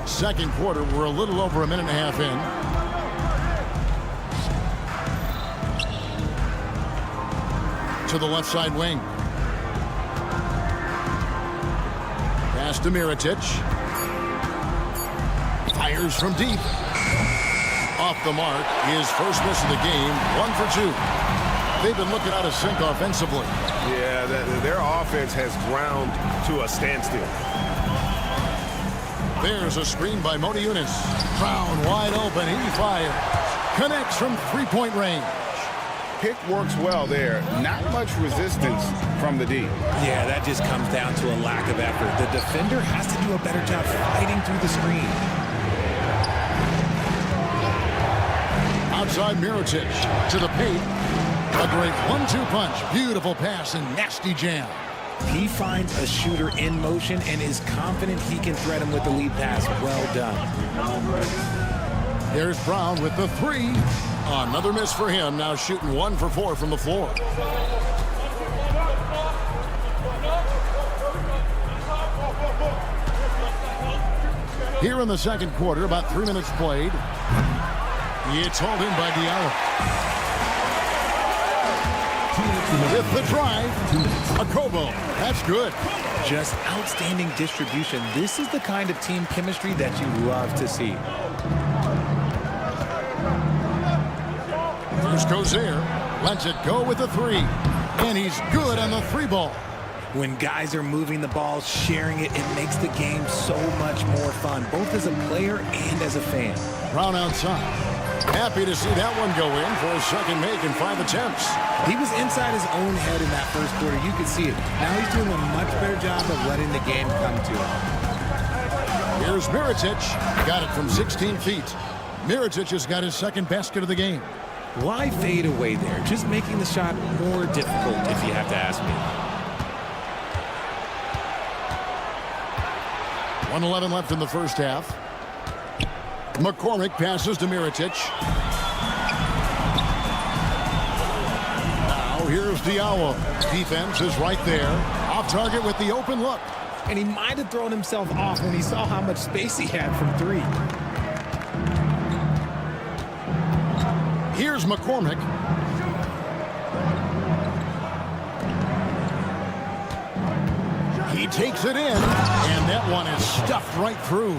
Speaker 1: Second quarter, we're a little over a minute and a half in. To the left side wing. Pass to Mirotic. Fires from deep. Off the mark. His first miss of the game. 1 for 2. They've been looking out of sync offensively.
Speaker 5: Yeah, their offense has ground to a standstill.
Speaker 1: There's a screen by Modi Yunus. Brown wide open. He fires. Connects from three-point range.
Speaker 2: Pick works well there. Not much resistance from the D.
Speaker 16: Yeah, that just comes down to a lack of effort. The defender has to do a better job fighting through the screen.
Speaker 1: Outside Mirotic to the paint. A great 1-2 punch. Beautiful pass and nasty jam.
Speaker 16: He finds a shooter in motion and is confident he can thread him with the lead pass. Well done.
Speaker 1: There's Brown with the 3. Another miss for him. Now shooting 1 for 4 from the floor. Here in the second quarter, about 3 minutes played. It's hauled in by Diallo. With the drive, Akobo. That's good.
Speaker 16: Just outstanding distribution. This is the kind of team chemistry that you love to see.
Speaker 1: First goes there. Lets it go with the 3. And he's good on the 3 ball.
Speaker 16: When guys are moving the ball, sharing it, it makes the game so much more fun, both as a player and as a fan.
Speaker 1: Brown outside. Happy to see that one go in for a second make in 5 attempts.
Speaker 16: He was inside his own head in that first quarter. You could see it. Now he's doing a much better job of letting the game come to him.
Speaker 1: Here's Mirotic. Got it from 16 feet. Mirotic has got his second basket of the game.
Speaker 16: Why fade away there? Just making the shot more difficult, if you have to ask me.
Speaker 1: 1:11 left in the first half. McCormick passes to Mirotic. Now here's Diallo. Defense is right there. Off target with the open look.
Speaker 16: And he might have thrown himself off when he saw how much space he had from 3.
Speaker 1: Here's McCormick. He takes it in, and that one is stuffed right through.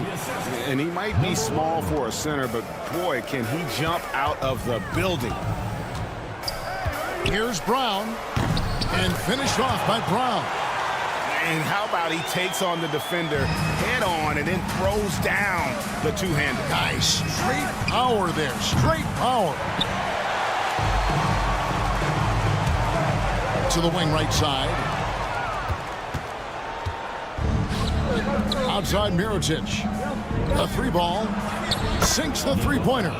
Speaker 5: And he might be small for a center, but boy, can he jump out of the building.
Speaker 1: Here's Brown, and finished off by Brown.
Speaker 5: And how about he takes on the defender head on and then throws down the two-hander.
Speaker 1: Nice straight power there, straight power. To the wing right side. Outside Mirotic. A 3 ball. Sinks the 3-pointer.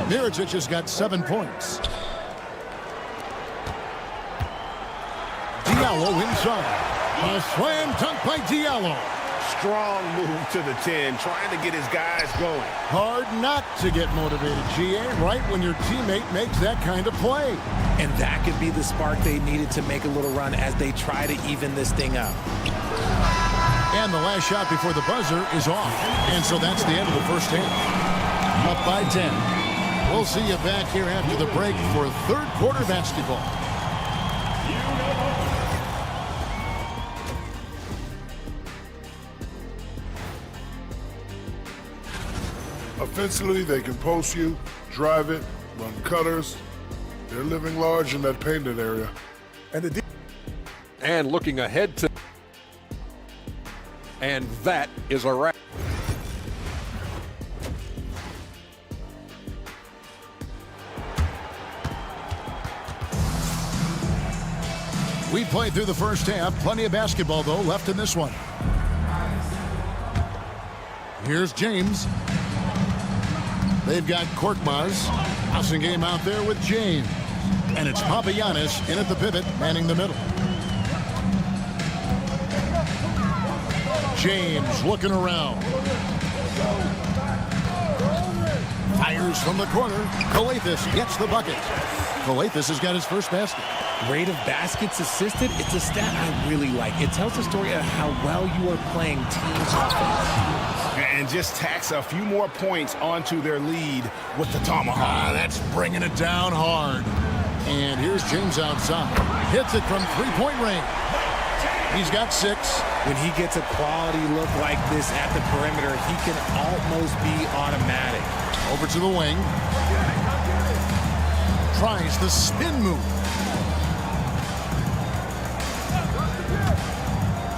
Speaker 1: Mirotic has got 7 points. Diallo inside. A slam dunk by Diallo.
Speaker 5: Strong move to the 10, trying to get his guys going.
Speaker 1: Hard not to get motivated, GA, right when your teammate makes that kind of play.
Speaker 16: And that could be the spark they needed to make a little run as they try to even this thing up.
Speaker 1: And the last shot before the buzzer is off. And so that's the end of the first half. Up by 10. We'll see you back here after the break for third quarter basketball.
Speaker 12: Offensively, they can post you, drive it, run cutters. They're living large in that painted area.
Speaker 8: And looking ahead to... And that is a wrap.
Speaker 1: We played through the first half. Plenty of basketball, though, left in this one. Here's James. They've got Korkmaz. Passing game out there with James. And it's Papagiannis in at the pivot, manning the middle. James looking around. Fires from the corner. Calathes gets the bucket. Calathes has got his first basket.
Speaker 16: Rate of baskets assisted, it's a stat I really like. It tells the story of how well you are playing team offense.
Speaker 5: And just tacks a few more points onto their lead with the tomahawk.
Speaker 1: That's bringing it down hard. And here's James outside. Hits it from three-point range. He's got 6.
Speaker 16: When he gets a quality look like this at the perimeter, he can almost be automatic.
Speaker 1: Over to the wing. Tries the spin move.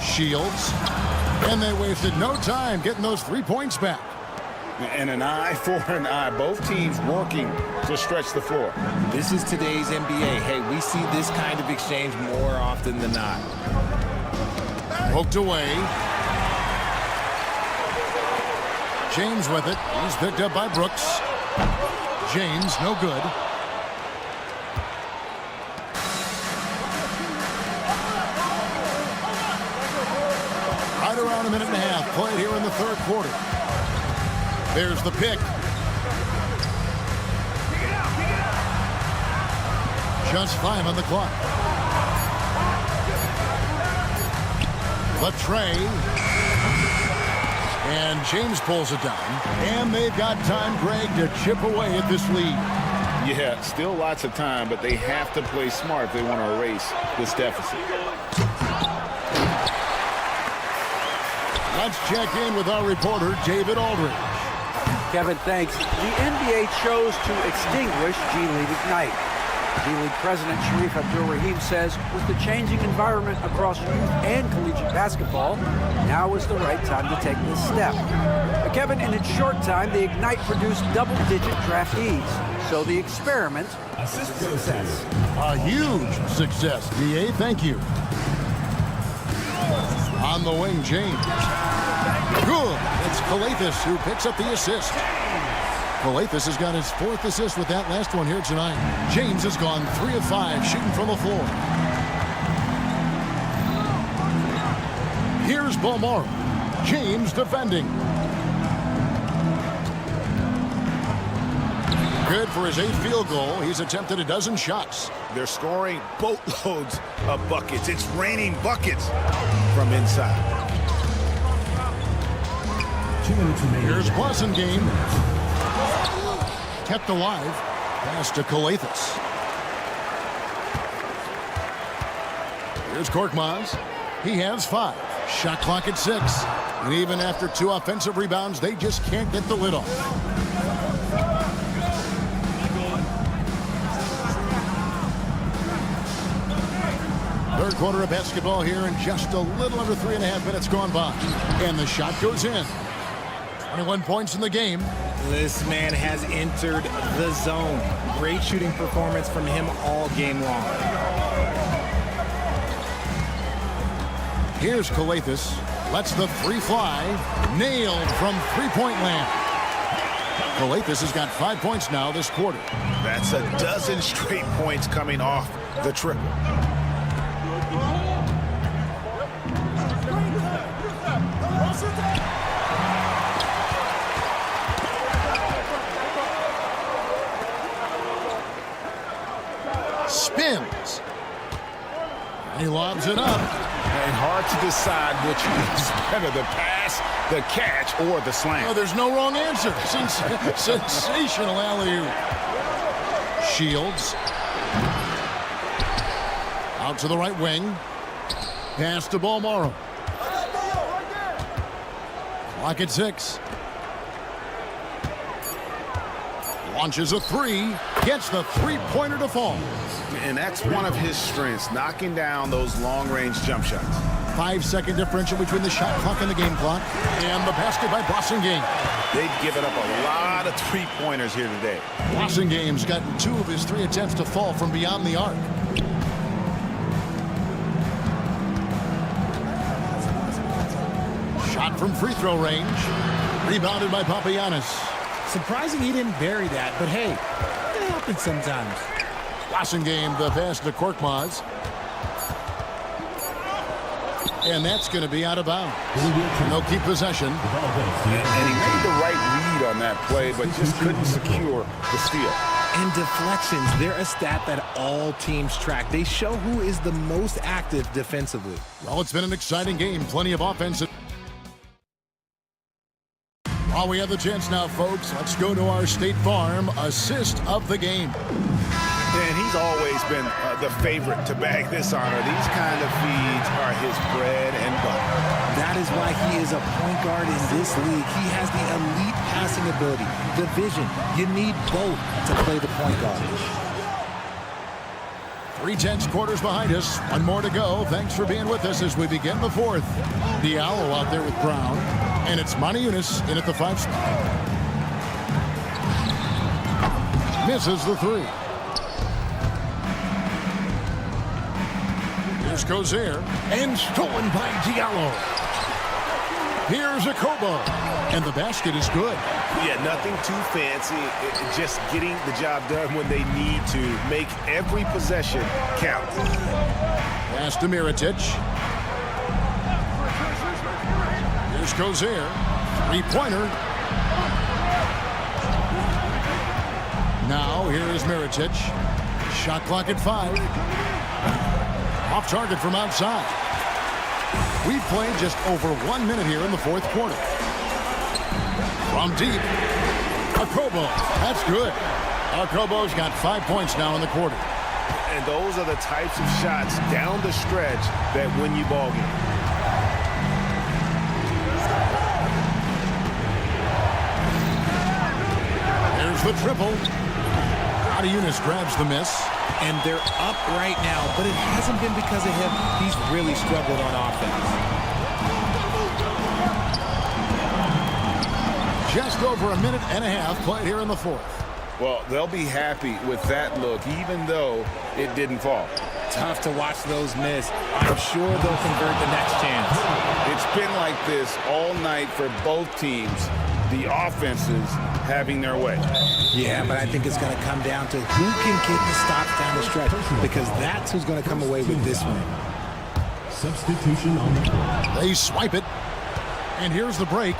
Speaker 1: Shields. And they wasted no time getting those 3 points back.
Speaker 2: And an eye for an eye. Both teams working to stretch the floor.
Speaker 16: This is today's NBA. Hey, we see this kind of exchange more often than not.
Speaker 1: Poked away. James with it. He's picked up by Brooks. James, no good. Right around a minute and a half played here in the third quarter. There's the pick. Just 5 on the clock. The tray. And James pulls it down. And they've got time, Greg, to chip away at this lead.
Speaker 2: Yeah, still lots of time, but they have to play smart if they want to erase this deficit.
Speaker 1: Let's check in with our reporter, David Aldridge.
Speaker 4: Kevin, thanks. The NBA chose to extinguish G League Ignite. G League President Sharif Abdul-Rahim says with the changing environment across youth and collegiate basketball, now is the right time to take this step. Kevin, in its short time, the Ignite produced double-digit draftees. So the experiment is a success.
Speaker 1: A huge success, DA. Thank you. On the wing, James. Good. It's Calathes who picks up the assist. Calathes has got his 4th assist with that last one here tonight. James has gone 3 of 5 shooting from the floor. Here's Balmore. James defending. Good for his 8th field goal. He's attempted a dozen shots.
Speaker 5: They're scoring boatloads of buckets. It's raining buckets from inside.
Speaker 1: Here's Blasingame. Kept alive. Pass to Calathes. Here's Korkmaz. He has 5. Shot clock at 6. And even after 2 offensive rebounds, they just can't get the lid off. Third quarter of basketball here, and just a little under 3.5 minutes gone by. And the shot goes in. 21 points in the game.
Speaker 16: This man has entered the zone. Great shooting performance from him all game long.
Speaker 1: Here's Calathes. Lets the 3 fly. Nailed from three-point land. Calathes has got 5 points now this quarter.
Speaker 5: That's a dozen straight points coming off the triple.
Speaker 1: Spins. He lobs it up.
Speaker 5: And hard to decide which is better, the pass, the catch, or the slam.
Speaker 1: Oh, there's no wrong answer. Sensational alley-oop. Shields. Out to the right wing. Pass to Balmore. Clock at 6. Launches a 3. Gets the 3-pointer to fall.
Speaker 5: And that's one of his strengths, knocking down those long-range jump shots.
Speaker 1: 5-second differential between the shot clock and the game clock. And the basket by Blasingame.
Speaker 5: They've given up a lot of 3-pointers here today.
Speaker 1: Blasingame gotten 2 of his 3 attempts to fall from beyond the arc. from free throw range. Rebounded by Papagiannis.
Speaker 16: Surprising he didn't bury that, but hey, it happens sometimes.
Speaker 1: Game the pass to Korkmaz. And that's going to be out of bounds. They'll keep possession.
Speaker 2: And he made the right read on that play, but just couldn't secure the steal.
Speaker 16: And deflections, they're a stat that all teams track. They show who is the most active defensively.
Speaker 1: Well, it's been an exciting game. Plenty of offense. While we have the chance now, folks, let's go to our State Farm assist of the game.
Speaker 5: And he's always been the favorite to bag this honor. These kind of feeds are his bread and butter.
Speaker 16: That is why he is a point guard in this league. He has the elite passing ability, the vision. You need both to play the point guard.
Speaker 1: 3/10 quarters behind us. One more to go. Thanks for being with us as we begin the fourth. Diallo out there with Brown. And it's Moniunas in at the 5 spot. Misses the 3. Here's Gozer. And stolen by Diallo. Here's Akobo. And the basket is good.
Speaker 5: Yeah, nothing too fancy. Just getting the job done when they need to. Make every possession count.
Speaker 1: Pass to Mirotic. Here's Gozer. 3-pointer. Now here is Mirotic. Shot clock at 5. Off target from outside. We've played just over 1 minute here in the fourth quarter. From deep. Akobo. That's good. Akobo's got 5 points now in the quarter.
Speaker 5: And those are the types of shots down the stretch that win you ball games.
Speaker 1: There's the triple. Moniunas grabs the miss.
Speaker 16: And they're up right now, but it hasn't been because of him. He's really struggled on offense.
Speaker 1: Just over a minute and a half played here in the fourth.
Speaker 2: Well, they'll be happy with that look, even though it didn't fall.
Speaker 16: Tough to watch those miss. I'm sure they'll convert the next chance.
Speaker 2: It's been like this all night for both teams. The offenses having their way.
Speaker 16: Yeah, but I think it's going to come down to who can get the stops down the stretch, because that's who's going to come away with this one.
Speaker 6: Substitution on the court.
Speaker 1: They swipe it. And here's the break.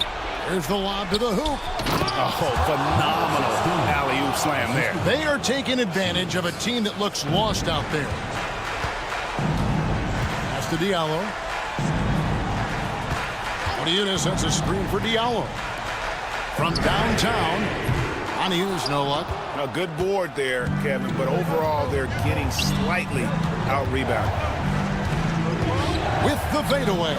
Speaker 1: Here's the lob to the hoop.
Speaker 5: Oh, phenomenal alley-oop slam there.
Speaker 1: They are taking advantage of a team that looks lost out there. Pass to Diallo. Moniunas sets a screen for Diallo. From downtown, Moniunas no luck.
Speaker 5: A good board there, Kevin, but overall they're getting slightly out-rebounded.
Speaker 1: With the fadeaway,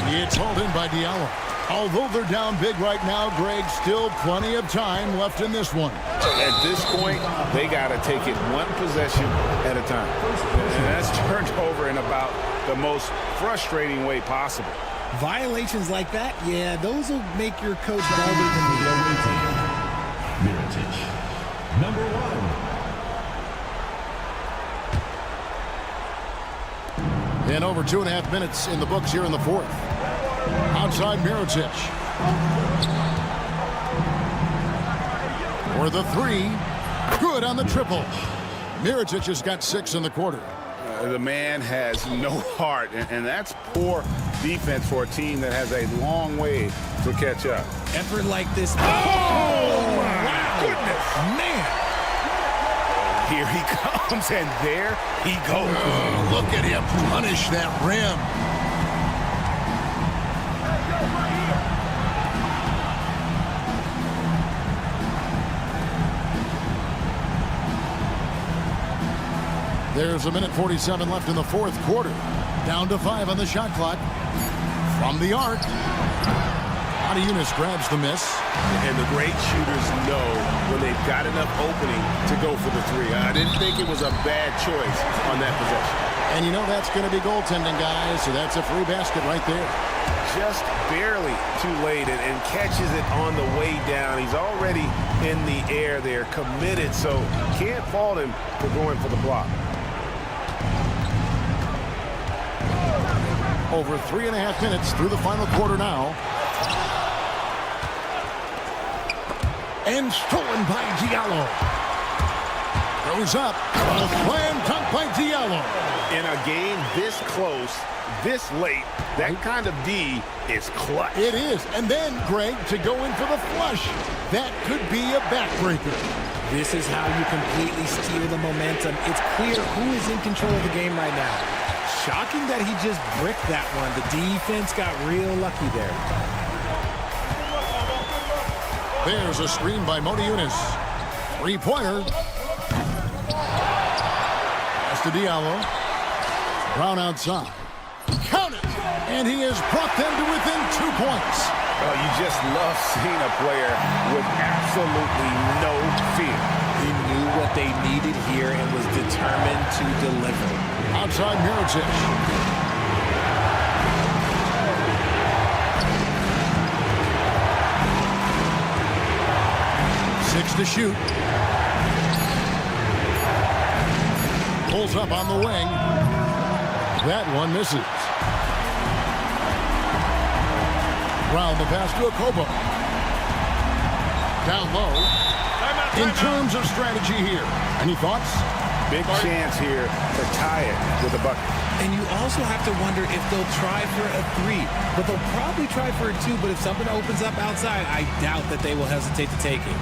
Speaker 1: it's hauled in by Diallo. Although they're down big right now, Greg, still plenty of time left in this one.
Speaker 5: At this point, they got to take it one possession at a time. And that's turned over in about the most frustrating way possible.
Speaker 16: Violations like that, yeah, those will make your coach bolder than the
Speaker 6: Mirotic, number 1.
Speaker 1: And over 2.5 minutes in the books here in the fourth. Outside Mirotic. For the 3. Good on the triple. Mirotic has got 6 in the quarter.
Speaker 2: The man has no heart, and that's poor defense for a team that has a long way to catch up.
Speaker 16: effort like this.
Speaker 5: Oh, my goodness.
Speaker 16: Man.
Speaker 5: Here he comes, and there he goes.
Speaker 1: Oh, look at him punish that rim. There's a minute 47 left in the fourth quarter. Down to 5 on the shot clock. From the arc. Moniunas grabs the miss.
Speaker 5: And the great shooters know when they've got enough opening to go for the 3. I didn't think it was a bad choice on that possession.
Speaker 1: And you know that's going to be goaltending, guys, so that's a free basket right there.
Speaker 5: Just barely too late and catches it on the way down. He's already in the air there, committed, so can't fault him for going for the block.
Speaker 1: Over 3.5 minutes through the final quarter now. And stolen by Diallo. Goes up. A slam dunk by Diallo.
Speaker 5: In a game this close, this late, that kind of D is clutch.
Speaker 1: It is. And then, Greg, to go in for the flush. That could be a backbreaker.
Speaker 16: This is how you completely steal the momentum. It's clear who is in control of the game right now. Shocking that he just bricked that one. The defense got real lucky there.
Speaker 1: There's a screen by Modi Yunus. Three-pointer. Pass to Diallo. Brown outside. Count it! And he has brought them to within 2 points.
Speaker 5: Well, you just love seeing a player with absolutely no fear.
Speaker 16: He knew what they needed here and was determined to deliver.
Speaker 1: Outside Mirotic. 6 to shoot. Pulls up on the wing. That one misses. Round the pass to Okobo. Down low. In terms of strategy here, any thoughts?
Speaker 5: Big chance here to tie it with a bucket.
Speaker 16: And you also have to wonder if they'll try for a 3. But they'll probably try for a 2. But if something opens up outside, I doubt that they will hesitate to take it.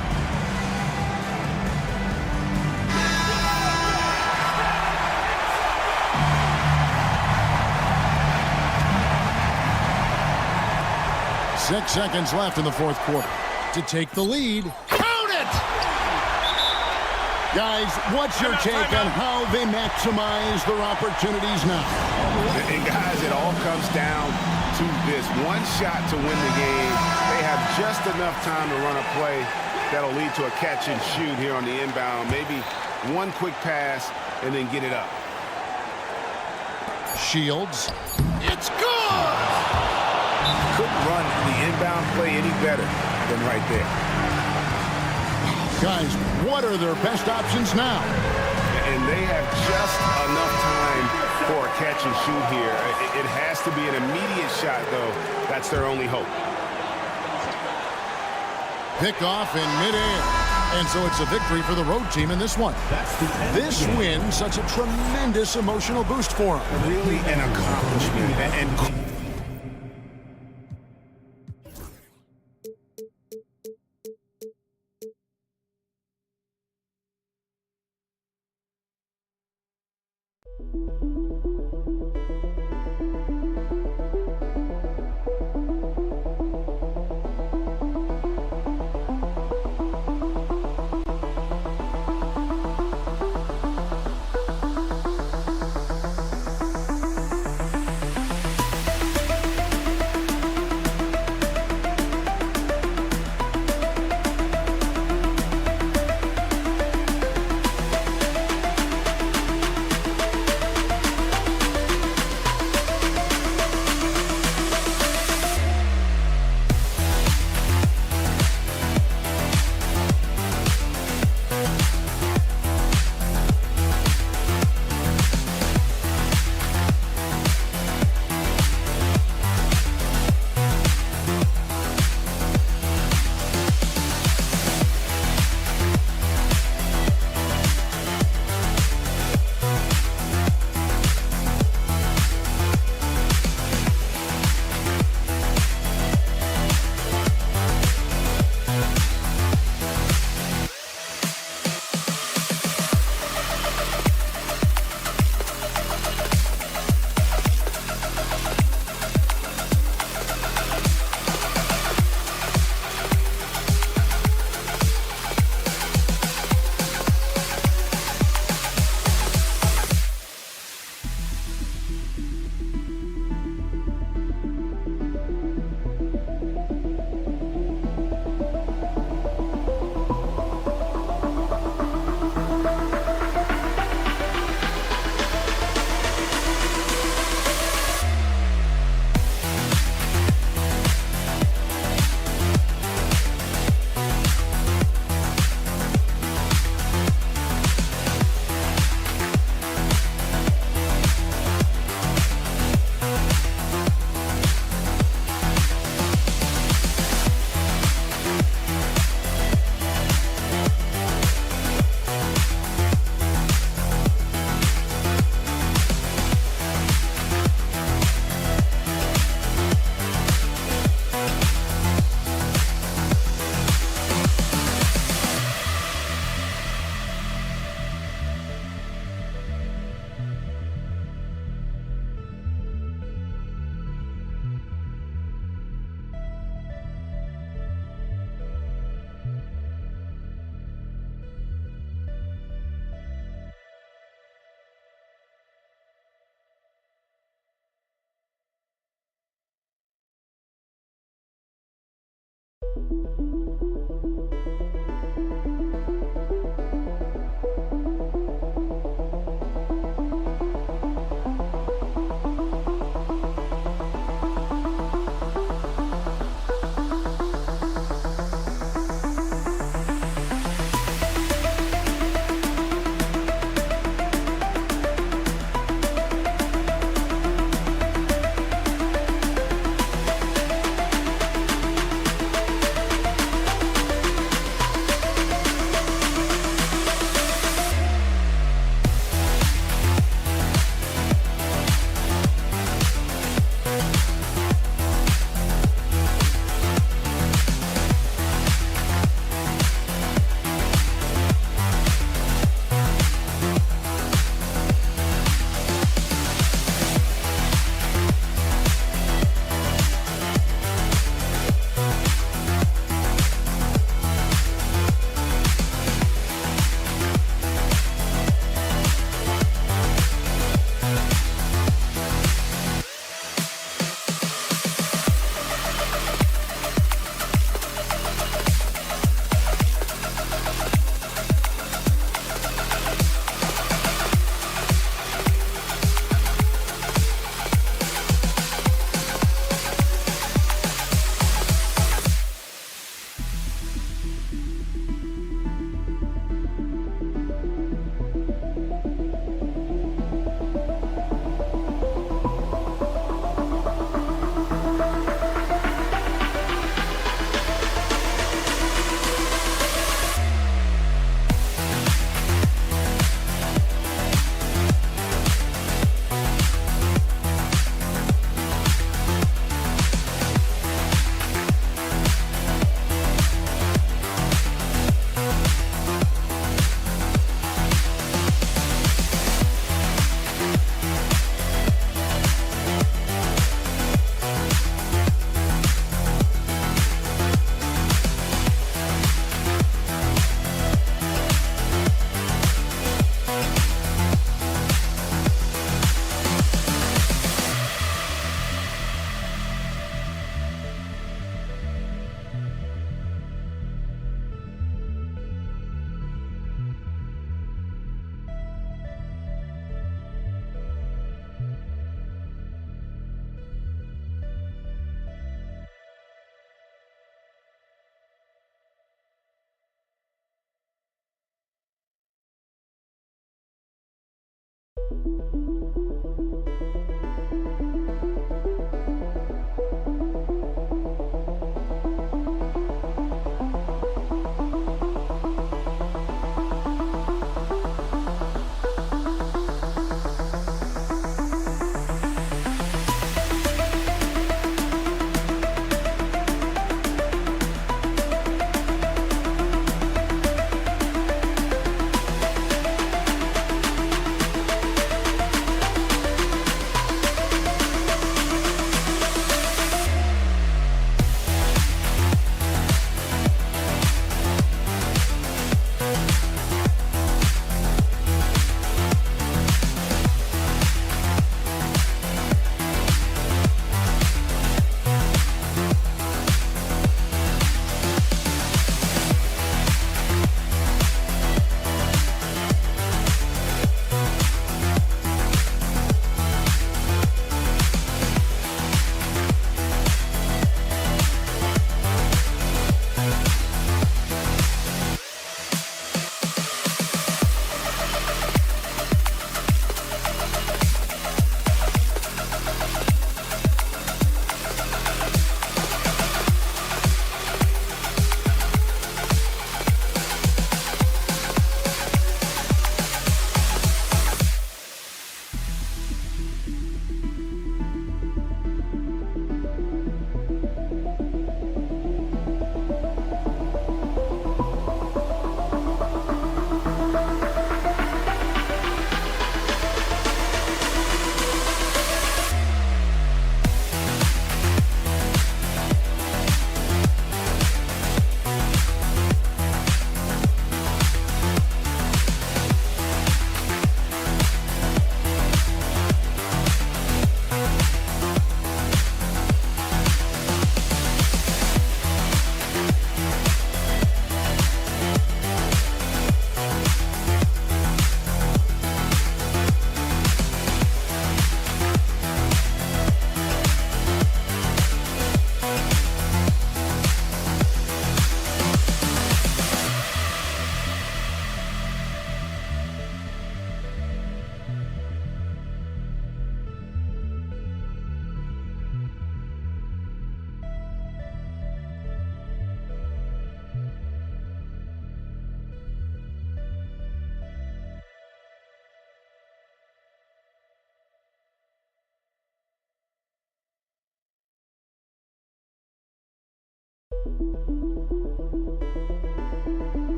Speaker 1: Six seconds left in the fourth quarter to take the lead. Count it! Guys, what's your take on how they maximize their opportunities now?
Speaker 5: And guys, it all comes down to this one shot to win the game. They have just enough time to run a play that'll lead to a catch and shoot here on the inbound. Maybe one quick pass and then get it up.
Speaker 1: Shields. It's good!
Speaker 5: Couldn't run the inbound play any better than right there.
Speaker 1: Guys, what are their best options now?
Speaker 5: And they have just enough time for a catch and shoot here. It has to be an immediate shot, though. That's their only hope.
Speaker 1: Pick off in midair. And so it's a victory for the road team in this one. This win, such a tremendous emotional boost for them.
Speaker 5: Really an accomplishment. And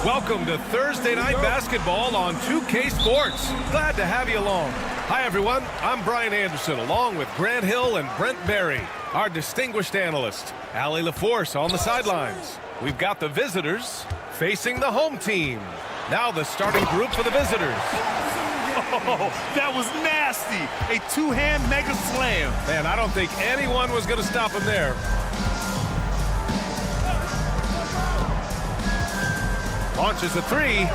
Speaker 9: Welcome to Thursday Night Basketball on 2K Sports. Glad to have you along. Hi, everyone. I'm Brian Anderson, along with Grant Hill and Brent Berry, our distinguished analyst. Allie LaForce on the sidelines. We've got the visitors facing the home team. Now the starting group for the visitors.
Speaker 10: Oh, that was nasty. A two-hand mega slam.
Speaker 9: Man, I don't think anyone was going to stop him there. Launches a three,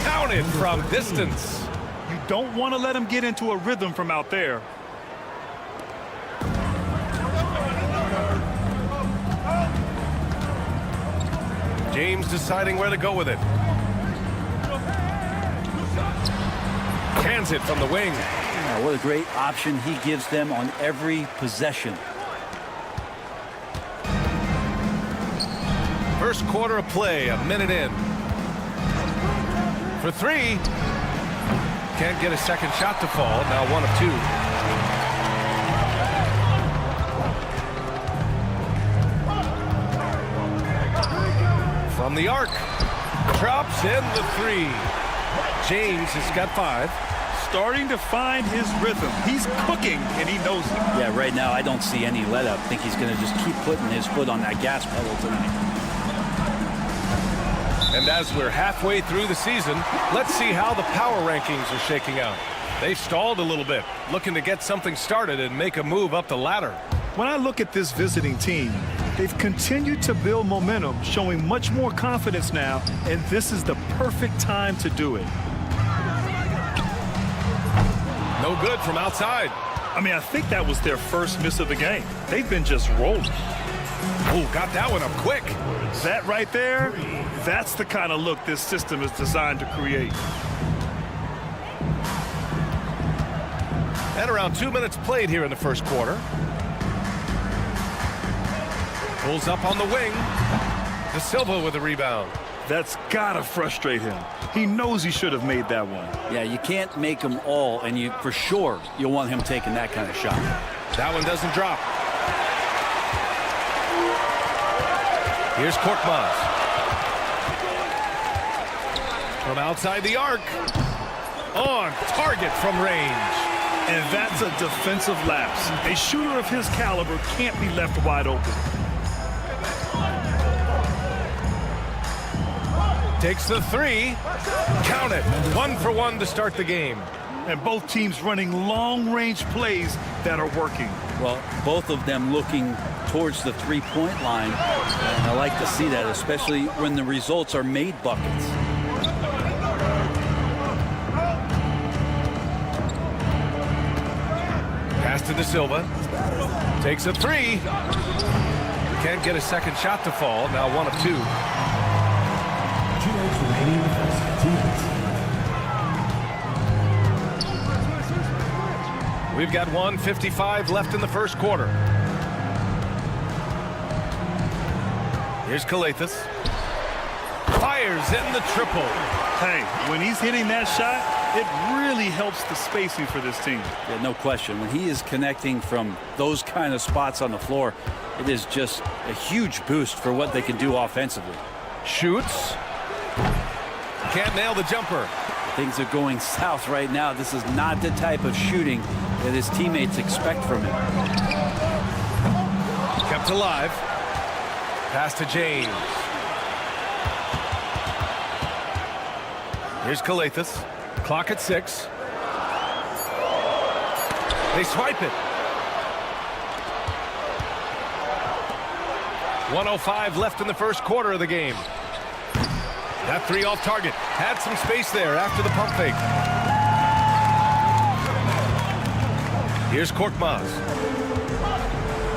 Speaker 9: counted from distance.
Speaker 10: You don't want to let him get into a rhythm from out there.
Speaker 9: James deciding where to go with it. Hands it from the wing.
Speaker 3: Yeah, what a great option he gives them on every possession.
Speaker 9: First quarter of play, a minute in. For three. Can't get a second shot to fall. Now 1 of 2. From the arc. Drops in the three. James has got 5.
Speaker 10: Starting to find his rhythm. He's cooking, and he knows it.
Speaker 3: Yeah, right now I don't see any let-up. I think he's going to just keep putting his foot on that gas pedal tonight.
Speaker 9: And as we're halfway through the season, let's see how the power rankings are shaking out. They've stalled a little bit, looking to get something started and make a move up the ladder.
Speaker 10: When I look at this visiting team, they've continued to build momentum, showing much more confidence now, and this is the perfect time to do it.
Speaker 9: No good from outside.
Speaker 10: I mean, I think that was their first miss of the game. They've been just rolling.
Speaker 9: Oh, got that one up quick.
Speaker 10: That right there, that's the kind of look this system is designed to create.
Speaker 9: And around 2 minutes played here in the first quarter. Pulls up on the wing. De Silva with a rebound.
Speaker 10: That's gotta frustrate him. He knows he should have made that one.
Speaker 3: Yeah, you can't make them all, and you for sure you'll want him taking that kind of shot.
Speaker 9: That one doesn't drop. Here's Korkmaz. From outside the arc. On target from range.
Speaker 10: And that's a defensive lapse. A shooter of his caliber can't be left wide open.
Speaker 9: Takes the three. Count it. 1 for 1 to start the game.
Speaker 10: And both teams running long-range plays that are working.
Speaker 3: Well, both of them looking towards the three-point line, and I like to see that, especially when the results are made buckets.
Speaker 9: Pass to De Silva. Takes a three. Can't get a second shot to fall. Now 1 of 2.
Speaker 6: 2 minutes remaining in the first. 2 minutes.
Speaker 9: We've got 1:55 left in the first quarter. Here's Calathis. Fires in the triple.
Speaker 10: Hey, when he's hitting that shot, it really helps the spacing for this team.
Speaker 3: Yeah, no question. When he is connecting from those kind of spots on the floor, it is just a huge boost for what they can do offensively.
Speaker 9: Shoots. Can't nail the jumper.
Speaker 3: Things are going south right now. This is not the type of shooting that his teammates expect from him.
Speaker 9: Kept alive. Pass to James. Here's Calathis. Clock at 6. They swipe it. 1:05 left in the first quarter of the game. That three off target. Had some space there after the pump fake. Here's Korkmaz.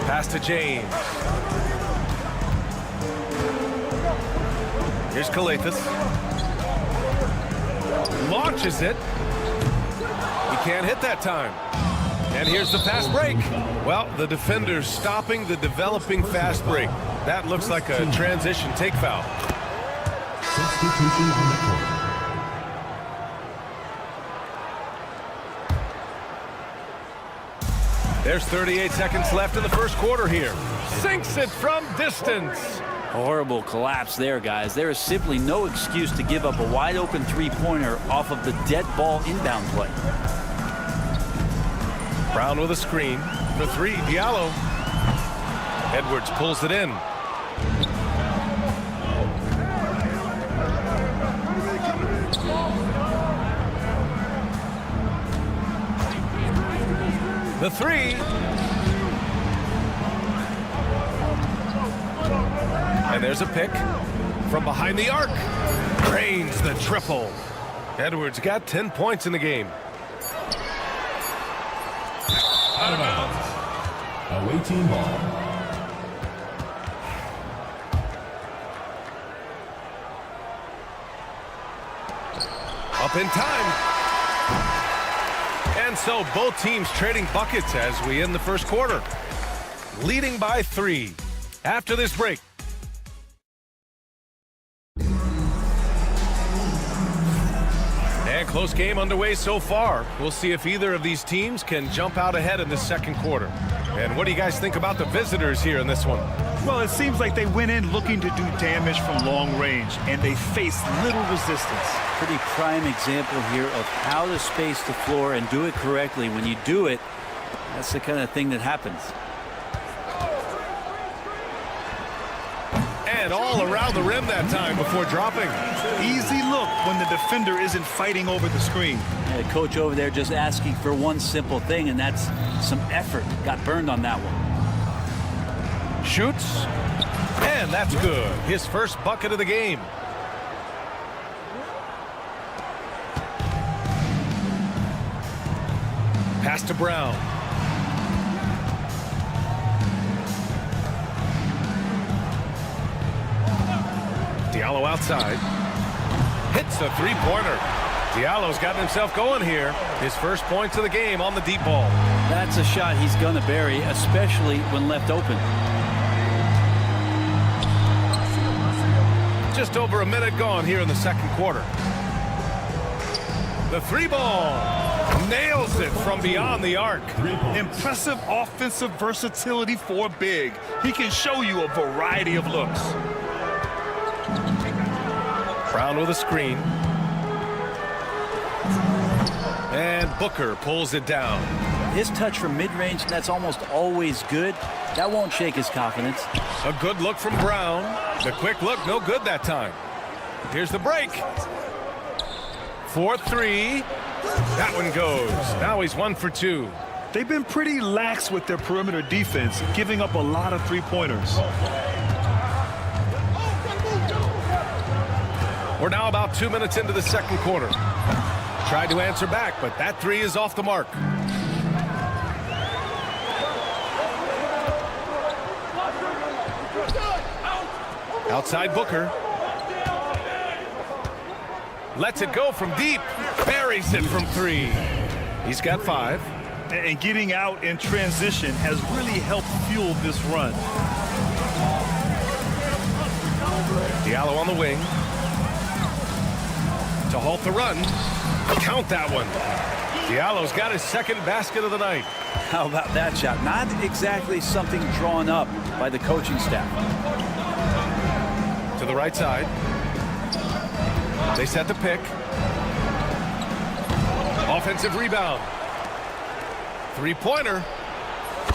Speaker 9: Pass to James. Here's Calathis. Launches it. He can't hit that time. And here's the fast break. Well, the defender's stopping the developing fast break. That looks like a transition take foul.
Speaker 6: Substitution on the court.
Speaker 9: There's 38 seconds left in the first quarter here. Sinks it from distance.
Speaker 3: Horrible collapse there, guys. There is simply no excuse to give up a wide-open three-pointer off of the dead ball inbound play.
Speaker 9: Brown with a screen. For 3, Diallo. Edwards pulls it in. The 3. And there's a pick from behind the arc. Drains the triple. Edwards got 10 points in the game.
Speaker 6: Out of bounds. Away team ball.
Speaker 9: Up in time. And so both teams trading buckets as we end the first quarter. Leading by 3. After this break. And close game underway so far. We'll see if either of these teams can jump out ahead in the second quarter. And what do you guys think about the visitors here in this one?
Speaker 10: Well, it seems like they went in looking to do damage from long range, and they faced little resistance.
Speaker 3: Pretty prime example here of how to space the floor and do it correctly. When you do it, that's the kind of thing that happens.
Speaker 9: And all around the rim that time before dropping.
Speaker 10: Easy look when the defender isn't fighting over the screen.
Speaker 3: The coach over there just asking for one simple thing, and that's some effort. Got burned on that one.
Speaker 9: Shoots. And that's good. His first bucket of the game. Pass to Brown. Diallo outside. Hits a three-pointer. Diallo's gotten himself going here. His first points of the game on the deep ball.
Speaker 3: That's a shot he's going to bury, especially when left open.
Speaker 9: Just over a minute gone here in the second quarter. The three ball. Nails it from beyond the arc.
Speaker 10: Impressive offensive versatility for big. He can show you a variety of looks.
Speaker 9: Brown with a screen. And Booker pulls it down.
Speaker 3: His touch from mid-range, that's almost always good. That won't shake his confidence.
Speaker 9: A good look from Brown. The quick look, no good that time. Here's the break. 4-3. That one goes. Now he's 1 for 2.
Speaker 10: They've been pretty lax with their perimeter defense, giving up a lot of three-pointers.
Speaker 9: We're now about 2 minutes into the second quarter. Tried to answer back, but that three is off the mark. Outside Booker. Lets it go from deep. Buries it from three. He's got 5.
Speaker 10: And getting out in transition has really helped fuel this run.
Speaker 9: Diallo on the wing. To halt the run. Count that one. Diallo's got his second basket of the night.
Speaker 3: How about that shot? Not exactly something drawn up by the coaching staff.
Speaker 9: To the right side. They set the pick. Offensive rebound. Three-pointer.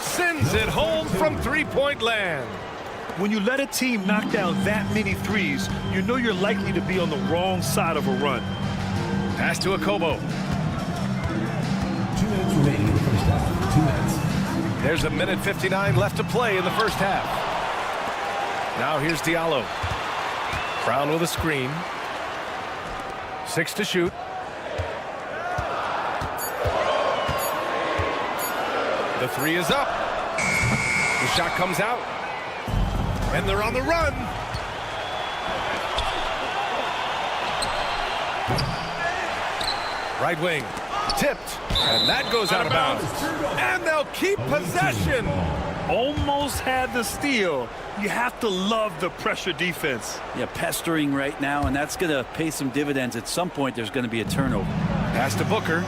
Speaker 9: Sends it home from three-point land.
Speaker 10: When you let a team knock down that many threes, you know you're likely to be on the wrong side of a run.
Speaker 9: Pass to Akobo.
Speaker 6: 2 minutes remaining in the first half. 2 minutes.
Speaker 9: There's 1:59 left to play in the first half. Now here's Diallo. Brown with a screen. 6 to shoot. The three is up. The shot comes out. And they're on the run. Right wing. Tipped. And that goes out of bounds. And they'll keep possession.
Speaker 10: Almost had the steal. You have to love the pressure defense.
Speaker 3: Yeah, pestering right now, and that's going to pay some dividends. At some point, there's going to be a turnover.
Speaker 9: Pass to Booker.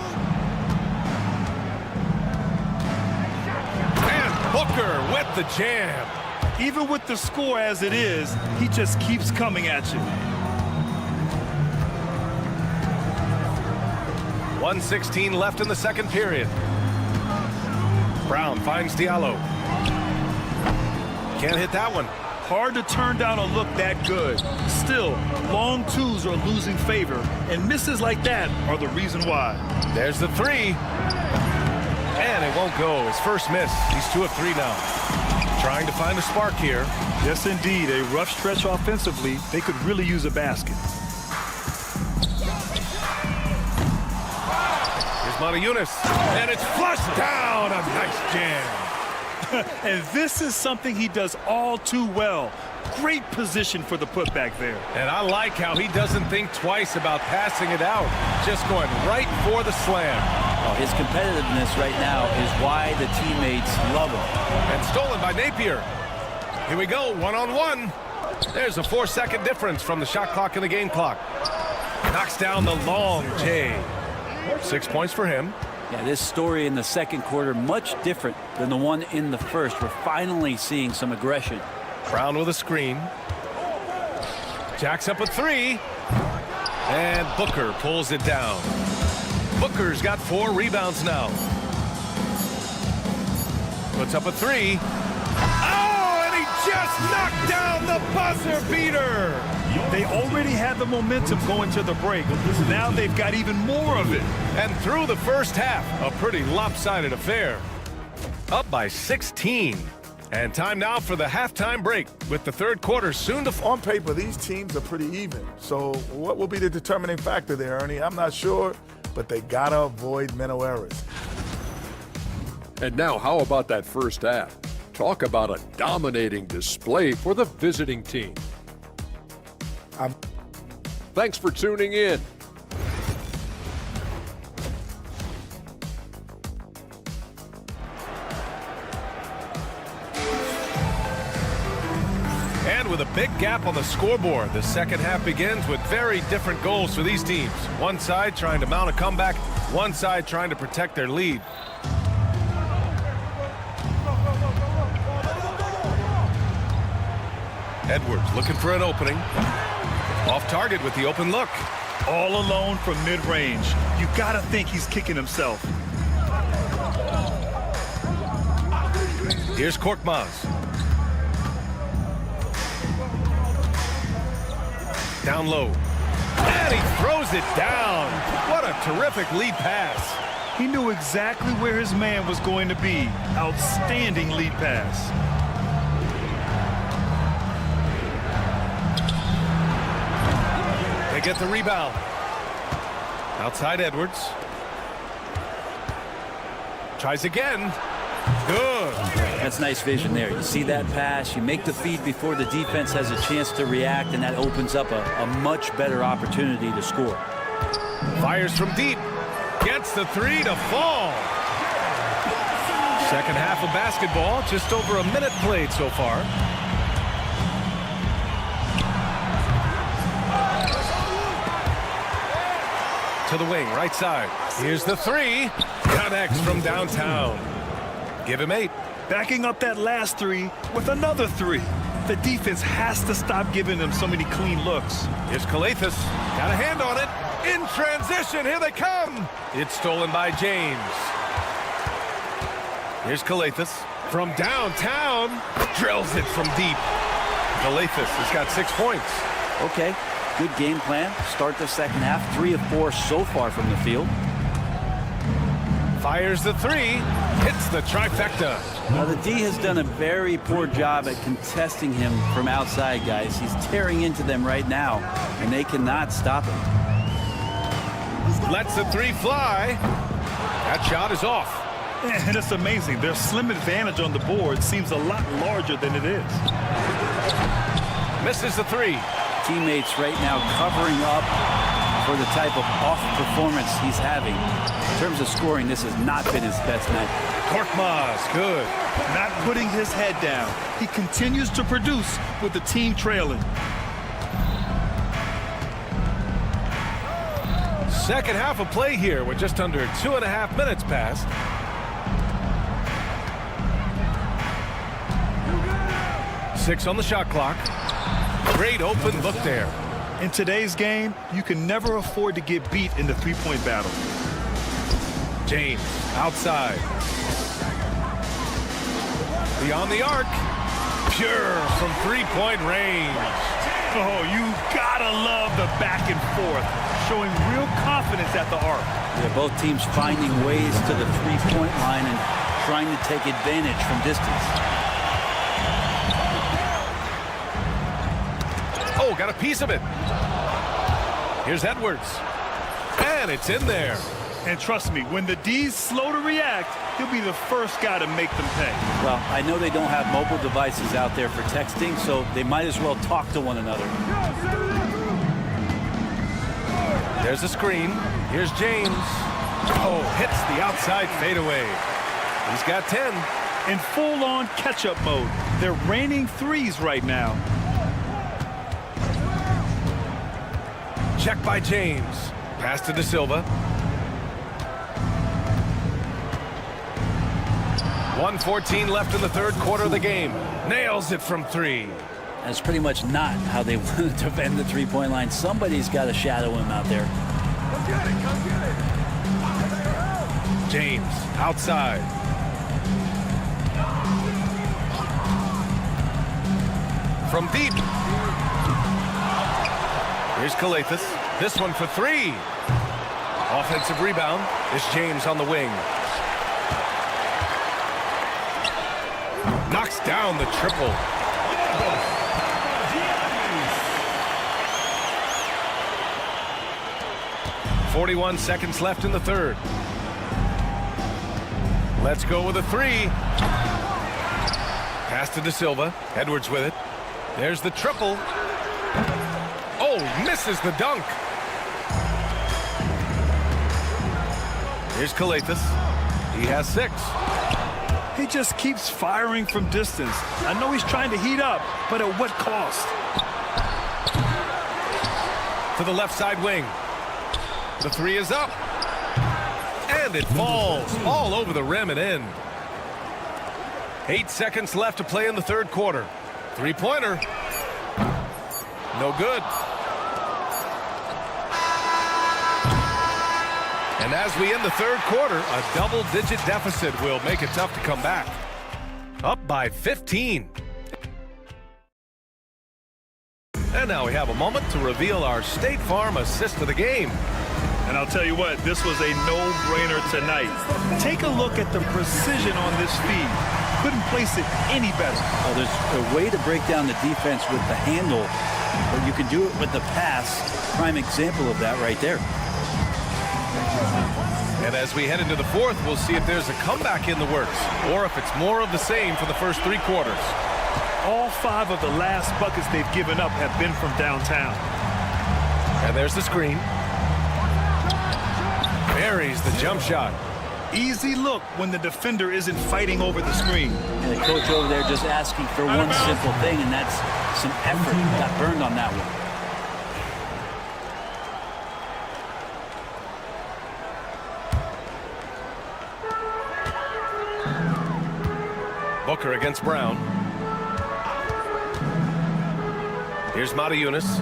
Speaker 9: And Booker with the jam.
Speaker 10: Even with the score as it is, he just keeps coming at you.
Speaker 9: 1:16 left in the second period. Brown finds Diallo. Can't hit that one.
Speaker 10: Hard to turn down a look that good. Still, long twos are losing favor, and misses like that are the reason why.
Speaker 9: There's the three. And it won't go. His first miss. He's 2 of 3 now. Trying to find a spark here.
Speaker 10: Yes, indeed. A rough stretch offensively. They could really use a basket.
Speaker 9: Here's Montejunas. And it's flushed down. A nice jam.
Speaker 10: And this is something he does all too well. Great position for the putback there.
Speaker 9: And I like how he doesn't think twice about passing it out. Just going right for the slam.
Speaker 3: Oh, his competitiveness right now is why the teammates love him.
Speaker 9: And stolen by Napier. Here we go, one-on-one. There's a 4-second difference from the shot clock and the game clock. Knocks down the long J. 6 points for him.
Speaker 3: Yeah, this story in the second quarter, much different than the one in the first. We're finally seeing some aggression.
Speaker 9: Brown with a screen. Jacks up a three. And Booker pulls it down. Booker's got 4 rebounds now. Puts up a three. Oh, and he just knocked down the buzzer beater.
Speaker 10: They already had the momentum going to the break. Now they've got even more of it.
Speaker 9: And through the first half, a pretty lopsided affair. Up by 16. And time now for the halftime break with the third quarter soon to...
Speaker 7: On paper, these teams are pretty even. So what will be the determining factor there, Ernie? I'm not sure, but they got to avoid mental errors.
Speaker 8: And now, how about that first half? Talk about a dominating display for the visiting team. Thanks for tuning in.
Speaker 9: And with a big gap on the scoreboard, the second half begins with very different goals for these teams. One side trying to mount a comeback, one side trying to protect their lead. Edwards looking for an opening. Off target with the open look.
Speaker 10: All alone from mid-range. You gotta think he's kicking himself.
Speaker 9: Here's Korkmaz. Down low. And he throws it down. What a terrific lead pass.
Speaker 10: He knew exactly where his man was going to be. Outstanding lead pass.
Speaker 9: They get the rebound. Outside Edwards. Tries again. Good.
Speaker 3: That's nice vision there. You see that pass, you make the feed before the defense has a chance to react, and that opens up a much better opportunity to score.
Speaker 9: Fires from deep. Gets the three to fall. Second half of basketball, just over a minute played so far. To the wing, right side. Here's the three. Connects from downtown. Give him 8.
Speaker 10: Backing up that last three with another 3. The defense has to stop giving them so many clean looks.
Speaker 9: Here's Calathis. Got a hand on it. In transition, here they come. It's stolen by James. Here's Calathis. From downtown. Drills it from deep. Calathis has got 6 points.
Speaker 3: Okay, good game plan. Start the second half. 3 of 4 so far from the field.
Speaker 9: Fires the 3. Hits the trifecta.
Speaker 3: Now, the D has done a very poor job at contesting him from outside, guys. He's tearing into them right now, and they cannot stop him.
Speaker 9: Lets the 3 fly. That shot is off.
Speaker 10: And it's amazing. Their slim advantage on the board seems a lot larger than it is.
Speaker 9: Misses the 3.
Speaker 3: Teammates right now covering up for the type of off performance he's having. In terms of scoring, this has not been his best night.
Speaker 9: Korkmaz, good.
Speaker 10: Not putting his head down. He continues to produce with the team trailing.
Speaker 9: Second half of play here with just under 2.5 minutes passed. Six on the shot clock. Great open look there.
Speaker 10: In today's game, you can never afford to get beat in the three-point battle.
Speaker 9: James outside. Beyond the arc. Pure from three-point range.
Speaker 10: Oh, you gotta love the back and forth, showing real confidence at the arc.
Speaker 3: Yeah, both teams finding ways to the three-point line and trying to take advantage from distance.
Speaker 9: Oh, got a piece of it. Here's Edwards. And it's in there.
Speaker 10: And trust me, when the D's slow to react, he'll be the first guy to make them pay.
Speaker 3: Well, I know they don't have mobile devices out there for texting, so they might as well talk to one another.
Speaker 9: There's a screen. Here's James. Oh, hits the outside fadeaway. He's got 10.
Speaker 10: In full-on catch-up mode. They're raining threes right now.
Speaker 9: Check by James. Pass to De Silva. 1:14 left in the third quarter of the game. Nails it from 3.
Speaker 3: That's pretty much not how they want to defend the three-point line. Somebody's got to shadow him out there.
Speaker 9: James outside. From deep. Here's Calathis. This one for 3. Offensive rebound. It's James on the wing. Knocks down the triple. .41 seconds left in the third. Let's go with a 3. Pass to De Silva. Edwards with it. There's the triple. Oh, misses the dunk. Here's Calathis. He has 6.
Speaker 10: He just keeps firing from distance. I know he's trying to heat up, but at what cost?
Speaker 9: To the left side wing. The 3 is up. And it falls all over the rim and in. 8 seconds left to play in the third quarter. Three-pointer. No good. And as we end the third quarter, a double-digit deficit will make it tough to come back. Up by 15. And now we have a moment to reveal our State Farm assist of the game.
Speaker 10: And I'll tell you what, this was a no-brainer tonight. Take a look at the precision on this feed. Couldn't place it any better.
Speaker 3: Well, there's a way to break down the defense with the handle, but you can do it with the pass. Prime example of that right there.
Speaker 9: And as we head into the fourth, we'll see if there's a comeback in the works or if it's more of the same for the first 3 quarters.
Speaker 10: All 5 of the last buckets they've given up have been from downtown.
Speaker 9: And there's the screen. Buries the jump shot.
Speaker 10: Easy look when the defender isn't fighting over the screen.
Speaker 3: And the coach over there just asking for one simple thing, and that's some effort. Got burned on that one.
Speaker 9: Booker against Brown. Here's Matajunas.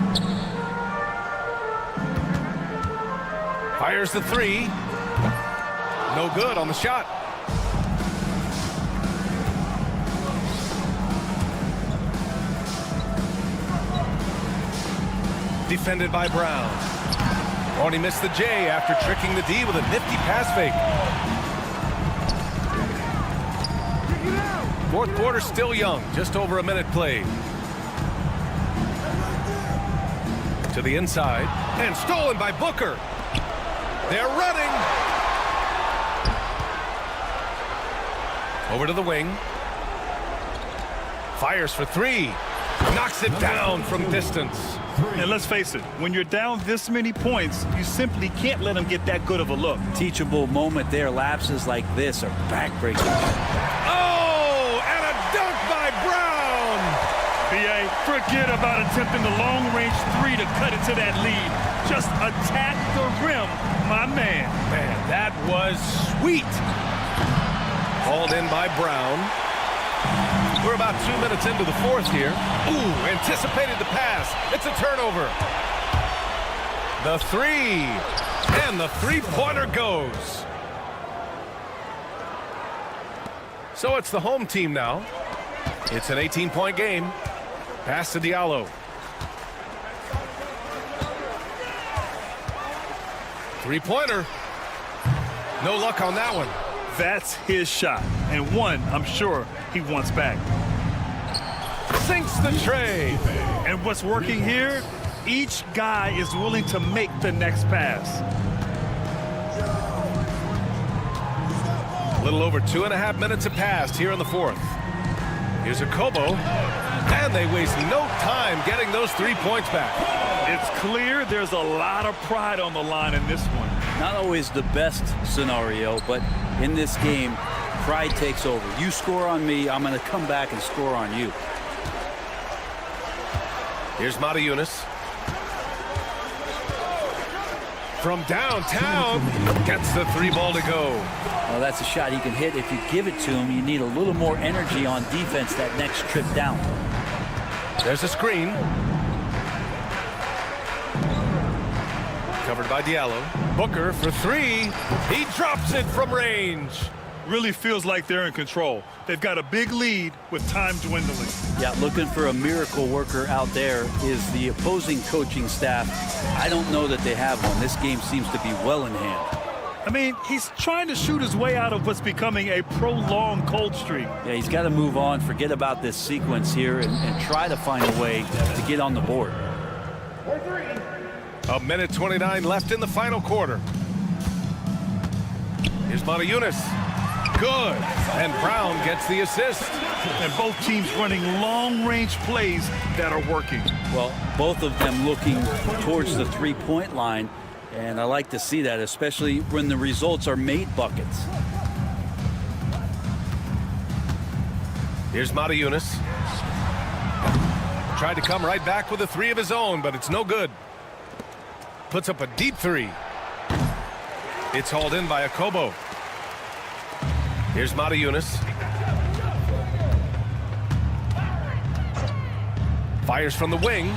Speaker 9: Fires the 3. No good on the shot. Defended by Brown. Oh, and he missed the J after tricking the D with a nifty pass fake. Fourth quarter still young, just over a minute played. To the inside, and stolen by Booker. They're running. Over to the wing. Fires for 3. Knocks it down from distance.
Speaker 10: And let's face it, when you're down this many points, you simply can't let them get that good of a look.
Speaker 3: Teachable moment there. Lapses like this are backbreaking.
Speaker 9: Oh, and a dunk by Brown.
Speaker 10: B.A., forget about attempting the long-range 3 to cut into that lead. Just attack the rim, my man.
Speaker 9: Man, that was sweet. Hauled in by Brown. We're about 2 minutes into the fourth here. Ooh, anticipated the pass. It's a turnover. The 3. And the three-pointer goes. So it's the home team now. It's an 18-point game. Pass to Diallo. Three-pointer. No luck on that one.
Speaker 10: That's his shot, and one I'm sure he wants back.
Speaker 9: Sinks the tray.
Speaker 10: And what's working here, each guy is willing to make the next pass.
Speaker 9: A little over 2.5 minutes have passed here in the fourth. Here's a Kobo, and they waste no time getting those 3 points back.
Speaker 10: It's clear there's a lot of pride on the line in this one.
Speaker 3: Not always the best scenario, but in this game, pride takes over. You score on me, I'm going to come back and score on you.
Speaker 9: Here's Matajunas. From downtown, gets the 3 ball to go.
Speaker 3: Well, that's a shot he can hit. If you give it to him, you need a little more energy on defense that next trip down.
Speaker 9: There's a screen. Covered by Diallo. Booker for 3. He drops it from range.
Speaker 10: Really feels like they're in control. They've got a big lead with time dwindling.
Speaker 3: Yeah, looking for a miracle worker out there is the opposing coaching staff. I don't know that they have one. This game seems to be well in hand.
Speaker 10: I mean, he's trying to shoot his way out of what's becoming a prolonged cold streak.
Speaker 3: Yeah, he's got to move on, forget about this sequence here, and try to find a way to get on the board.
Speaker 9: 1:29 left in the final quarter. Here's Matajunas. Good. And Brown gets the assist.
Speaker 10: And both teams running long-range plays that are working.
Speaker 3: Well, both of them looking towards the three-point line. And I like to see that, especially when the results are made buckets.
Speaker 9: Here's Matajunas. Tried to come right back with a 3 of his own, but it's no good. Puts up a deep 3. It's hauled in by Akobo. Here's Matajunas. Fires from the wing.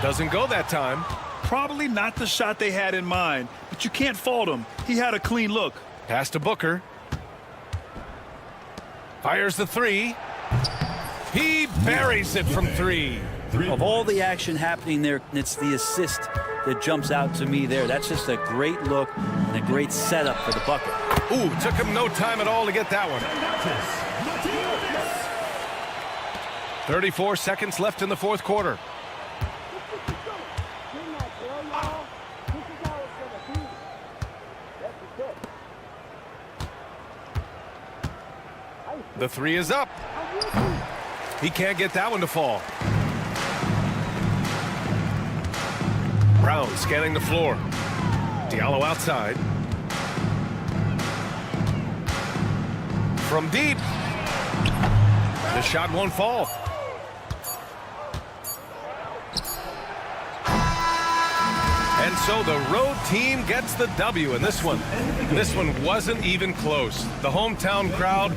Speaker 9: Doesn't go that time.
Speaker 10: Probably not the shot they had in mind, but you can't fault him. He had a clean look.
Speaker 9: Pass to Booker. Fires the 3. He buries it from 3.
Speaker 3: Of all the action happening there, it's the assist that jumps out to me there. That's just a great look and a great setup for the bucket.
Speaker 9: Ooh, took him no time at all to get that one. 34 seconds left in the fourth quarter. The three is up. He can't get that one to fall. Brown scanning the floor. Diallo outside. From deep. The shot won't fall. And so the road team gets the W in this one. This one wasn't even close. The hometown crowd